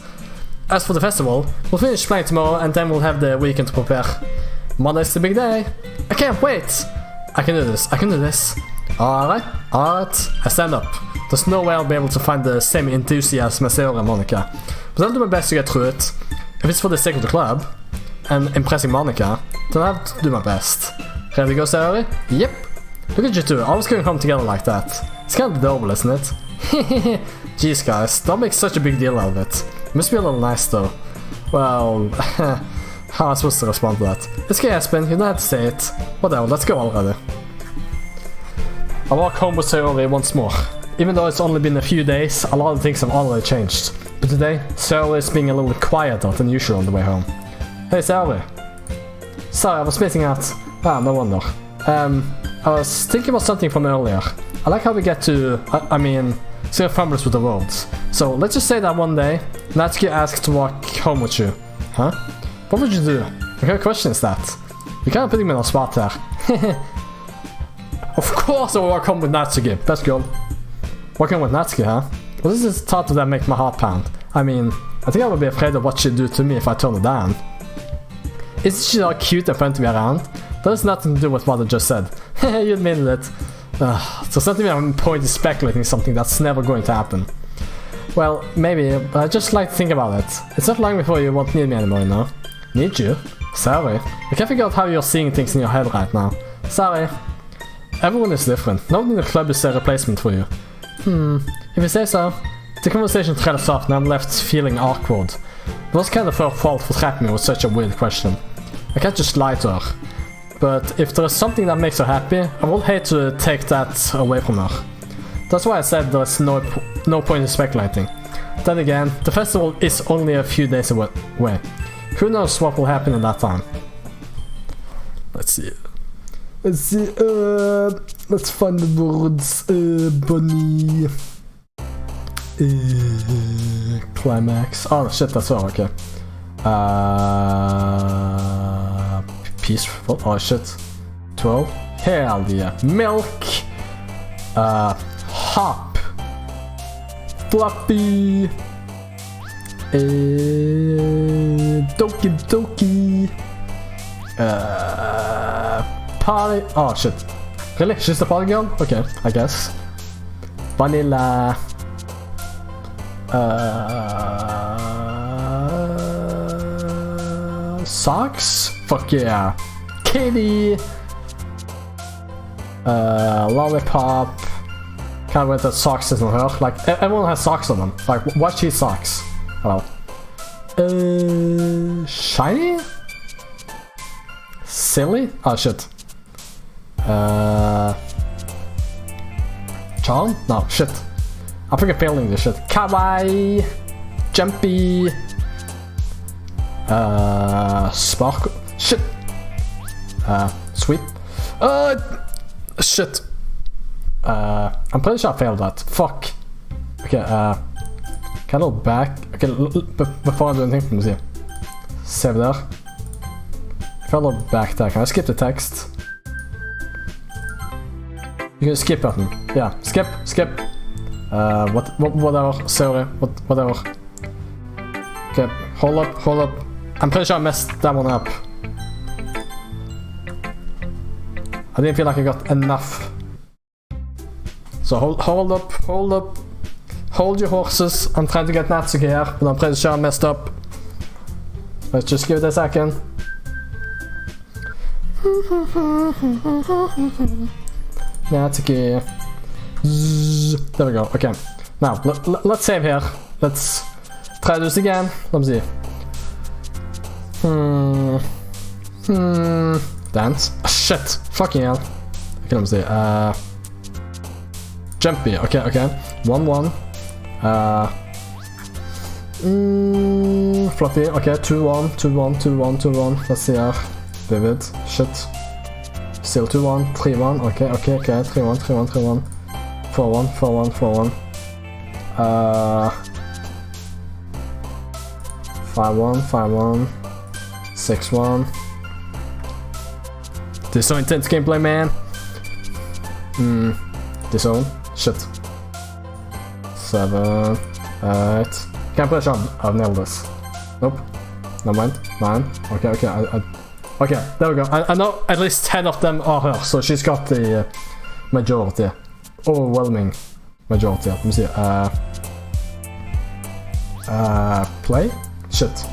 [SPEAKER 1] As for the festival, we'll finish playing tomorrow and then we'll have the weekend to prepare. Monday's the big day. I can't wait! I can do this. Alright. I stand up. There's no way I'll be able to find the same enthusiasm as Sarah and Monica, but I'll do my best to get through it. if it's for the sake of the club and impressing Monica, then I have to do my best. Ready to go, Sarah? Yep. Look at you two, always going home together like that. It's kind of adorable, isn't it? Jeez, guys, don't make such a big deal out of it. Must be a little nice, though. Well, how am I supposed to respond to that? It's okay, Espen, you don't have to say it. Whatever, let's go already. I walk home with Sarah once more. Even though it's only been a few days, a lot of things have already changed. But today, Sarah is being a little quieter than usual on the way home. Hey, Sarah. Sorry, I was missing out. Ah, no wonder. I was thinking about something from earlier. I like how we get to, still fumbles with the words. So let's just say that one day, Natsuki asked to walk home with you. Huh? What would you do? What kind of question is that? You can't put me on a spot there. Of course I will walk home with Natsuki. Best girl. Walking with Natsuki, huh? Well, this is the thought that make my heart pound. I think I would be afraid of what she'd do to me if I turned her down. Isn't she all cute and fun to be around? That has nothing to do with what I just said. You admitted it. So something I'm point is speculating something that's never going to happen. Well, maybe, but I just like to think about it. It's not long before you won't need me anymore, you know? Need you? Sorry. I can't figure out how you're seeing things in your head right now. Sorry. Everyone is different. No one in the club is a replacement for you. If you say so. The conversation trails off and I'm left feeling awkward. It was kind of her fault for trapping me with such a weird question. I can't just lie to her. But if there is something that makes her happy, I would hate to take that away from her. That's why I said there's no point in speculating. Then again, the festival is only a few days away. Who knows what will happen in that time? Let's see. Let's find the words. Bunny. Climax. Oh shit, that's all, okay. Peaceful. Oh shit. 12. Hell yeah. Milk. Hop. Fluffy. Doki. Party. Oh shit. Really? She's the party girl? Okay, I guess. Vanilla. Socks? Fuck yeah. Kitty. Lollipop. Can't wait that socks isn't her. Like, everyone has socks on them. Like, what's she socks? Well. Shiny? Silly? Oh shit. Charm? No, shit. I'm freaking failing this shit. Kawaii. Jumpy. Sparkle. Shit. Sweet. Shit. I'm pretty sure I failed that. Fuck. Okay, can I look back? Okay, before I do anything, let me see. Save there. If I look back there, can I skip the text? You can skip button. Yeah, skip. Whatever, sorry, whatever. Okay, hold up. I'm pretty sure I messed that one up. I didn't feel like I got enough. So hold up. Hold your horses. I'm trying to get Natsuki here, but I'm pretty sure I messed up. Let's just give it a second. Natsuki. There we go. Okay. Now, let's save here. Let's try this again. Let me see. Dance. Shit. Fucking hell. Okay, let me see. Jumpy. Okay. 1-1. Fluffy. Okay, 2-1. Let's see here. Vivid. Shit. Still 2-1. 3-1. Okay. 3-1. 4-1. 5-1. 6-1. This is so intense gameplay, man. Disown. Shit. 7. 8. Can't push on. I've nailed this. Nope. Never mind. 9. Okay. Okay, there we go. I know at least 10 of them are her, so she's got the majority. Overwhelming majority. Let me see. Play? Shit.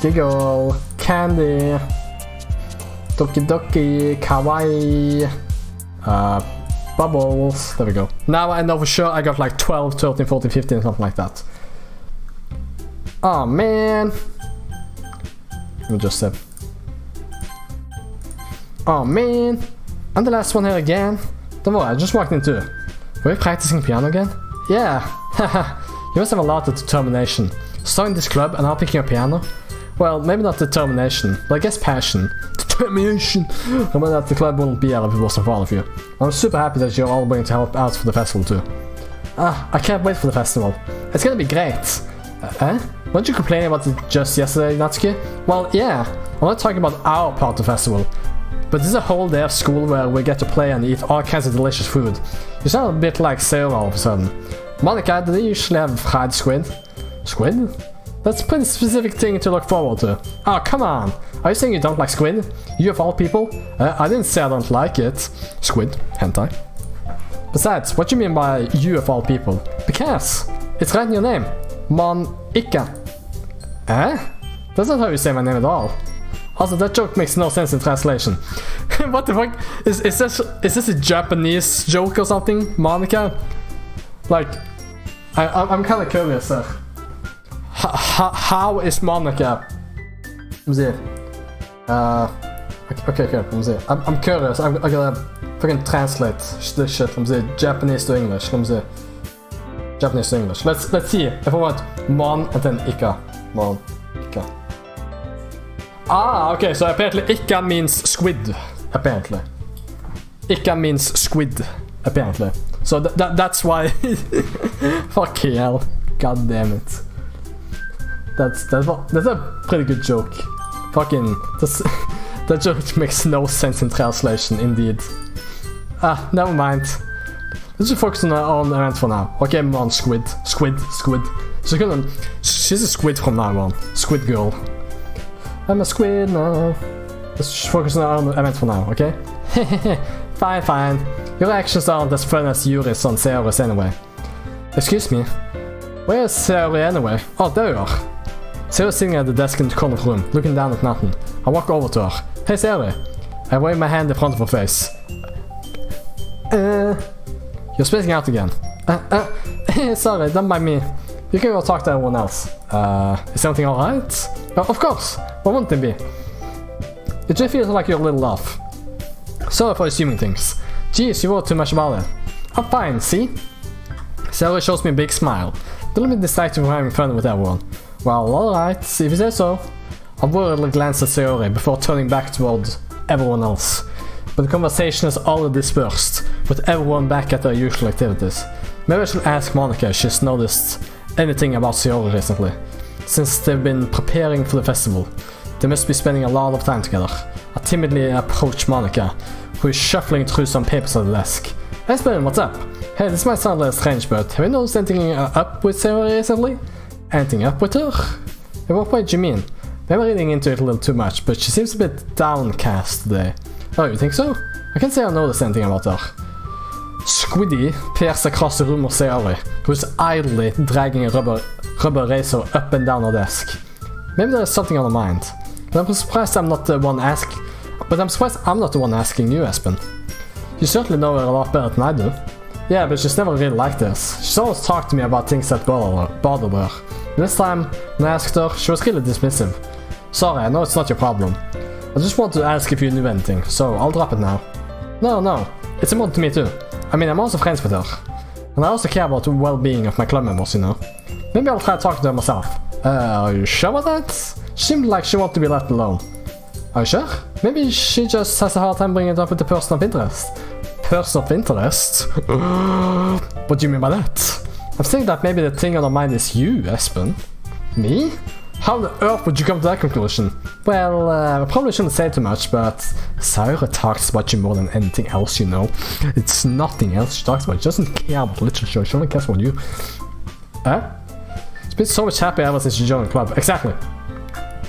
[SPEAKER 1] Giggle, Candy, Doki, Kawaii, Bubbles. There we go. Now I know for sure I got like 12, 13, 14, 15, something like that. Oh man. Let me just sip. Oh man. I'm the last one here again. Don't worry, I just walked into it. Were you practicing piano again? Yeah. You must have a lot of determination. Starting this club and now picking up piano? Well, maybe not determination, but I guess passion. Determination! I mean that the club wouldn't be here if it wasn't for all of you. I'm super happy that you're all willing to help out for the festival too. I can't wait for the festival. It's gonna be great. Weren't you complaining about it just yesterday, Natsuki? Well, yeah. I'm not talking about our part of the festival. But this is a whole day of school where we get to play and eat all kinds of delicious food. You sound a bit like Sarah all of a sudden. Monica, do they usually have fried squid? Squid? That's a pretty specific thing to look forward to. Oh, come on! Are you saying you don't like squid? You of all people? I didn't say I don't like it. Squid. Hentai. Besides, what do you mean by you of all people? Because it's right in your name. Monica. That's not how you say my name at all. Also, that joke makes no sense in translation. What the fuck? Is this a Japanese joke or something? Monica? Like, I'm kind of curious there. How is Monica? Let me see. Okay, let me see. I'm curious. I gotta fucking translate this shit. Let me see. Japanese to English. Let me see. Japanese to English. Let's see if I want Mon and then Ika. Mon, Ika. Ah, okay. So apparently Ika means squid. Apparently. Ika means squid. Apparently. So that's why. Fucking hell. God damn it. That's a pretty good joke. Fucking, that joke makes no sense in translation, indeed. Never mind. Let's just focus on our own event for now. Okay, I'm on Squid. She's a squid from now on. Squid girl. I'm a squid now. Let's just focus on our own event for now, okay? Fine. Your actions aren't as fun as Yuri's on Seoris anyway. Excuse me? Where is Seori anyway? Oh, there you are. Sarah's sitting at the desk in the corner of the room, looking down at nothing. I walk over to her. Hey, Sarah. I wave my hand in front of her face. You're spacing out again. Sorry, don't mind me. You can go talk to everyone else. Is everything alright? Of course. What wouldn't it be? It just feels like you're a little off. Sorry for assuming things. Jeez, you wrote too much about it. I'm fine, see? Sarah shows me a big smile. Don't let me distract you from having fun with everyone. Well, alright, if you say so. I worriedly glance at Sayori before turning back toward everyone else. But the conversation is already dispersed, with everyone back at their usual activities. Maybe I should ask Monica if she's noticed anything about Sayori recently. Since they've been preparing for the festival, they must be spending a lot of time together. I timidly approach Monica, who is shuffling through some papers at the desk. Hey Spin, what's up? Hey, this might sound a little strange, but have you noticed anything up with Sayori recently? Anything up with her? In what way do you mean? Maybe reading into it a little too much, but she seems a bit downcast today. Oh, you think so? I can't say I noticed anything about her. Squiddy peers across the room of Sayori, who is idly dragging a rubber razor up and down her desk. Maybe there's something on her mind. But I'm surprised I'm not the one asking you, Espen. You certainly know her a lot better than I do. Yeah, but she's never really like this. She's always talked to me about things that bother her. This time, when I asked her, she was really dismissive. Sorry, I know it's not your problem. I just want to ask if you knew anything, so I'll drop it now. No, it's important to me too. I mean, I'm also friends with her. And I also care about the well-being of my club members, you know. Maybe I'll try talking to her myself. Are you sure about that? She seemed like she wanted to be left alone. Are you sure? Maybe she just has a hard time bringing it up with the person of interest. Person of interest? What do you mean by that? I'm saying that maybe the thing on her mind is you, Espen. Me? How on earth would you come to that conclusion? Well, I probably shouldn't say too much, but Sayori talks about you more than anything else, you know. It's nothing else she talks about. She doesn't care about literature. She only cares about you. She's been so much happier ever since she joined the club. Exactly.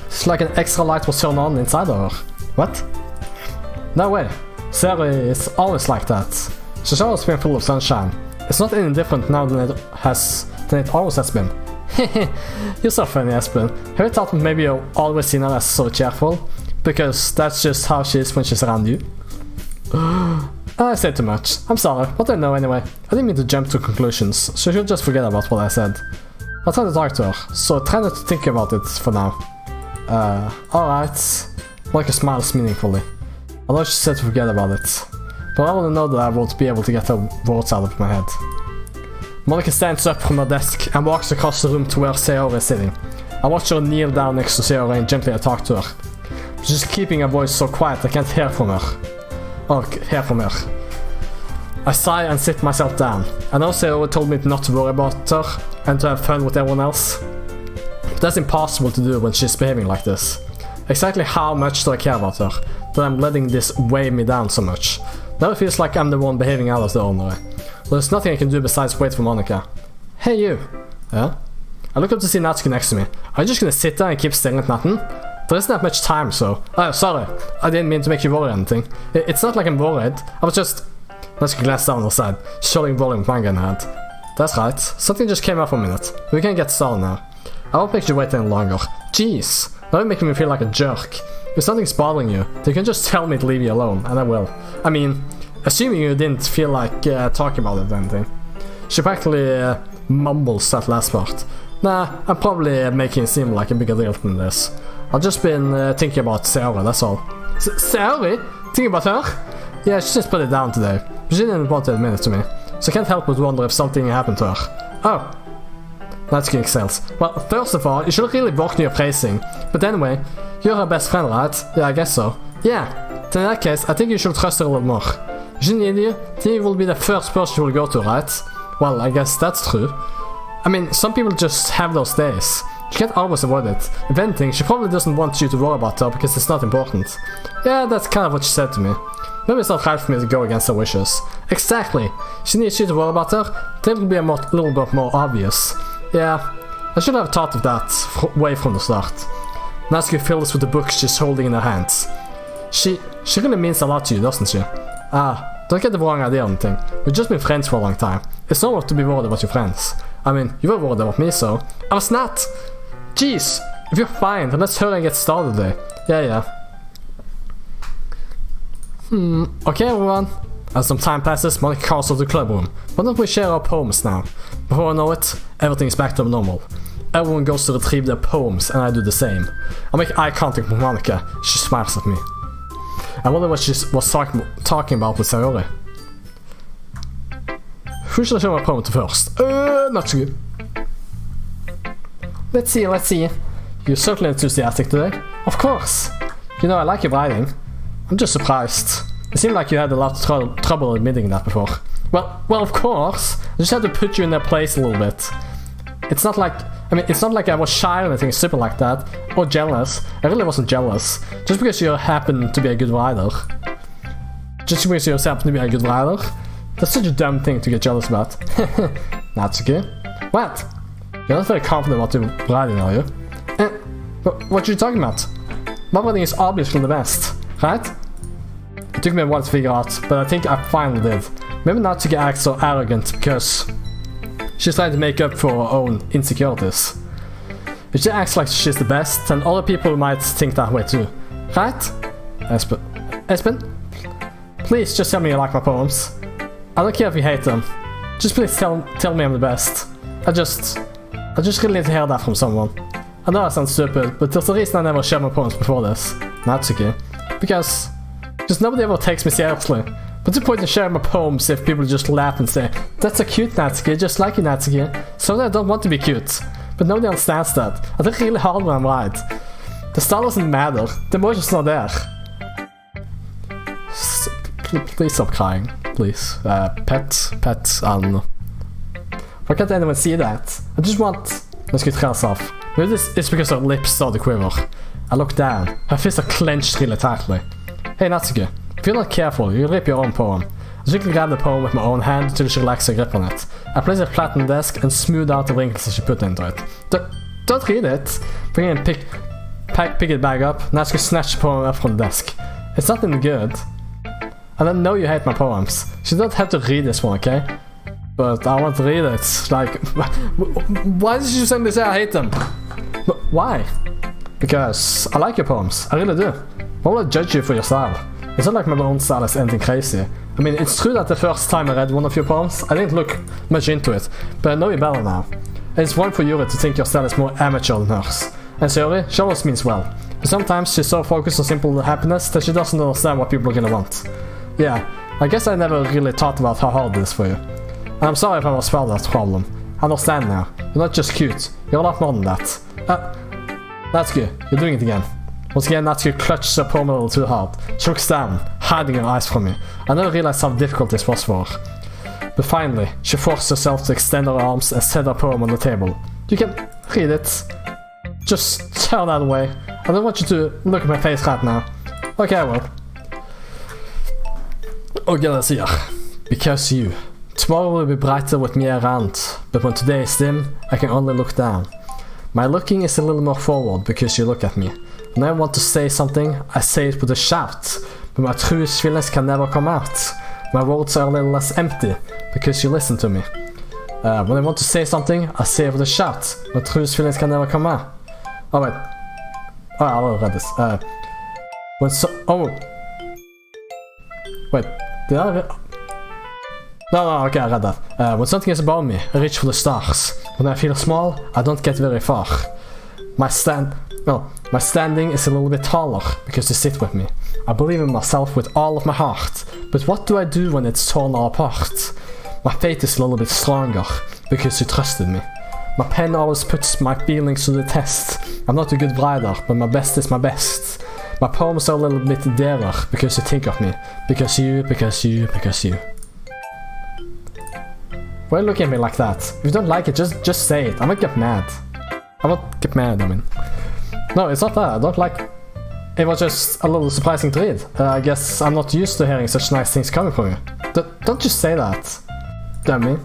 [SPEAKER 1] It's like an extra light was turned on inside of her. What? No way. Sayori is always like that. She's always been full of sunshine. It's not any different now than it always has been. You're so funny, Espen. Have you thought maybe you've always seen her as so cheerful? Because that's just how she is when she's around you. I said too much. I'm sorry, but I know anyway. I didn't mean to jump to conclusions, so she'll just forget about what I said. I'll try to talk to her, so try not to think about it for now. Alright. Monica smiles meaningfully. I know she said to forget about it, but I want to know that I won't be able to get her words out of my head. Monica stands up from her desk and walks across the room to where Sayori is sitting. I watch her kneel down next to Sayori and gently talk to her. She's keeping her voice so quiet I can't hear from her. I sigh and sit myself down. I know Sayori told me not to worry about her and to have fun with everyone else. But that's impossible to do when she's behaving like this. Exactly how much do I care about her, that I'm letting this weigh me down so much? Now it feels like I'm the one behaving out of the ordinary. There's nothing I can do besides wait for Monica. Hey you! Yeah? I look up to see Natsuki next to me. Are you just gonna sit there and keep staring at nothing? There isn't that much time, so... Oh, sorry. I didn't mean to make you worry or anything. It's not like I'm worried. I was just... Natsuki glanced down on her side, showing volume manga in her hand. That's right. Something just came up for a minute. We can get started now. I won't make you wait any longer. Jeez. Now you're making me feel like a jerk. If something's bothering you, then you can just tell me to leave you alone, and I will. I mean, assuming you didn't feel like talking about it or anything. She practically mumbles that last part. Nah, I'm probably making it seem like a bigger deal than this. I've just been thinking about Sayori, that's all. Sayori? Thinking about her? Yeah, she just put it down today. She didn't want to admit it to me, so I can't help but wonder if something happened to her. Oh. Natsuki excels. Well, first of all, you should really work on your phrasing. But anyway, you're her best friend, right? Yeah, I guess so. Yeah. Then in that case, I think you should trust her a little more. If she needs you, then you will be the first person she will go to, right? Well, I guess that's true. I mean, some people just have those days. You can't always avoid it. If anything, she probably doesn't want you to worry about her because it's not important. Yeah, that's kind of what she said to me. Maybe it's not right for me to go against her wishes. Exactly. She needs you to worry about her, then it will be a little bit more obvious. Yeah, I should have thought of that way from the start. Natsuki fills with the books she's holding in her hands. She really means a lot to you, doesn't she? Don't get the wrong idea or anything. We've just been friends for a long time. It's normal to be worried about your friends. I mean, you were worried about me, so... I was not! Jeez! If you're fine, then let's hurry and get started today. Yeah. Okay everyone. As some time passes, Monica calls to the club room. Why don't we share our poems now? Before I know it, everything is back to normal. Everyone goes to retrieve their poems, and I do the same. I make eye contact with Monica. She smiles at me. I wonder what she was talking about with Sayori. Who should I show my poem to first? Natsuki. Let's see. You're certainly enthusiastic today. Of course. You know, I like your writing. I'm just surprised. It seemed like you had a lot of trouble admitting that before. Well, of course. I just had to put you in their place a little bit. It's not like I was shy or anything stupid like that, or jealous. I really wasn't jealous. Just because you happen to be a good writer. That's such a dumb thing to get jealous about. Natsuki. What? You're not very confident about your writing, are you? What are you talking about? My writing is obviously the best, right? It took me a while to figure out, but I think I finally did. Maybe Natsuki acts so arrogant because she's trying to make up for her own insecurities. If she acts like she's the best, then other people might think that way too. Right? Espen? Please just tell me you like my poems. I don't care if you hate them. Just please tell me I'm the best. I just really need to hear that from someone. I know that sounds stupid, but there's a reason I never shared my poems before this. Natsuki. Because nobody ever takes me seriously. What's the point in sharing my poems if people just laugh and say, "That's so cute, Natsuki, just like you, Natsuki." So I don't want to be cute. But nobody understands that. I think really hard when I'm right. The style doesn't matter. The emotion's not there. Please stop crying. Please. Pet, I don't know. Why can't anyone see that? I just want... Let's get hands off. Maybe it's because her lips start to quiver. I look down. Her fists are clenched really tightly. Hey Natsuki, if you're not careful, you'll rip your own poem. I quickly grab the poem with my own hand until she relaxes her grip on it. I place it flat on the desk and smooth out the wrinkles that she put into it. Don't read it! Bring it and pick it back up. Natsuki snatched the poem up from the desk. It's nothing good. And I know you hate my poems, so you don't have to read this one, okay? but I want to read it. Like, why did you suddenly say I hate them? Why? Because I like your poems, I really do. Why would I judge you for your style? It's not like my own style is anything crazy. I mean, it's true that the first time I read one of your poems, I didn't look much into it, but I know you better now. And it's wrong for Yuri to think your style is more amateur than hers. And Yuri, she always means well. But sometimes she's so focused on simple happiness that she doesn't understand what people are gonna want. Yeah, I guess I never really thought about how hard it is for you. And I'm sorry if I was felt that problem. I understand now. You're not just cute, you're a lot more than that. Natsuki, you're doing it again. Once again, Natsuki clutched her poem a little too hard. She looks down, hiding her eyes from me. I never realized how difficult this was for her. But finally, she forced herself to extend her arms and set her poem on the table. You can read it. Just turn that away. I don't want you to look at my face right now. Okay, I will. Okay, let's see. Because you. Tomorrow will be brighter with me around, but when today is dim, I can only look down. My looking is a little more forward because you look at me. When I want to say something, I say it with a shout, but my true feelings can never come out. My words are a little less empty because you listen to me. When I want to say something, I say it with a shout. My true feelings can never come out. Oh wait. Oh, I will read this. Wait. Did I read? No, okay, I read that. When something is above me, I reach for the stars. When I feel small, I don't get very far. My standing is a little bit taller because you sit with me. I believe in myself with all of my heart, but what do I do when it's torn all apart? My faith is a little bit stronger because you trusted me. My pen always puts my feelings to the test. I'm not a good writer, but my best is my best. My poems are a little bit dearer because you think of me. Because you. Why are you looking at me like that? If you don't like it, just say it. I might get mad. I won't get mad, I mean. No, it's not that. I don't like... It was just a little surprising to read. I guess I'm not used to hearing such nice things coming from you. Don't just say that. Dummy.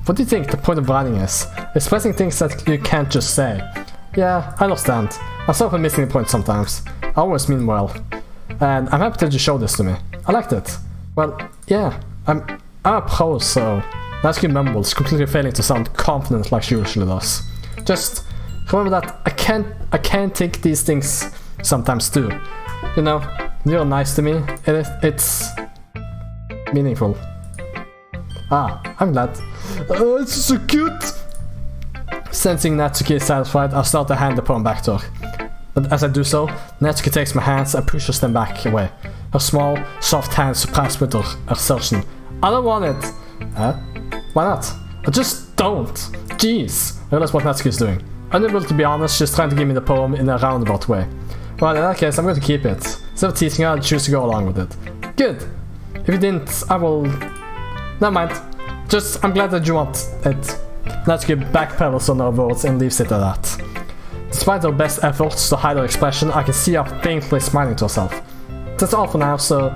[SPEAKER 1] What do you think the point of writing is? Expressing things that you can't just say. Yeah, I understand. I'm sorry for missing the point sometimes. I always mean well. And I'm happy that you showed this to me. I liked it. Well, yeah. I'm a pro, so... Natsuki mumbles, completely failing to sound confident like she usually does. Just remember that I can't think these things sometimes too. You know, you're nice to me. It's meaningful. I'm glad. It's so cute! Sensing Natsuki is satisfied, I'll start to hand the poem back to her. But as I do so, Natsuki takes my hands and pushes them back away. Her small, soft hands surprised with her assertion. I don't want it! Why not? I just don't! Jeez! I realize what Natsuki is doing. Unable to be honest, she's trying to give me the poem in a roundabout way. Well, in that case, I'm going to keep it. Instead of teasing her, I'll choose to go along with it. Good! If you didn't, I will... Never mind. I'm glad that you want it. Natsuki backpedals on her words and leaves it at that. Despite her best efforts to hide her expression, I can see her faintly smiling to herself. That's all for now, so...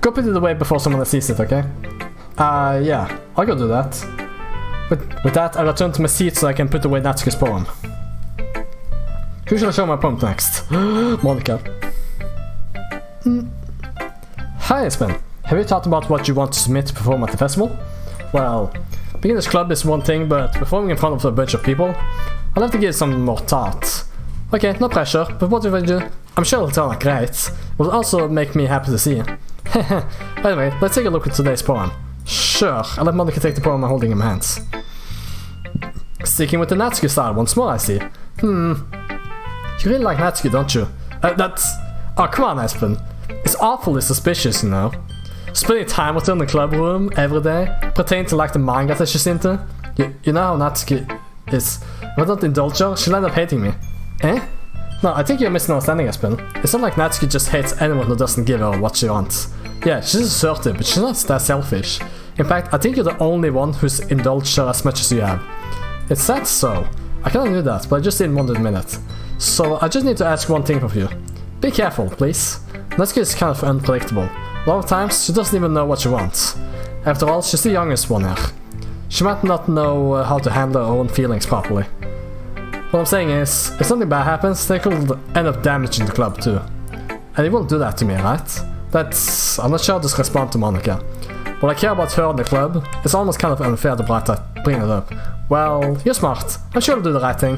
[SPEAKER 1] Go put it away before someone sees it, okay? Yeah, I'll go do that. But with that, I return to my seat so I can put away Natsuki's poem. Who should I show my poem next? Monica. Hi, Espen. Have you thought about what you want to submit to perform at the festival? Well, beginner's club is one thing, but performing in front of a bunch of people, I'll have to give some more thought. Okay, no pressure, but what if I do? I'm sure it'll turn out great. It will also make me happy to see. Anyway, let's take a look at today's poem. Sure, I'll let Monica take the poem I'm holding in my hands. Sticking with the Natsuki style once more, I see. You really like Natsuki, don't you? Oh, come on, Espen. It's awfully suspicious, you know. Spending time with her in the club room every day, pretending to like the manga that she's into. You know how Natsuki is. If I don't indulge her, she'll end up hating me. Eh? No, I think you're misunderstanding, Espen. It's not like Natsuki just hates anyone who doesn't give her what she wants. Yeah, she's assertive, but she's not that selfish. In fact, I think you're the only one who's indulged her as much as you have. It's sad so. I kinda knew that, but I just didn't want to admit it. So I just need to ask one thing of you. Be careful, please. Natsuki is kind of unpredictable. A lot of times, she doesn't even know what she wants. After all, she's the youngest one here. She might not know how to handle her own feelings properly. What I'm saying is, if something bad happens, they could end up damaging the club too. And you won't do that to me, right? I'm not sure how to respond to Monica. but I care about her in the club. It's almost kind of unfair to bring it up. Well, you're smart. I'm sure you'll do the right thing.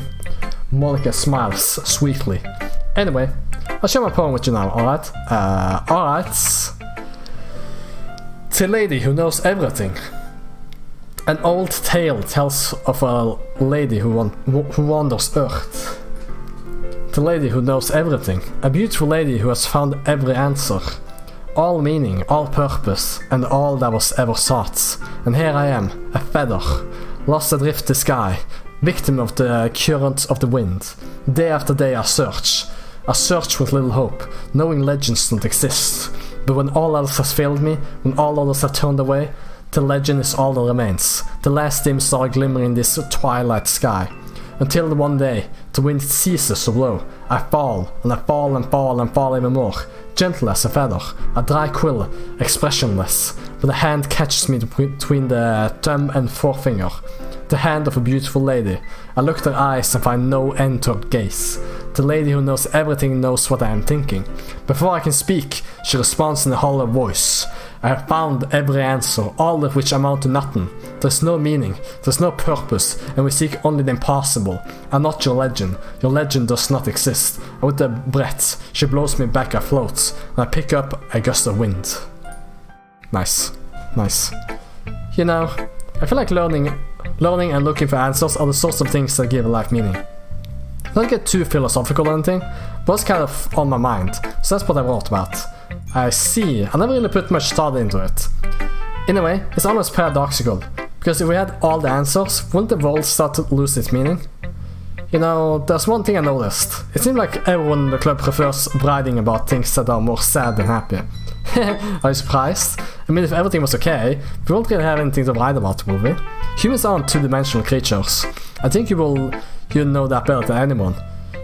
[SPEAKER 1] Monica smiles sweetly. Anyway, I'll share my poem with you now, alright? Alright. The lady who knows everything. An old tale tells of a lady who wanders Earth. The lady who knows everything. A beautiful lady who has found every answer. All meaning, all purpose, and all that was ever sought. And here I am, a feather, lost adrift the sky, victim of the current of the wind. Day after day I search with little hope, knowing legends don't exist. But when all else has failed me, when all others have turned away, the legend is all that remains, the last dim star glimmering in this twilight sky. Until the one day, the wind ceases to blow, I fall, and I fall and fall and fall even more. Gentle as a feather, a dry quill, expressionless, but a hand catches me between the thumb and forefinger. The hand of a beautiful lady. I look at her eyes and find no end to her gaze. The lady who knows everything knows what I am thinking. Before I can speak, she responds in a hollow voice. I have found every answer, all of which amount to nothing. There's no meaning, there's no purpose, and we seek only the impossible. I'm not your legend. Your legend does not exist. And with a breath, she blows me back afloat, and I pick up a gust of wind. Nice. Nice. You know, I feel like learning and looking for answers are the sorts of things that give life meaning. Don't get too philosophical or anything, but it's kind of on my mind, so that's what I wrote about. I see, I never really put much thought into it. In a way, it's almost paradoxical, because if we had all the answers, wouldn't the world start to lose its meaning? You know, there's one thing I noticed. It seems like everyone in the club prefers writing about things that are more sad than happy. Are you surprised? I mean, if everything was okay, we won't really have anything to write about, will we? Humans aren't two-dimensional creatures. I think you know that better than anyone.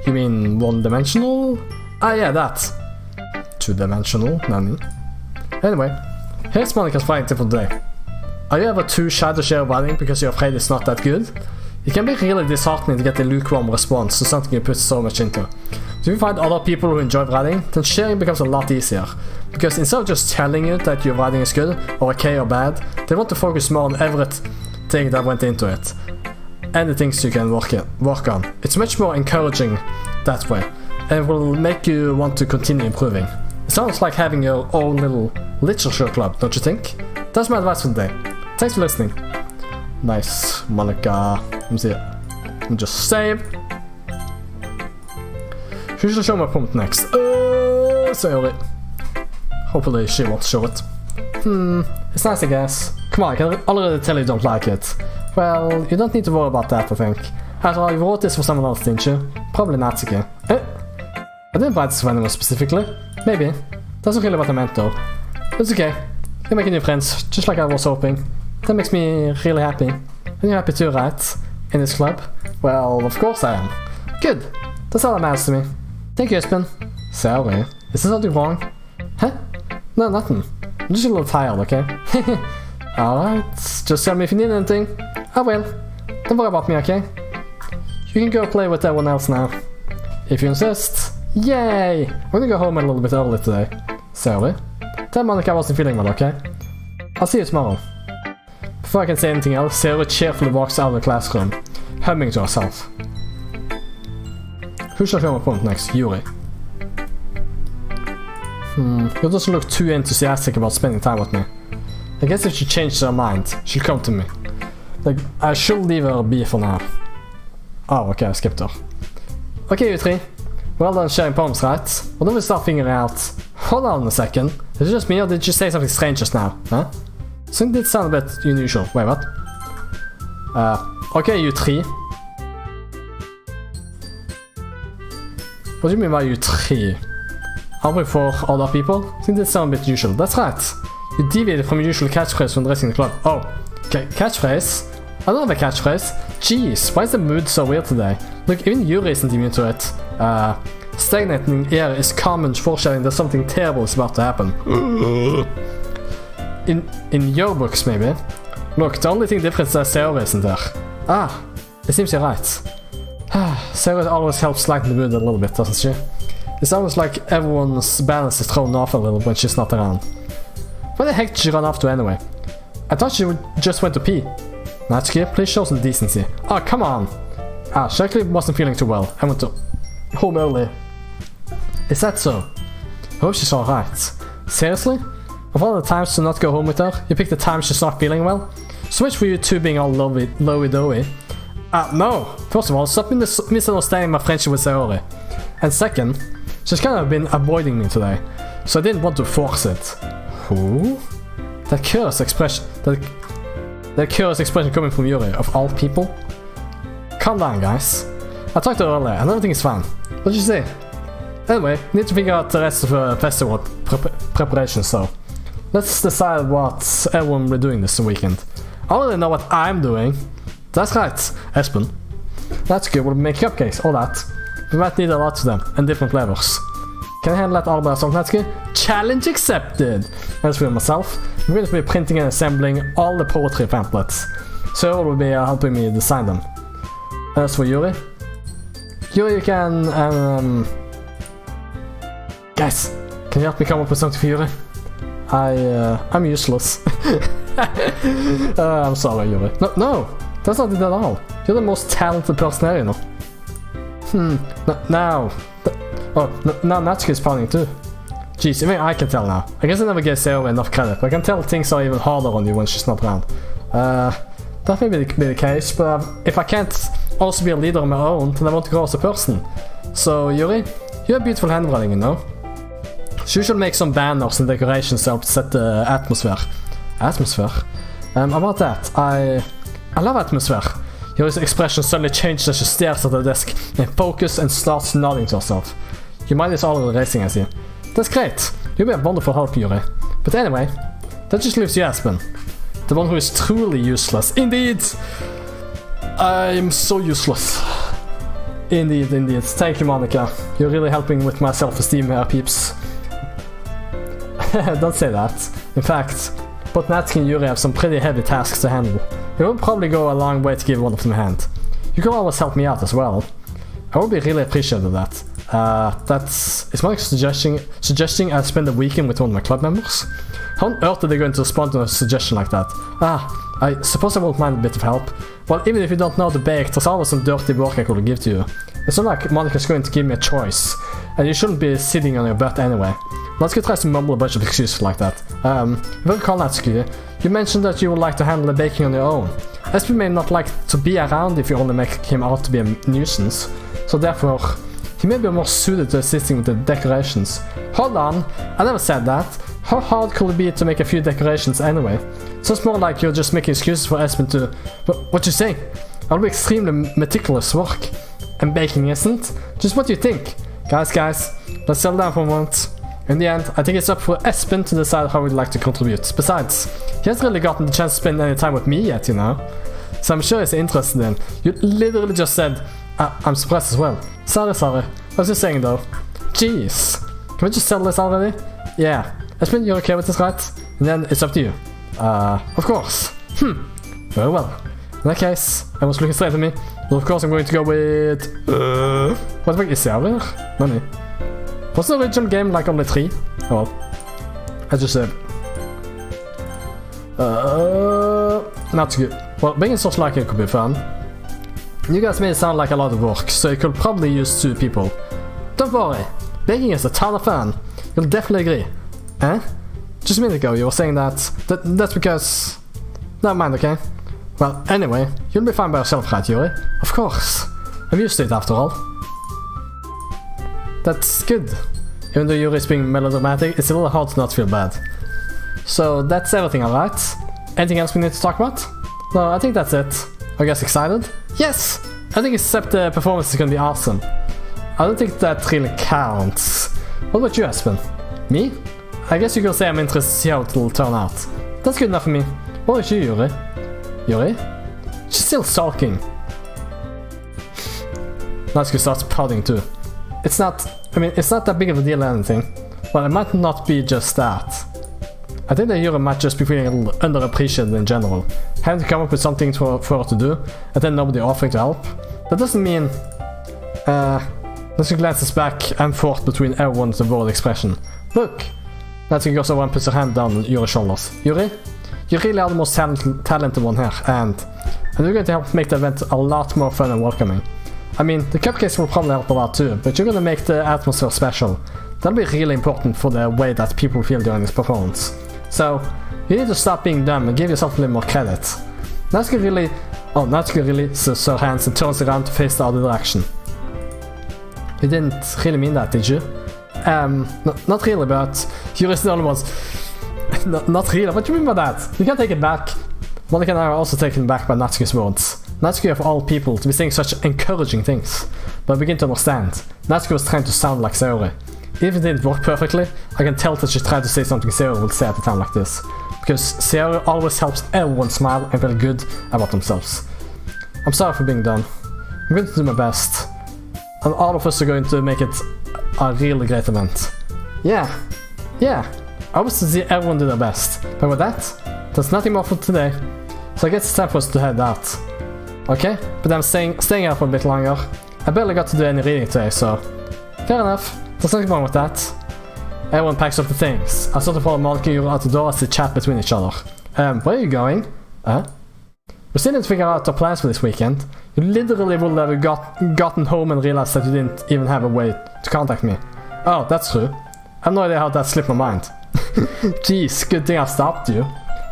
[SPEAKER 1] You mean one-dimensional? Ah yeah, that. Two-dimensional, Nanny. Anyway, here's Monica's writing tip for the day. Are you ever too shy to share writing because you're afraid it's not that good? It can be really disheartening to get a lukewarm response to something you put so much into. If you find other people who enjoy writing, then sharing becomes a lot easier. Because instead of just telling you that your writing is good, or okay or bad, they want to focus more on everything that went into it. And the things you can work on. It's much more encouraging that way, and it will make you want to continue improving. It sounds like having your own little literature club, don't you think? That's my advice for the day. Thanks for listening. Nice, Monica. Let me see it. Let me just save. Who should I show my prompt next? Sorry. Hopefully she won't show it. It's nice, I guess. Come on, I can already tell you don't like it. Well, you don't need to worry about that, I think. After all, you wrote this for someone else, didn't you? Probably not, okay. I didn't write this for anyone specifically. Maybe. That's not really what I meant, though. It's okay. You're making new friends, just like I was hoping. That makes me really happy. And you're happy too, right? In this club? Well, of course I am. Good. That's all that matters to me. Thank you, Espen. Sorry. Is there something wrong? Huh? No, nothing. I'm just a little tired, okay? Alright. Just tell me if you need anything. I will. Don't worry about me, okay? You can go play with everyone else now. If you insist. Yay! I'm gonna go home a little bit early today. Sorry. Tell Monica I wasn't feeling well, okay? I'll see you tomorrow. Before I can say anything else, Sarah cheerfully walks out of the classroom, humming to herself. Who shall I film my point next? Yuri. She doesn't look too enthusiastic about spending time with me. I guess if she changes her mind, she'll come to me. Like, I should leave her be for now. Oh, okay, I skipped her. Okay, you three. Well done sharing poems, right? Well, then we start figuring out... Hold on a second. Is it just me or did you say something strange just now? Huh? Something did sound a bit unusual. Wait, what? Okay, you three. What do you mean by you three? Are we for other people? Something did sound a bit usual. That's right. You deviated from your usual catchphrase when dressing the club. Oh, catchphrase? I don't have a catchphrase. Jeez, why is the mood so weird today? Look, even Yuri isn't immune to it. Stagnating air is common foreshadowing that something terrible is about to happen. In your books, maybe? Look, the only thing different is that Sarah isn't there. Ah, it seems you're right. Sarah always helps lighten the mood a little bit, doesn't she? It's almost like everyone's balance is thrown off a little when she's not around. Where the heck did she run off to anyway? I thought you just went to pee. Natsuki, please show some decency. Oh, come on. She actually wasn't feeling too well. I went to home early. Is that so? I hope she's alright. Seriously? Of all the times to not go home with her, you picked the time she's not feeling well? So much for you two being all lowy-dowy. No. First of all, stop misunderstanding my friendship with Sayori. And second, she's kind of been avoiding me today, so I didn't want to force it. Who? That curious expression coming from Yuri, of all people? Calm down, guys. I talked to her earlier, and everything is fine. What did you say? Anyway, we need to figure out the rest of the festival preparation, so let's decide what everyone will be doing this weekend. I already know what I'm doing. That's right, Espen. That's good, we'll make cupcakes, all that. We might need a lot of them, and different flavors. Can I handle that all by myself, Natsuki? Challenge accepted! As for myself, I'm going to be printing and assembling all the poetry pamphlets. So will be helping me design them. As for Yuri, you can, guys, can you help me come up with something for Yuri? I'm useless. I'm sorry, Yuri. No, that's not it at all. You're the most talented person there, you know. Now Natsuki's pouting too. Jeez, I mean, I can tell now. I guess I never gave Sayori enough credit, but I can tell things are even harder on you when she's not around. That may be the case, but if I can't also be a leader on my own, then I want to grow as a person. So, Yuri, you have beautiful handwriting, you know. So you should make some banners and decorations to help set the atmosphere. About that, I love atmosphere. Yuri's expression suddenly changes as she stares at the desk and focuses and starts nodding to herself. Your mind is already racing, I see. That's great. You'll be a wonderful help, Yuri. But anyway, that just leaves you, Aspen. The one who is truly useless. Indeed! I'm so useless. Indeed. Thank you, Monica. You're really helping with my self-esteem, peeps. Don't say that. In fact, both Natsuki and Yuri have some pretty heavy tasks to handle. It will probably go a long way to give one of them a hand. You can always help me out as well. I would be really appreciative of that. Is Monica suggesting I spend the weekend with one of my club members? How on earth did they go into respond to a suggestion like that? I suppose I won't mind a bit of help. Well, even if you don't know the bake, there's always some dirty work I could give to you. It's not like Monica's going to give me a choice, and you shouldn't be sitting on your butt anyway. Natsuki tries to mumble a bunch of excuses like that. If I recall, Natsuki, you mentioned that you would like to handle the baking on your own. Espen may not like to be around if you only make him out to be a nuisance, so therefore, he may be more suited to assisting with the decorations. Hold on, I never said that. How hard could it be to make a few decorations anyway? So it's more like you're just making excuses for Espen to... What you saying? I'll be extremely meticulous work. And baking isn't? Just what do you think? Guys, let's settle down for a moment. In the end, I think it's up for Espen to decide how he'd like to contribute. Besides, he hasn't really gotten the chance to spend any time with me yet, you know? So I'm sure he's interested in. You literally just said, I'm surprised as well. Sorry. I was just saying though. Jeez. Can we just settle this already? Yeah. Espen, you're okay with this, right? And then it's up to you. Of course. Very well. In that case, everyone's looking straight at me. Well, of course I'm going to go with... What the fuck is there? Money. Was the original game like only 3? Oh well. I just said... Not too good. Well, being a social like it could be fun. You guys made it sound like a lot of work, so you could probably use 2 people. Don't worry. Baking is a ton of fun. You'll definitely agree. Eh? Just a minute ago you were saying that's because... Never mind, okay? Well, anyway, you'll be fine by yourself, right, Yuri? Of course. I'm used to it after all. That's good. Even though Yuri is being melodramatic, it's a little hard to not feel bad. So that's everything, alright? Anything else we need to talk about? No, I think that's it. Are you guys excited? Yes! I think except the performance is gonna be awesome. I don't think that really counts. What about you, Aspen? Me? I guess you could say I'm interested to see how it will turn out. That's good enough for me. What about you, Yuri? Yuri? She's still sulking. Natsuki starts pouting too. It's not that big of a deal or anything. Well, it might not be just that. I think that Yuri might just be feeling a little underappreciated in general. Having to come up with something for her to do, and then nobody offering to help. That doesn't mean... Natsuki glances back and forth between everyone's word expression. Look! Natsuki goes over and puts her hand down on Yuri's shoulders. Yuri? You really are the most talented one here, and you're going to help make the event a lot more fun and welcoming. I mean, the cupcakes will probably help a lot too, but you're going to make the atmosphere special. That'll be really important for the way that people feel during this performance. So, you need to stop being dumb and give yourself a little more credit. Natsuki really says her hands and turns around to face the other direction. You didn't really mean that, did you? Not really, but you're the only ones. Not really, what do you mean by that? You can't take it back. Monika and I are also taken back by Natsuki's words. Natsuki of all people to be saying such encouraging things. But I begin to understand. Natsuki was trying to sound like Sayori. Even if it didn't work perfectly, I can tell that she tried to say something Sayori would say at a time like this. Because Sayori always helps everyone smile and feel good about themselves. I'm sorry for being dumb. I'm going to do my best. And all of us are going to make it a really great event. Yeah. I wish to see everyone do their best. But with that, there's nothing more for today. So I guess it's time for us to head out. Okay, but I'm staying out for a bit longer. I barely got to do any reading today, so fair enough. There's nothing wrong with that. Everyone packs up the things. I sort of follow Monica and you out the door as they chat between each other. Where are you going? We still didn't figure out our plans for this weekend. You literally would have gotten home and realized that you didn't even have a way to contact me. Oh, that's true. I have no idea how that slipped my mind. Jeez, good thing I stopped you.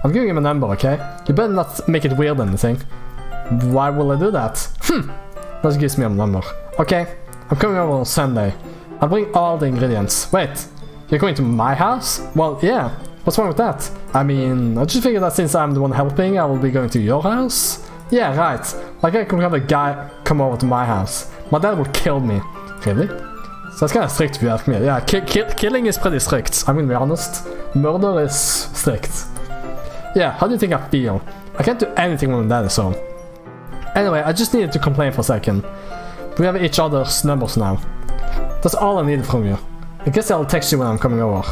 [SPEAKER 1] I'm giving him a number, okay? You better not make it weird or anything. Why will I do that? That gives me a number. Okay, I'm coming over on Sunday. I'll bring all the ingredients. Wait, you're going to my house? Well, yeah. What's wrong with that? I mean, I just figured that since I'm the one helping, I will be going to your house? Yeah, right. Like I could have a guy come over to my house. My dad would kill me. Really? So that's kind of strict if you ask me. Yeah, killing is pretty strict. I'm gonna be honest. Murder is strict. Yeah, how do you think I feel? I can't do anything when my dad is home. Anyway, I just needed to complain for a second. We have each other's numbers now. That's all I needed from you. I guess I'll text you when I'm coming over.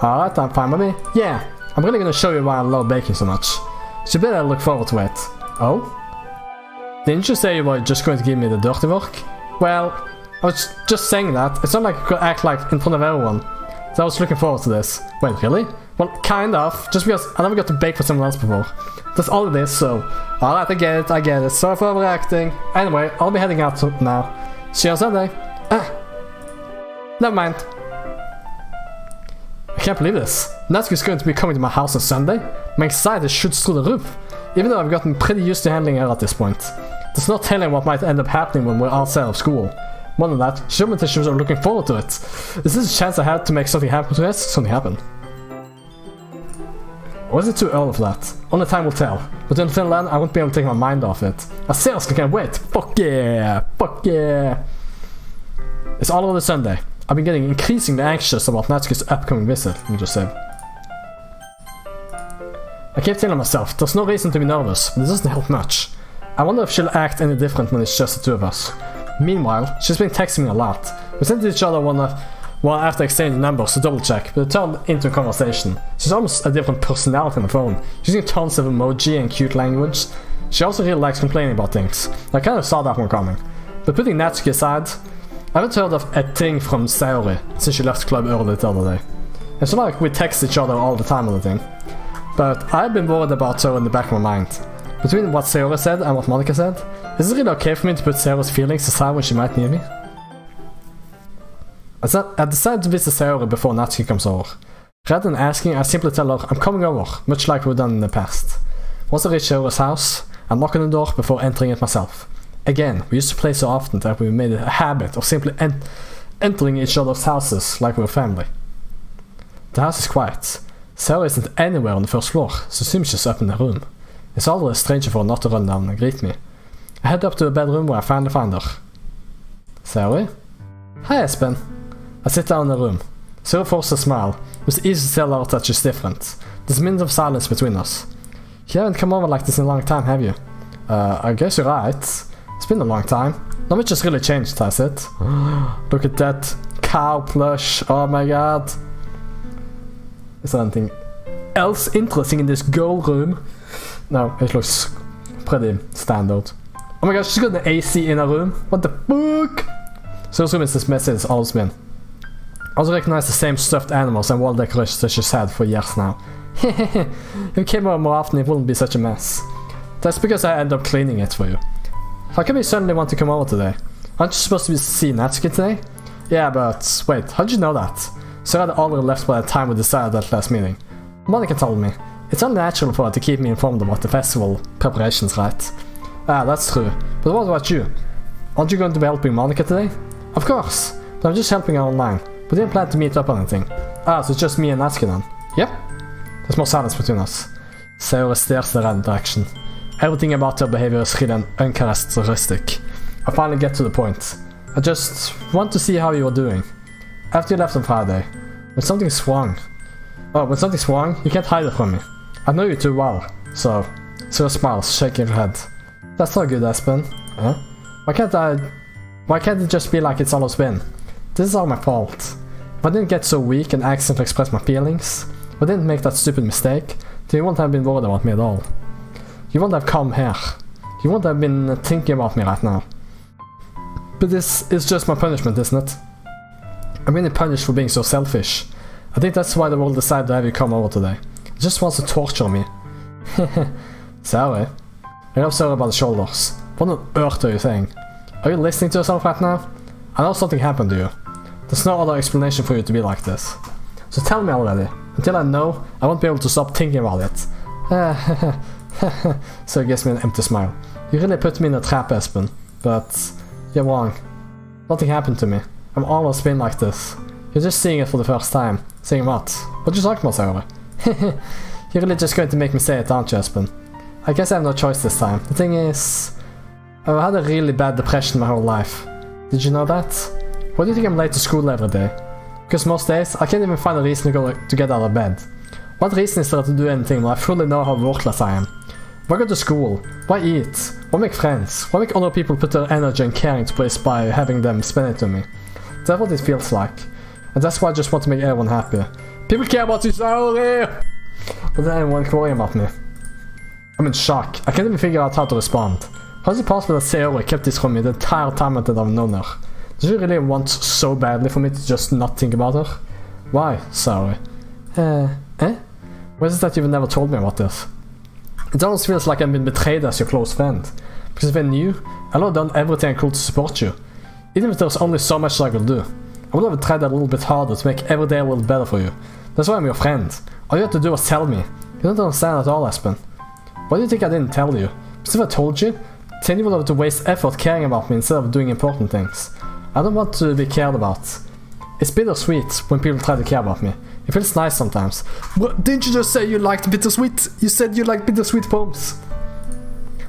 [SPEAKER 1] Alright, I'm fine with me. Yeah, I'm really gonna show you why I love baking so much. So you better look forward to it. Oh? Didn't you say you were just going to give me the dirty work? Well, I was just saying that. It's not like I could act like in front of everyone. So I was looking forward to this. Wait, really? Well, kind of. Just because I never got to bake for someone else before. That's all it is, so... Alright, I get it. Sorry for overreacting. Anyway, I'll be heading out now. See you on Sunday. Never mind. I can't believe this. Natsuki's going to be coming to my house on Sunday. My anxiety shoots through the roof. Even though I've gotten pretty used to handling her at this point. There's no telling what might end up happening when we're outside of school. More than that, she told me that she was looking forward to it. Is this a chance I had to make something happen to us? Something happen. Or is it too early for that? Only time will tell. But until then, I won't be able to take my mind off it. I seriously can't wait. Fuck yeah! Fuck yeah! It's all over the Sunday. I've been getting increasingly anxious about Natsuki's upcoming visit, let me just say. I keep telling myself, there's no reason to be nervous, but it doesn't help much. I wonder if she'll act any different when it's just the two of us. Meanwhile, she's been texting me a lot. We sent each other one after exchanging numbers to double check, but it turned into a conversation. She's almost a different personality on the phone, using tons of emoji and cute language. She also really likes complaining about things. I kind of saw that one coming. But putting Natsuki aside, I haven't heard of a thing from Sayori since she left the club early the other day. It's not like we text each other all the time or anything. But I've been worried about her in the back of my mind. Between what Sayori said and what Monika said, is it really okay for me to put Sayori's feelings aside when she might need me? I decided to visit Sayori before Natsuki comes over. Rather than asking, I simply tell her I'm coming over, much like we've done in the past. Once I reach Sayori's house, I knock on the door before entering it myself. Again, we used to play so often that we made it a habit of simply entering each other's houses like we were family. The house is quiet. Sayori isn't anywhere on the first floor, so assume she's up in the room. It's always stranger for her not to run down and greet me. I head up to the bedroom where I finally find her. Sayori? Hi, Espen. I sit down in the room. Sayori forces a smile. It was easy to tell her that she's different. There's a minute of silence between us. You haven't come over like this in a long time, have you? I guess you're right. It's been a long time. Not much has really changed, has it? Look at that cow plush. Oh my god. Is there anything else interesting in this girl room? No, it looks pretty standard. Oh my gosh, she's got the AC in her room. What the fuck? So this room is as messy as it's always been. I also recognize the same stuffed animals and wall decorations that she's had for years now. If you came over more often, it wouldn't be such a mess. That's because I end up cleaning it for you. How come you suddenly want to come over today? Aren't you supposed to be seeing Natsuki today? Yeah, but wait, how did you know that? So I had already left by the time we decided that last meeting. Monica told me. It's only natural for her to keep me informed about the festival preparations, right? Ah, that's true. But what about you? Aren't you going to be helping Monica today? Of course, but I'm just helping her online. We didn't plan to meet up or anything. Ah, so it's just me and Natsuki then? Yep. There's more silence between us. Sayori stares in the right direction. Everything about her behavior is really uncharacteristic. I finally get to the point. I just want to see how you are doing. After you left on Friday, when something's wrong. Oh, when something's wrong, you can't hide it from me. I know you too well, so... Sayori smiles, shaking her head. That's not good, Espen. Huh? Why can't it just be like it's always been? This is all my fault. If I didn't get so weak and accidentally express my feelings, if I didn't make that stupid mistake, then you wouldn't have been worried about me at all. You wouldn't have come here. You wouldn't have been thinking about me right now. But this is just my punishment, isn't it? I'm really punished for being so selfish. I think that's why the world decided to have you come over today. It just wants to torture me. Sorry. I grab Sayori by the shoulders. What on earth are you saying? Are you listening to yourself right now? I know something happened to you. There's no other explanation for you to be like this. So tell me already. Until I know, I won't be able to stop thinking about it. So it gives me an empty smile. You really put me in a trap, Espen. But you're wrong. Nothing happened to me. I've always been like this. You're just seeing it for the first time. Saying what? What you talking about, Sayori? You're really just going to make me say it, aren't you, Espen? I guess I have no choice this time. The thing is... I've had a really bad depression my whole life. Did you know that? Why do you think I'm late to school every day? Because most days, I can't even find a reason to get out of bed. What reason is there to do anything when I fully know how worthless I am? Why go to school? Why eat? Why make friends? Why make other people put their energy and care into place by having them spend it to me? That's what it feels like. And that's why I just want to make everyone happy. People care about you, sorry! But then everyone can worry about me. I'm in shock. I can't even figure out how to respond. How is it possible that Sayori kept this from me the entire time that I've known her? Does she really want so badly for me to just not think about her? Why, Sayori? Why is it that you've never told me about this? It almost feels like I've been betrayed as your close friend. Because if I knew, I would have done everything I could to support you. Even if there was only so much I could do. I would have tried a little bit harder to make every day a little better for you. That's why I'm your friend. All you have to do was tell me. You don't understand at all, Espen. Why do you think I didn't tell you? Because if I told you, then you would have to waste effort caring about me instead of doing important things. I don't want to be cared about. It's bittersweet when people try to care about me. It feels nice sometimes. But didn't you just say you liked bittersweet? You said you liked bittersweet poems.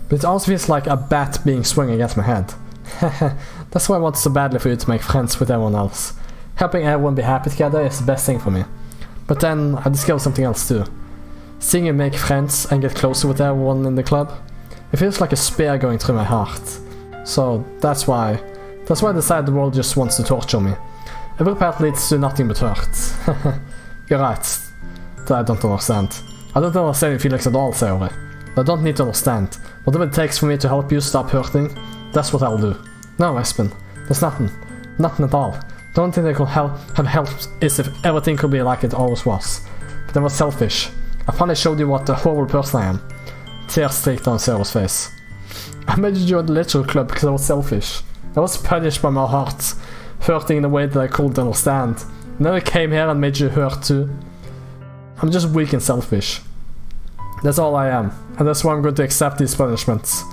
[SPEAKER 1] But it also feels like a bat being swung against my head. That's why I want so badly for you to make friends with everyone else. Helping everyone be happy together is the best thing for me. But then I discovered something else too. Seeing you make friends and get closer with everyone in the club, it feels like a spear going through my heart. So that's why I decided the world just wants to torture me. Every path leads to nothing but hurt. You're right. That I don't understand. I don't understand your feelings at all, Sayori. I don't need to understand. Whatever it takes for me to help you stop hurting, that's what I'll do. No, Espen. There's nothing. Nothing at all. The only thing that could have helped is if everything could be like it always was. But I was selfish. I finally showed you what a horrible person I am. Tears streaked down Sayori's face. I made you join the literature club because I was selfish. I was punished by my heart, hurting in a way that I couldn't understand. And then I came here and made you hurt too. I'm just weak and selfish. That's all I am, and that's why I'm going to accept these punishments.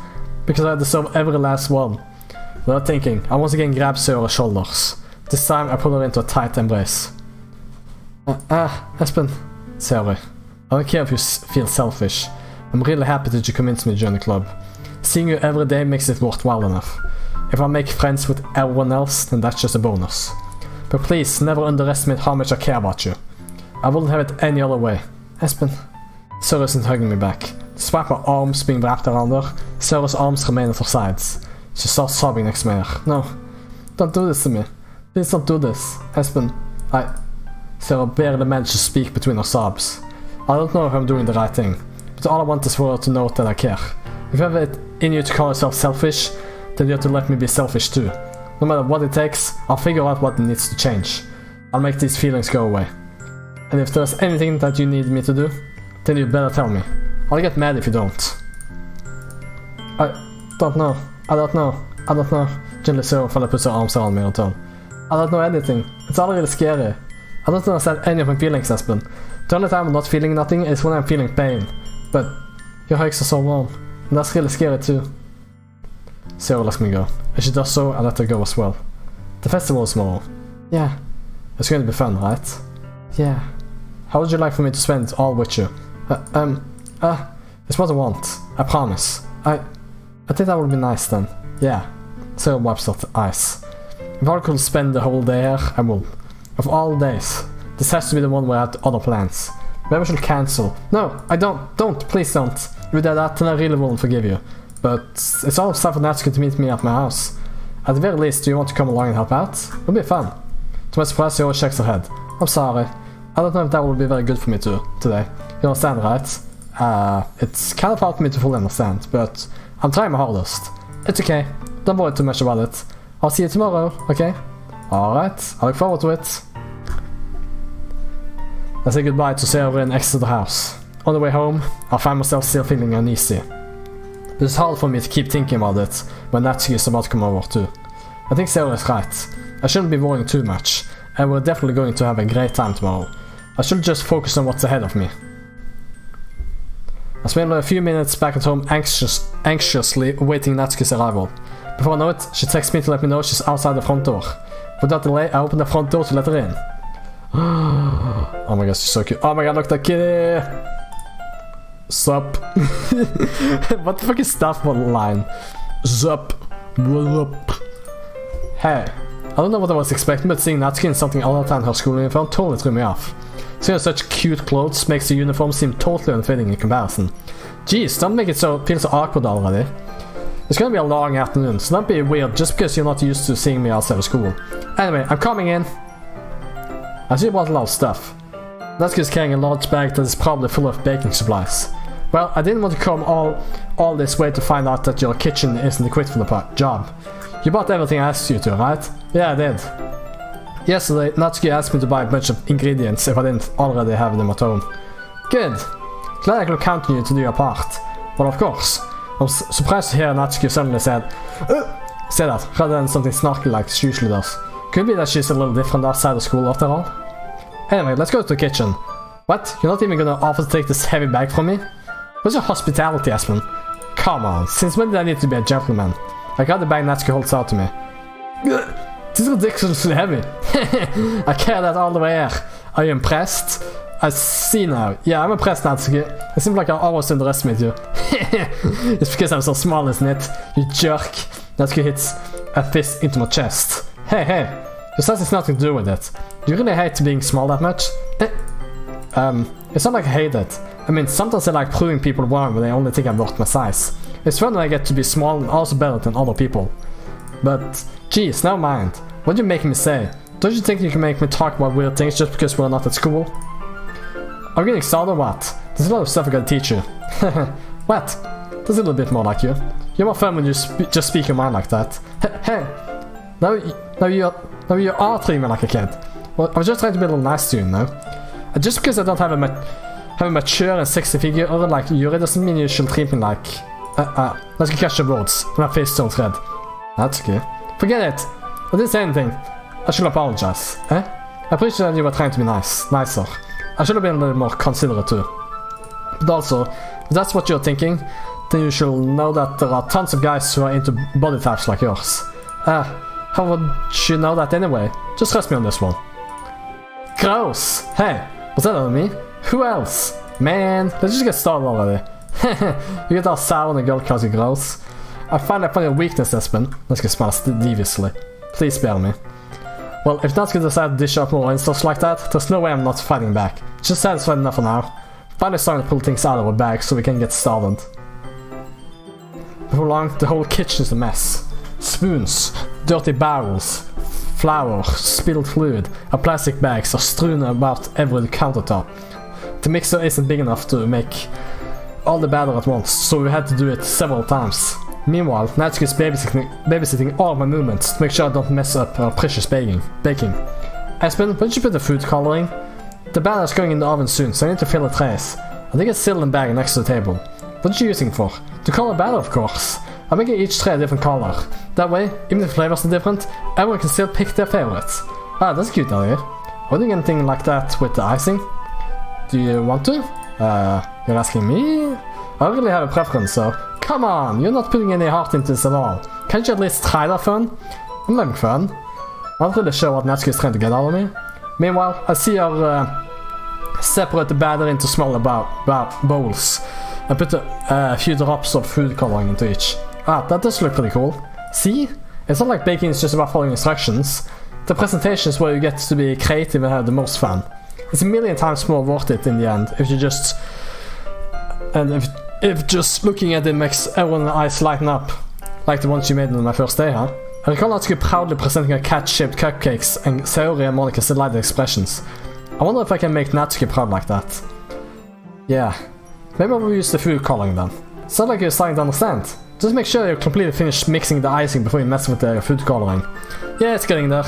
[SPEAKER 1] Because I deserve every last one. Without thinking, I once again grabbed Sayori's shoulders. This time I pulled her into a tight embrace. Espen. Sayori. I don't care if you feel selfish. I'm really happy that you convinced me to join the club. Seeing you every day makes it worthwhile enough. If I make friends with everyone else, then that's just a bonus. But please, never underestimate how much I care about you. I wouldn't have it any other way. Espen. Sayori isn't hugging me back. Despite her arms being wrapped around her, Sayori's arms remain at her sides. She starts sobbing next to me. No. Don't do this to me. Please don't do this. Espen. Sayori barely managed to speak between her sobs. I don't know if I'm doing the right thing. But all I want is for her to know that I care. If you have it in you to call yourself selfish, then you have to let me be selfish too. No matter what it takes, I'll figure out what needs to change. I'll make these feelings go away. And if there's anything that you need me to do, then you better tell me. I'll get mad if you don't. I don't know. I don't know. I don't know. Gently so, Fella puts her arms around me and turn. I don't know anything. It's all really scary. I don't understand any of my feelings, Espen. The only time I'm not feeling nothing is when I'm feeling pain. But your hugs are so warm. And that's really scary too. Sarah lets me go. As she does so, I let her go as well. The festival is tomorrow. Yeah. It's going to be fun, right? Yeah. How would you like for me to spend it all with you? It's what I want. I promise. I think that would be nice then. Yeah. Sarah wipes out the eyes. If I could spend the whole day here, I will. Of all days, this has to be the one where I had other plans. Maybe I should cancel. No, I don't. Don't. Please don't. If you did that, then I really won't forgive you. But it's all time for Natsuki to meet me at my house. At the very least, do you want to come along and help out? It'll be fun. To my surprise, she always shakes her head. I'm sorry. I don't know if that will be very good for me today. You understand, right? It's kind of hard for me to fully understand, but I'm trying my hardest. It's okay. Don't worry too much about it. I'll see you tomorrow, okay? Alright, I look forward to it. I say goodbye to Sarah and exit the house. On the way home, I find myself still feeling uneasy. It's hard for me to keep thinking about it when Natsuki is about to come over too. I think Sarah is right. I shouldn't be worrying too much, and we're definitely going to have a great time tomorrow. I should just focus on what's ahead of me. I spend a few minutes back at home anxiously awaiting Natsuki's arrival. Before I know it, she texts me to let me know she's outside the front door. Without delay, I open the front door to let her in. Oh my god, she's so cute. Oh my god, look at that kitty! Sup? What the fuck is that for a line? Sup? What up? Hey. I don't know what I was expecting, but seeing Natsuki in something other than her school uniform totally threw me off. Seeing such cute clothes makes the uniform seem totally unfitting in comparison. Jeez, don't make it feel so awkward already. It's gonna be a long afternoon, so don't be weird just because you're not used to seeing me outside of school. Anyway, I'm coming in. I see you bought a lot of stuff. Natsuki's carrying a large bag that is probably full of baking supplies. Well, I didn't want to come all this way to find out that your kitchen isn't equipped for the job. You bought everything I asked you to, right? Yeah, I did. Yesterday, Natsuki asked me to buy a bunch of ingredients if I didn't already have them at home. Good. Glad I could count on you to do your part. Well, of course. I'm surprised to hear Natsuki suddenly say that, rather than something snarky like she usually does. Could be that she's a little different outside of school after all. Anyway, let's go to the kitchen. What? You're not even gonna offer to take this heavy bag from me? What's your hospitality, Espen? Come on, since when did I need to be a gentleman? I got the bag Natsuki holds out to me. This is ridiculously heavy. I carry that all the way here. Are you impressed? I see now. Yeah, I'm impressed, Natsuki. It seems like I almost underestimate you. It's because I'm so small, isn't it? You jerk. Natsuki hits a fist into my chest. Hey, your size has nothing to do with it. Do you really hate being small that much? It's not like I hate it. I mean, sometimes I like proving people wrong when they only think I'm worth my size. It's fun when I get to be small and also better than other people. But, geez, never mind. What are you making me say? Don't you think you can make me talk about weird things just because we're not at school? Are you getting started or what? There's a lot of stuff I gotta teach you. What? That's a little bit more like you. You're more fun when you just speak your mind like that. Hey! Now you are treating me like a kid. Well, I was just trying to be a little nice to you, no? Just because I don't have a mature and sexy figure like Yuri doesn't mean you should treat me like... let's catch your words. My face turns red. That's okay. Forget it! I didn't say anything. I should apologize. Eh? I appreciate that you were trying to be nicer. I should have been a little more considerate too. But also, if that's what you're thinking, then you should know that there are tons of guys who are into body types like yours. How would you know that anyway? Just trust me on this one. Gross! Hey, was that on me? Who else? Man, let's just get started already. You get all sour on a girl calls you gross. I find that funny a weakness, Espen. Let's get smiles deviously. Please spare me. Well, if Natsuki decides to dish out more insults like that, there's no way I'm not fighting back. Just satisfied enough for now. Finally starting to pull things out of our bag so we can get started. Before long, the whole kitchen is a mess. Spoons, dirty barrels, flour, spilled fluid, and plastic bags are strewn about every countertop. The mixer isn't big enough to make all the batter at once, so we had to do it several times. Meanwhile, Natsuki's babysitting all of my movements to make sure I don't mess up our precious baking. Espen, why don't you put the food coloring? The batter's going in the oven soon, so I need to fill the trays. I think it's still in the bag next to the table. What are you using for? To color batter, of course. I make each tray a different color. That way, even if the flavors are different, everyone can still pick their favorites. Ah, that's a cute idea. Would you do anything like that with the icing? Do you want to? You're asking me? I don't really have a preference, so come on, you're not putting any heart into this at all. Can't you at least try that fun? I'm having fun. I'm not really sure what Natsuki is trying to get out of me. Meanwhile, I see her separate the batter into smaller bowls and put a few drops of food coloring into each. Ah, that does look pretty cool. See? It's not like baking is just about following instructions. The presentation is where you get to be creative and have the most fun. It's a million times more worth it in the end if you just... And if just looking at it makes everyone's eyes lighten up. Like the ones you made on my first day, huh? I recall Natsuki proudly presenting her cat-shaped cupcakes and Sayori and Monika's delighted expressions. I wonder if I can make Natsuki proud like that. Yeah. Maybe I will use the food coloring then. Sounds like you're starting to understand. Just make sure you're completely finished mixing the icing before you mess with the food coloring. Yeah, it's getting there.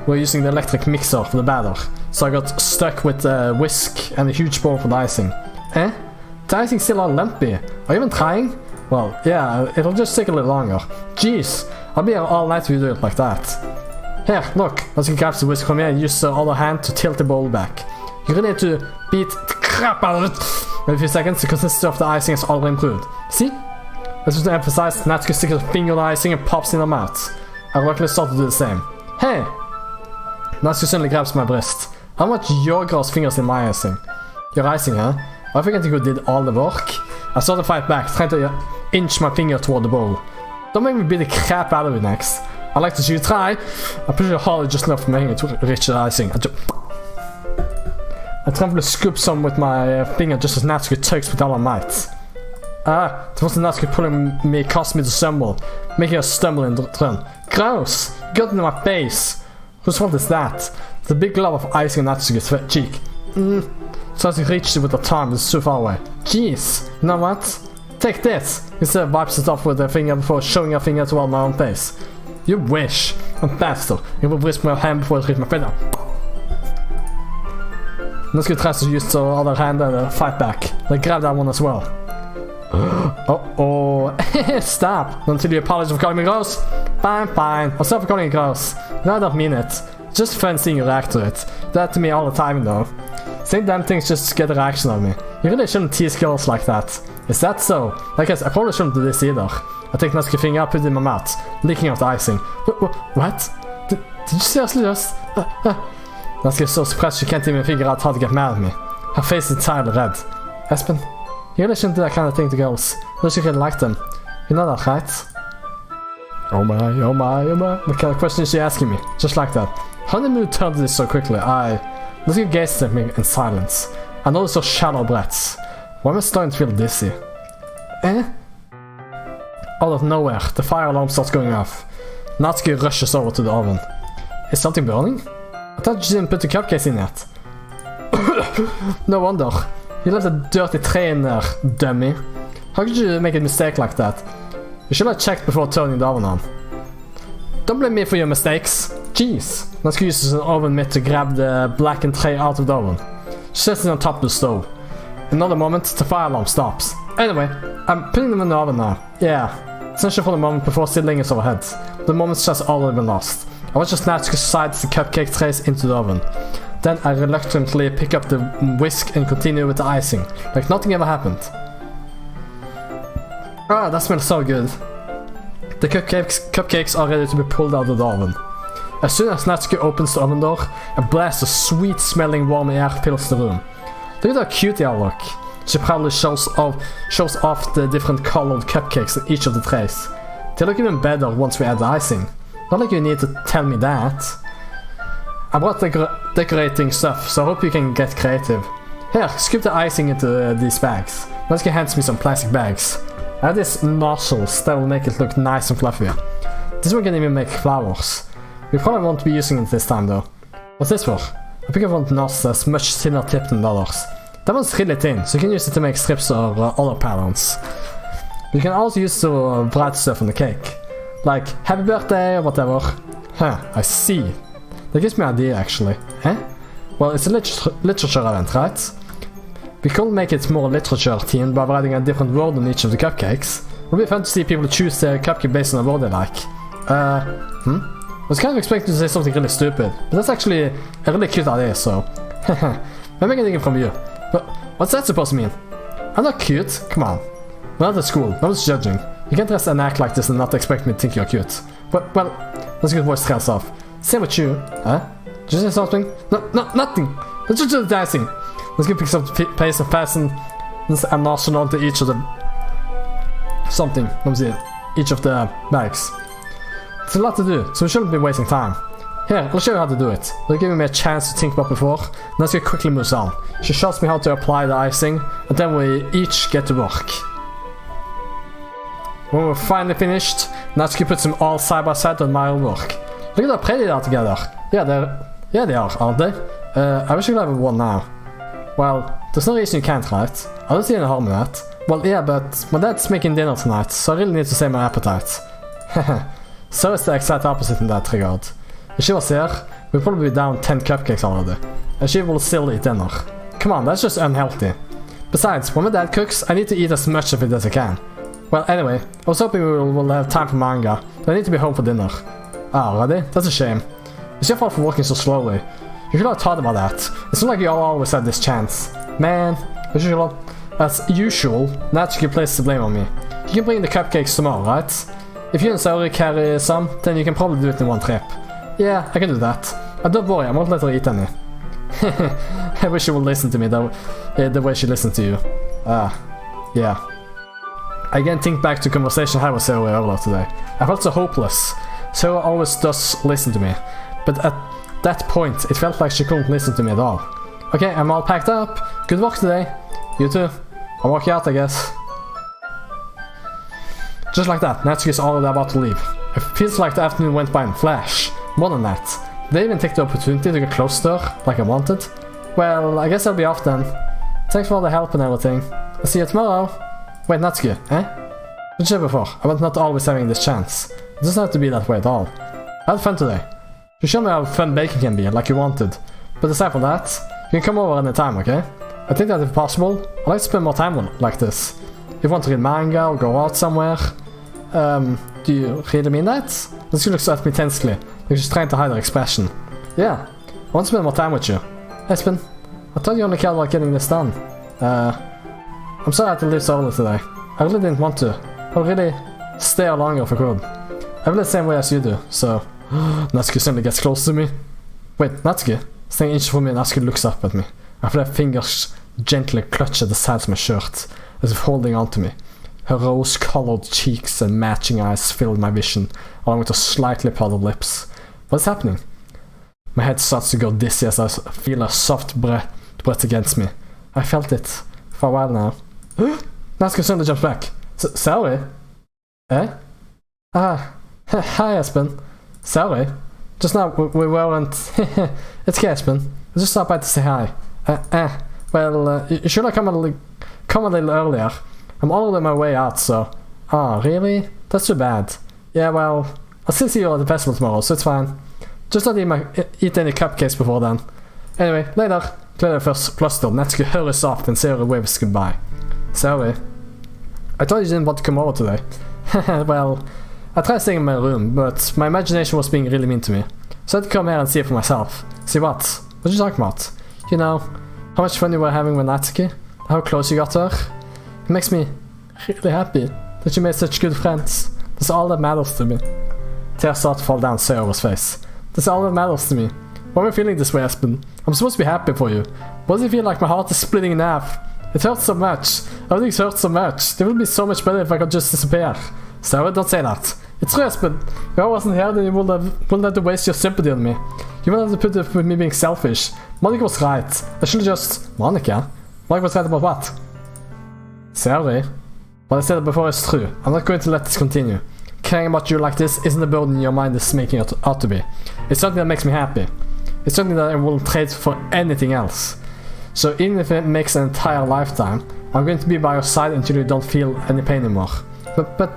[SPEAKER 1] We're using the electric mixer for the batter, so I got stuck with a whisk and a huge bowl for the icing. Eh? The icing's still all lumpy. Are you even trying? Well, yeah, it'll just take a little longer. Jeez, I'll be here all night if you do it like that. Here, look, as you grab the whisk from here and use the other hand to tilt the bowl back. You really need to beat the crap out of it in a few seconds. The consistency of the icing has already improved. See? Let's just emphasize, Natsuki sticks her finger in the icing and pops in her mouth. I luckily start to do the same. Hey! Natsuki suddenly grabs my wrist. How much your gross fingers in my icing? Your icing, huh? I think you did all the work. I sort of fight back, trying to inch my finger toward the bowl. Don't make me beat the crap out of it next. I'd like to see you try. I'm pretty hard just enough for making it to reach the icing. I try to scoop some with my finger just as Natsuki tugs with all her might. Ah, it was Natsuki pulling me, causing me to stumble, making her stumble in the turn. Gross! You got into my face! Whose fault is that? The big glob of icing on Natsuki's cheek. So as he reached it with her tongue, it's too far away. Jeez, you know what? Take this! Instead of wipes it off with her finger before showing her finger toward my own face. You wish! I'm faster. You will whisk my hand before it reaches my finger. Natsuki tries to use the other hand and fight back. They grab that one as well. Oh, stop! Until you apologize for calling me gross. Fine. I'm sorry for calling you gross. No, I don't mean it. It's just fun seeing you react to it. Do that to me all the time, though. Saying damn things just to get a reaction out of me. You really shouldn't tease girls like that. Is that so? I guess I probably shouldn't do this either. I take Natsuki's finger, put it in my mouth, licking off the icing. What? Did you seriously just... Natsuki is so surprised she can't even figure out how to get mad at me. Her face is entirely red. Espen, you really shouldn't do that kind of thing to girls. Unless you really like them. You know that, right? Oh my. What kind of question is she asking me? Just like that. How did the mood turn to this so quickly? Natsuki gazes at me in silence. I notice her shallow breaths. Why am I starting to feel dizzy? Out of nowhere, the fire alarm starts going off. Natsuki rushes over to the oven. Is something burning? I thought you didn't put the cupcakes in yet. No wonder. You left a dirty tray in there, dummy. How could you make a mistake like that? You should have checked before turning the oven on. Don't blame me for your mistakes. Jeez. Natsuki uses an oven mitt to grab the blackened tray out of the oven. She sets it on top of the stove. In another moment, the fire alarm stops. Anyway, I'm putting them in the oven now. Yeah. Essentially for the moment before settling is overhead. The moment's just already been lost. I watch as Natsuki slides the cupcake trays into the oven. Then I reluctantly pick up the whisk and continue with the icing, like nothing ever happened. Ah, that smells so good. The cupcakes are ready to be pulled out of the oven. As soon as Natsuki opens the oven door, a blast of sweet-smelling warm air fills the room. Look at how cute they all look. She proudly shows off the different colored cupcakes in each of the trays. They look even better once we add the icing. Not like you need to tell me that. I brought decorating stuff, so I hope you can get creative. Here, scoop the icing into these bags. Natsuki hands me some plastic bags. I have these nozzles that will make it look nice and fluffy. This one can even make flowers. We probably won't be using it this time though. What's this for? I think I want nozzles that's much thinner tipped than the others. That one's really thin, so you can use it to make strips or other patterns. You can also use to write stuff on the cake. Like, happy birthday or whatever. Huh, I see. That gives me an idea actually. Well, it's a literature event, right? We could make it more literature-themed by writing a different word on each of the cupcakes. It would be fun to see people choose their cupcake based on a word they like. I was kind of expecting to say something really stupid, but that's actually a really cute idea, so... Maybe I can take it from you. But what's that supposed to mean? I'm not cute, come on. We're not at school, no one's judging. You can't dress and act like this and not expect me to think you're cute. But, well, that's a good voice trails off. Same with you, huh? Did you say something? No, nothing! Let's just do the dancing! Let's get pick up the pace and fasten and nostril onto each of the... something, let me see, each of the bags. It's a lot to do, so we shouldn't be wasting time. Here, I'll show you how to do it. They're giving me a chance to think about before, and let's get quickly moves on. She shows me how to apply the icing, and then we each get to work. When we're finally finished, Natsuki puts them all side by side on my own work. Look at how pretty they are together. Yeah, they are, aren't they? I wish I could have one now. Well, there's no reason you can't, right? I don't see any harm in that. Well, yeah, but my dad's making dinner tonight, so I really need to save my appetite. So is the exact opposite in that regard. If she was here, we'd probably be down 10 cupcakes already. And she will still eat dinner. Come on, that's just unhealthy. Besides, when my dad cooks, I need to eat as much of it as I can. Well, anyway, I was hoping we will have time for manga, but I need to be home for dinner. Ah, already? That's a shame. It's your fault for working so slowly. You should have thought about that. It's not like you all always had this chance. Man, as usual, Natsuki places the blame on me. You can bring the cupcakes tomorrow, right? If you and Saori carry some, then you can probably do it in one trip. Yeah, I can do that. Don't worry, I won't let her eat any. I wish she would listen to me the way she listened to you. Yeah. I again think back to the conversation I had with Saori earlier today. I felt so hopeless. Saori always does listen to me, but at that point, it felt like she couldn't listen to me at all. Okay, I'm all packed up. Good work today. You too. I'll walk you out, I guess. Just like that, Natsuki's already about to leave. It feels like the afternoon went by in a flash. More than that. Did I even take the opportunity to get close to her, like I wanted? Well, I guess I'll be off then. Thanks for all the help and everything. I'll see you tomorrow. Wait, Natsuki, eh? What you said before, about not always having this chance. It doesn't have to be that way at all. I had fun today. You showed me how fun baking can be, like you wanted. But aside from that, you can come over anytime, okay? I think that if possible, I'd like to spend more time like this. If you want to read manga or go out somewhere. Do you really mean that? Natsuki looks at me tensely, like she's trying to hide her expression. Yeah, I want to spend more time with you. Espen, I thought you only cared about getting this done. I'm sorry I had to leave so early today. I really didn't want to. I'll really stay out longer if I could. I feel the same way as you do, so... Natsuki suddenly gets close to me. Wait, Natsuki? Staying inch from me, Natsuki looks up at me. I feel her fingers gently clutch at the sides of my shirt, as if holding on to me. Her rose-colored cheeks and matching eyes filled my vision, along with her slightly parted lips. What's happening? My head starts to go dizzy as I feel her soft breath against me. I felt it for a while now. Natsuki suddenly jumps back. Sorry? Eh? Ah, hi Espen. Sorry. Just now we weren't... It's okay, Espen. I just stopped by to say hi. Well, you should have come a little earlier. I'm already on my way out, so... Oh, really? That's too bad. Yeah, well, I'll still see you at the festival tomorrow, so it's fine. Just don't eat any cupcakes before then. Anyway, later. Clearly first flustered, Natsuki hurries off and Saori waves goodbye. Sorry. I thought you didn't want to come over today. Well, I tried staying in my room, but my imagination was being really mean to me. So I had to come here and see it for myself. See what? What are you talking about? You know, how much fun you were having with Natsuki? How close you got to her? It makes me really happy that you made such good friends. That's all that matters to me. Tears start to fall down Saori's face. That's all that matters to me. Why am I feeling this way, Espen? I'm supposed to be happy for you. Why does it feel like my heart is splitting in half? It hurts so much. Everything hurts so much. It would be so much better if I could just disappear. Saori, don't say that. It's true, Espen. If I wasn't here, then you wouldn't have to waste your sympathy on me. You wouldn't have to put up with me being selfish. Monica was right. I should have just... Monica? Monica was right about what? Saori? What I said before is true. I'm not going to let this continue. Caring about you like this isn't a burden your mind is making it out to be. It's something that makes me happy. It's something that I wouldn't trade for anything else. So even if it makes an entire lifetime, I'm going to be by your side until you don't feel any pain anymore. But...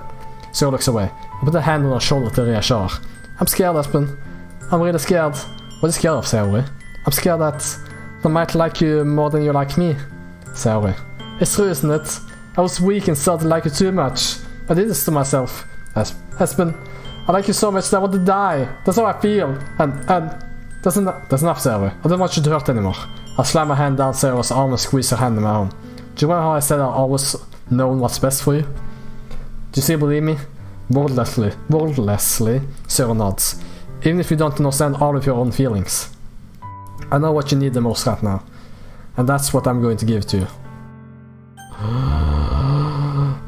[SPEAKER 1] Saori looks away. I put a hand on her shoulder to reassure her. I'm scared, Espen. I'm really scared. What are you scared of, Saori? I'm scared that I might like you more than you like me. Sorry. It's true, isn't it? I was weak and started to like you too much. I did this to myself. Husband, I like you so much that I want to die. That's how I feel. And that's enough, Sarah. I don't want you to hurt anymore. I slam my hand down Sarah's arm and squeeze her hand in my own. Do you remember how I said I always known what's best for you? Do you still believe me? Wordlessly, Sarah nods. Even if you don't understand all of your own feelings. I know what you need the most right now. And that's what I'm going to give to you.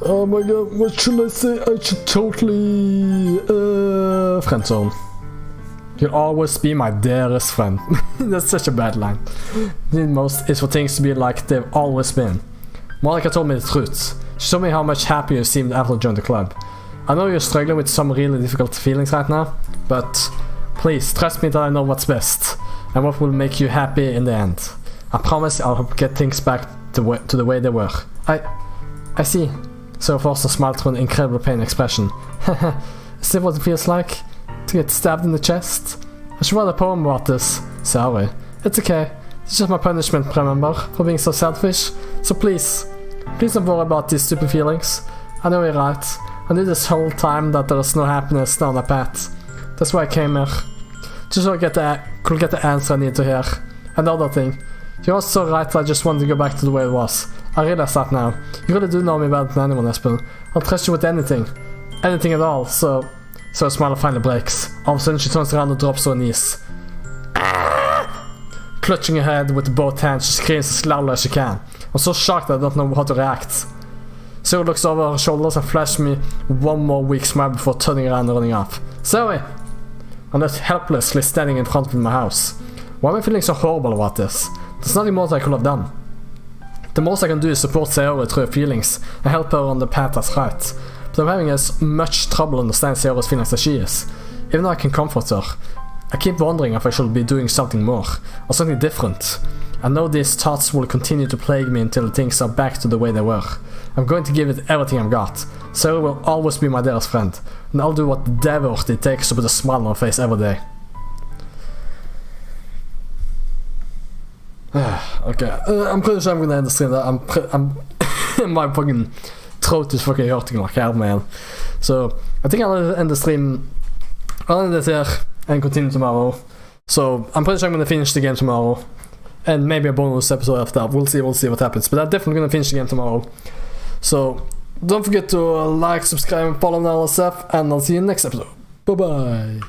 [SPEAKER 1] Oh my god, what should I say? I should totally... friendzone. You'll always be my dearest friend. That's such a bad line. The most is for things to be like they've always been. Monica told me the truth. She told me how much happier you seemed after you joined the club. I know you're struggling with some really difficult feelings right now, but please trust me that I know what's best and what will make you happy in the end. I promise I'll get things back to the way they were. I see. So forced to smile through an incredible pain expression. Is that what it feels like? To get stabbed in the chest? I should write a poem about this. Sorry. It's okay. It's just my punishment, remember? For being so selfish. So please don't worry about these stupid feelings. I know you're right. I knew this whole time that there is no happiness down the path. That's why I came here. Just so I could get the answer I need to hear. Another thing. You're also right that I just wanted to go back to the way it was. I realize that now. You really do know me better than anyone, Espen. I'll trust you with anything. Anything at all, so her smile finally breaks. All of a sudden she turns around and drops to her knees. Clutching her head with both hands, she screams as loudly as she can. I'm so shocked that I don't know how to react. Zoe looks over her shoulders and flashes me one more weak smile before turning around and running off. Zoe! I'm left helplessly standing in front of my house. Why am I feeling so horrible about this? There's nothing more that I could have done. The most I can do is support Sayori through her feelings and help her on the path that's right. But I'm having as much trouble understanding Sayori's feelings as she is. Even though I can comfort her, I keep wondering if I should be doing something more, or something different. I know these thoughts will continue to plague me until things are back to the way they were. I'm going to give it everything I've got. Sayori will always be my dearest friend, and I'll do whatever it takes to put a smile on her face every day. Okay, I'm pretty sure I'm gonna end the stream. My fucking throat is fucking hurting like hell, man. So I think I'll end the stream. I'll end it here and continue tomorrow. So I'm pretty sure I'm gonna finish the game tomorrow, and maybe a bonus episode after that. We'll see what happens. But I'm definitely gonna finish the game tomorrow. So don't forget to like, subscribe, and follow and all that stuff. And I'll see you in the next episode. Bye bye.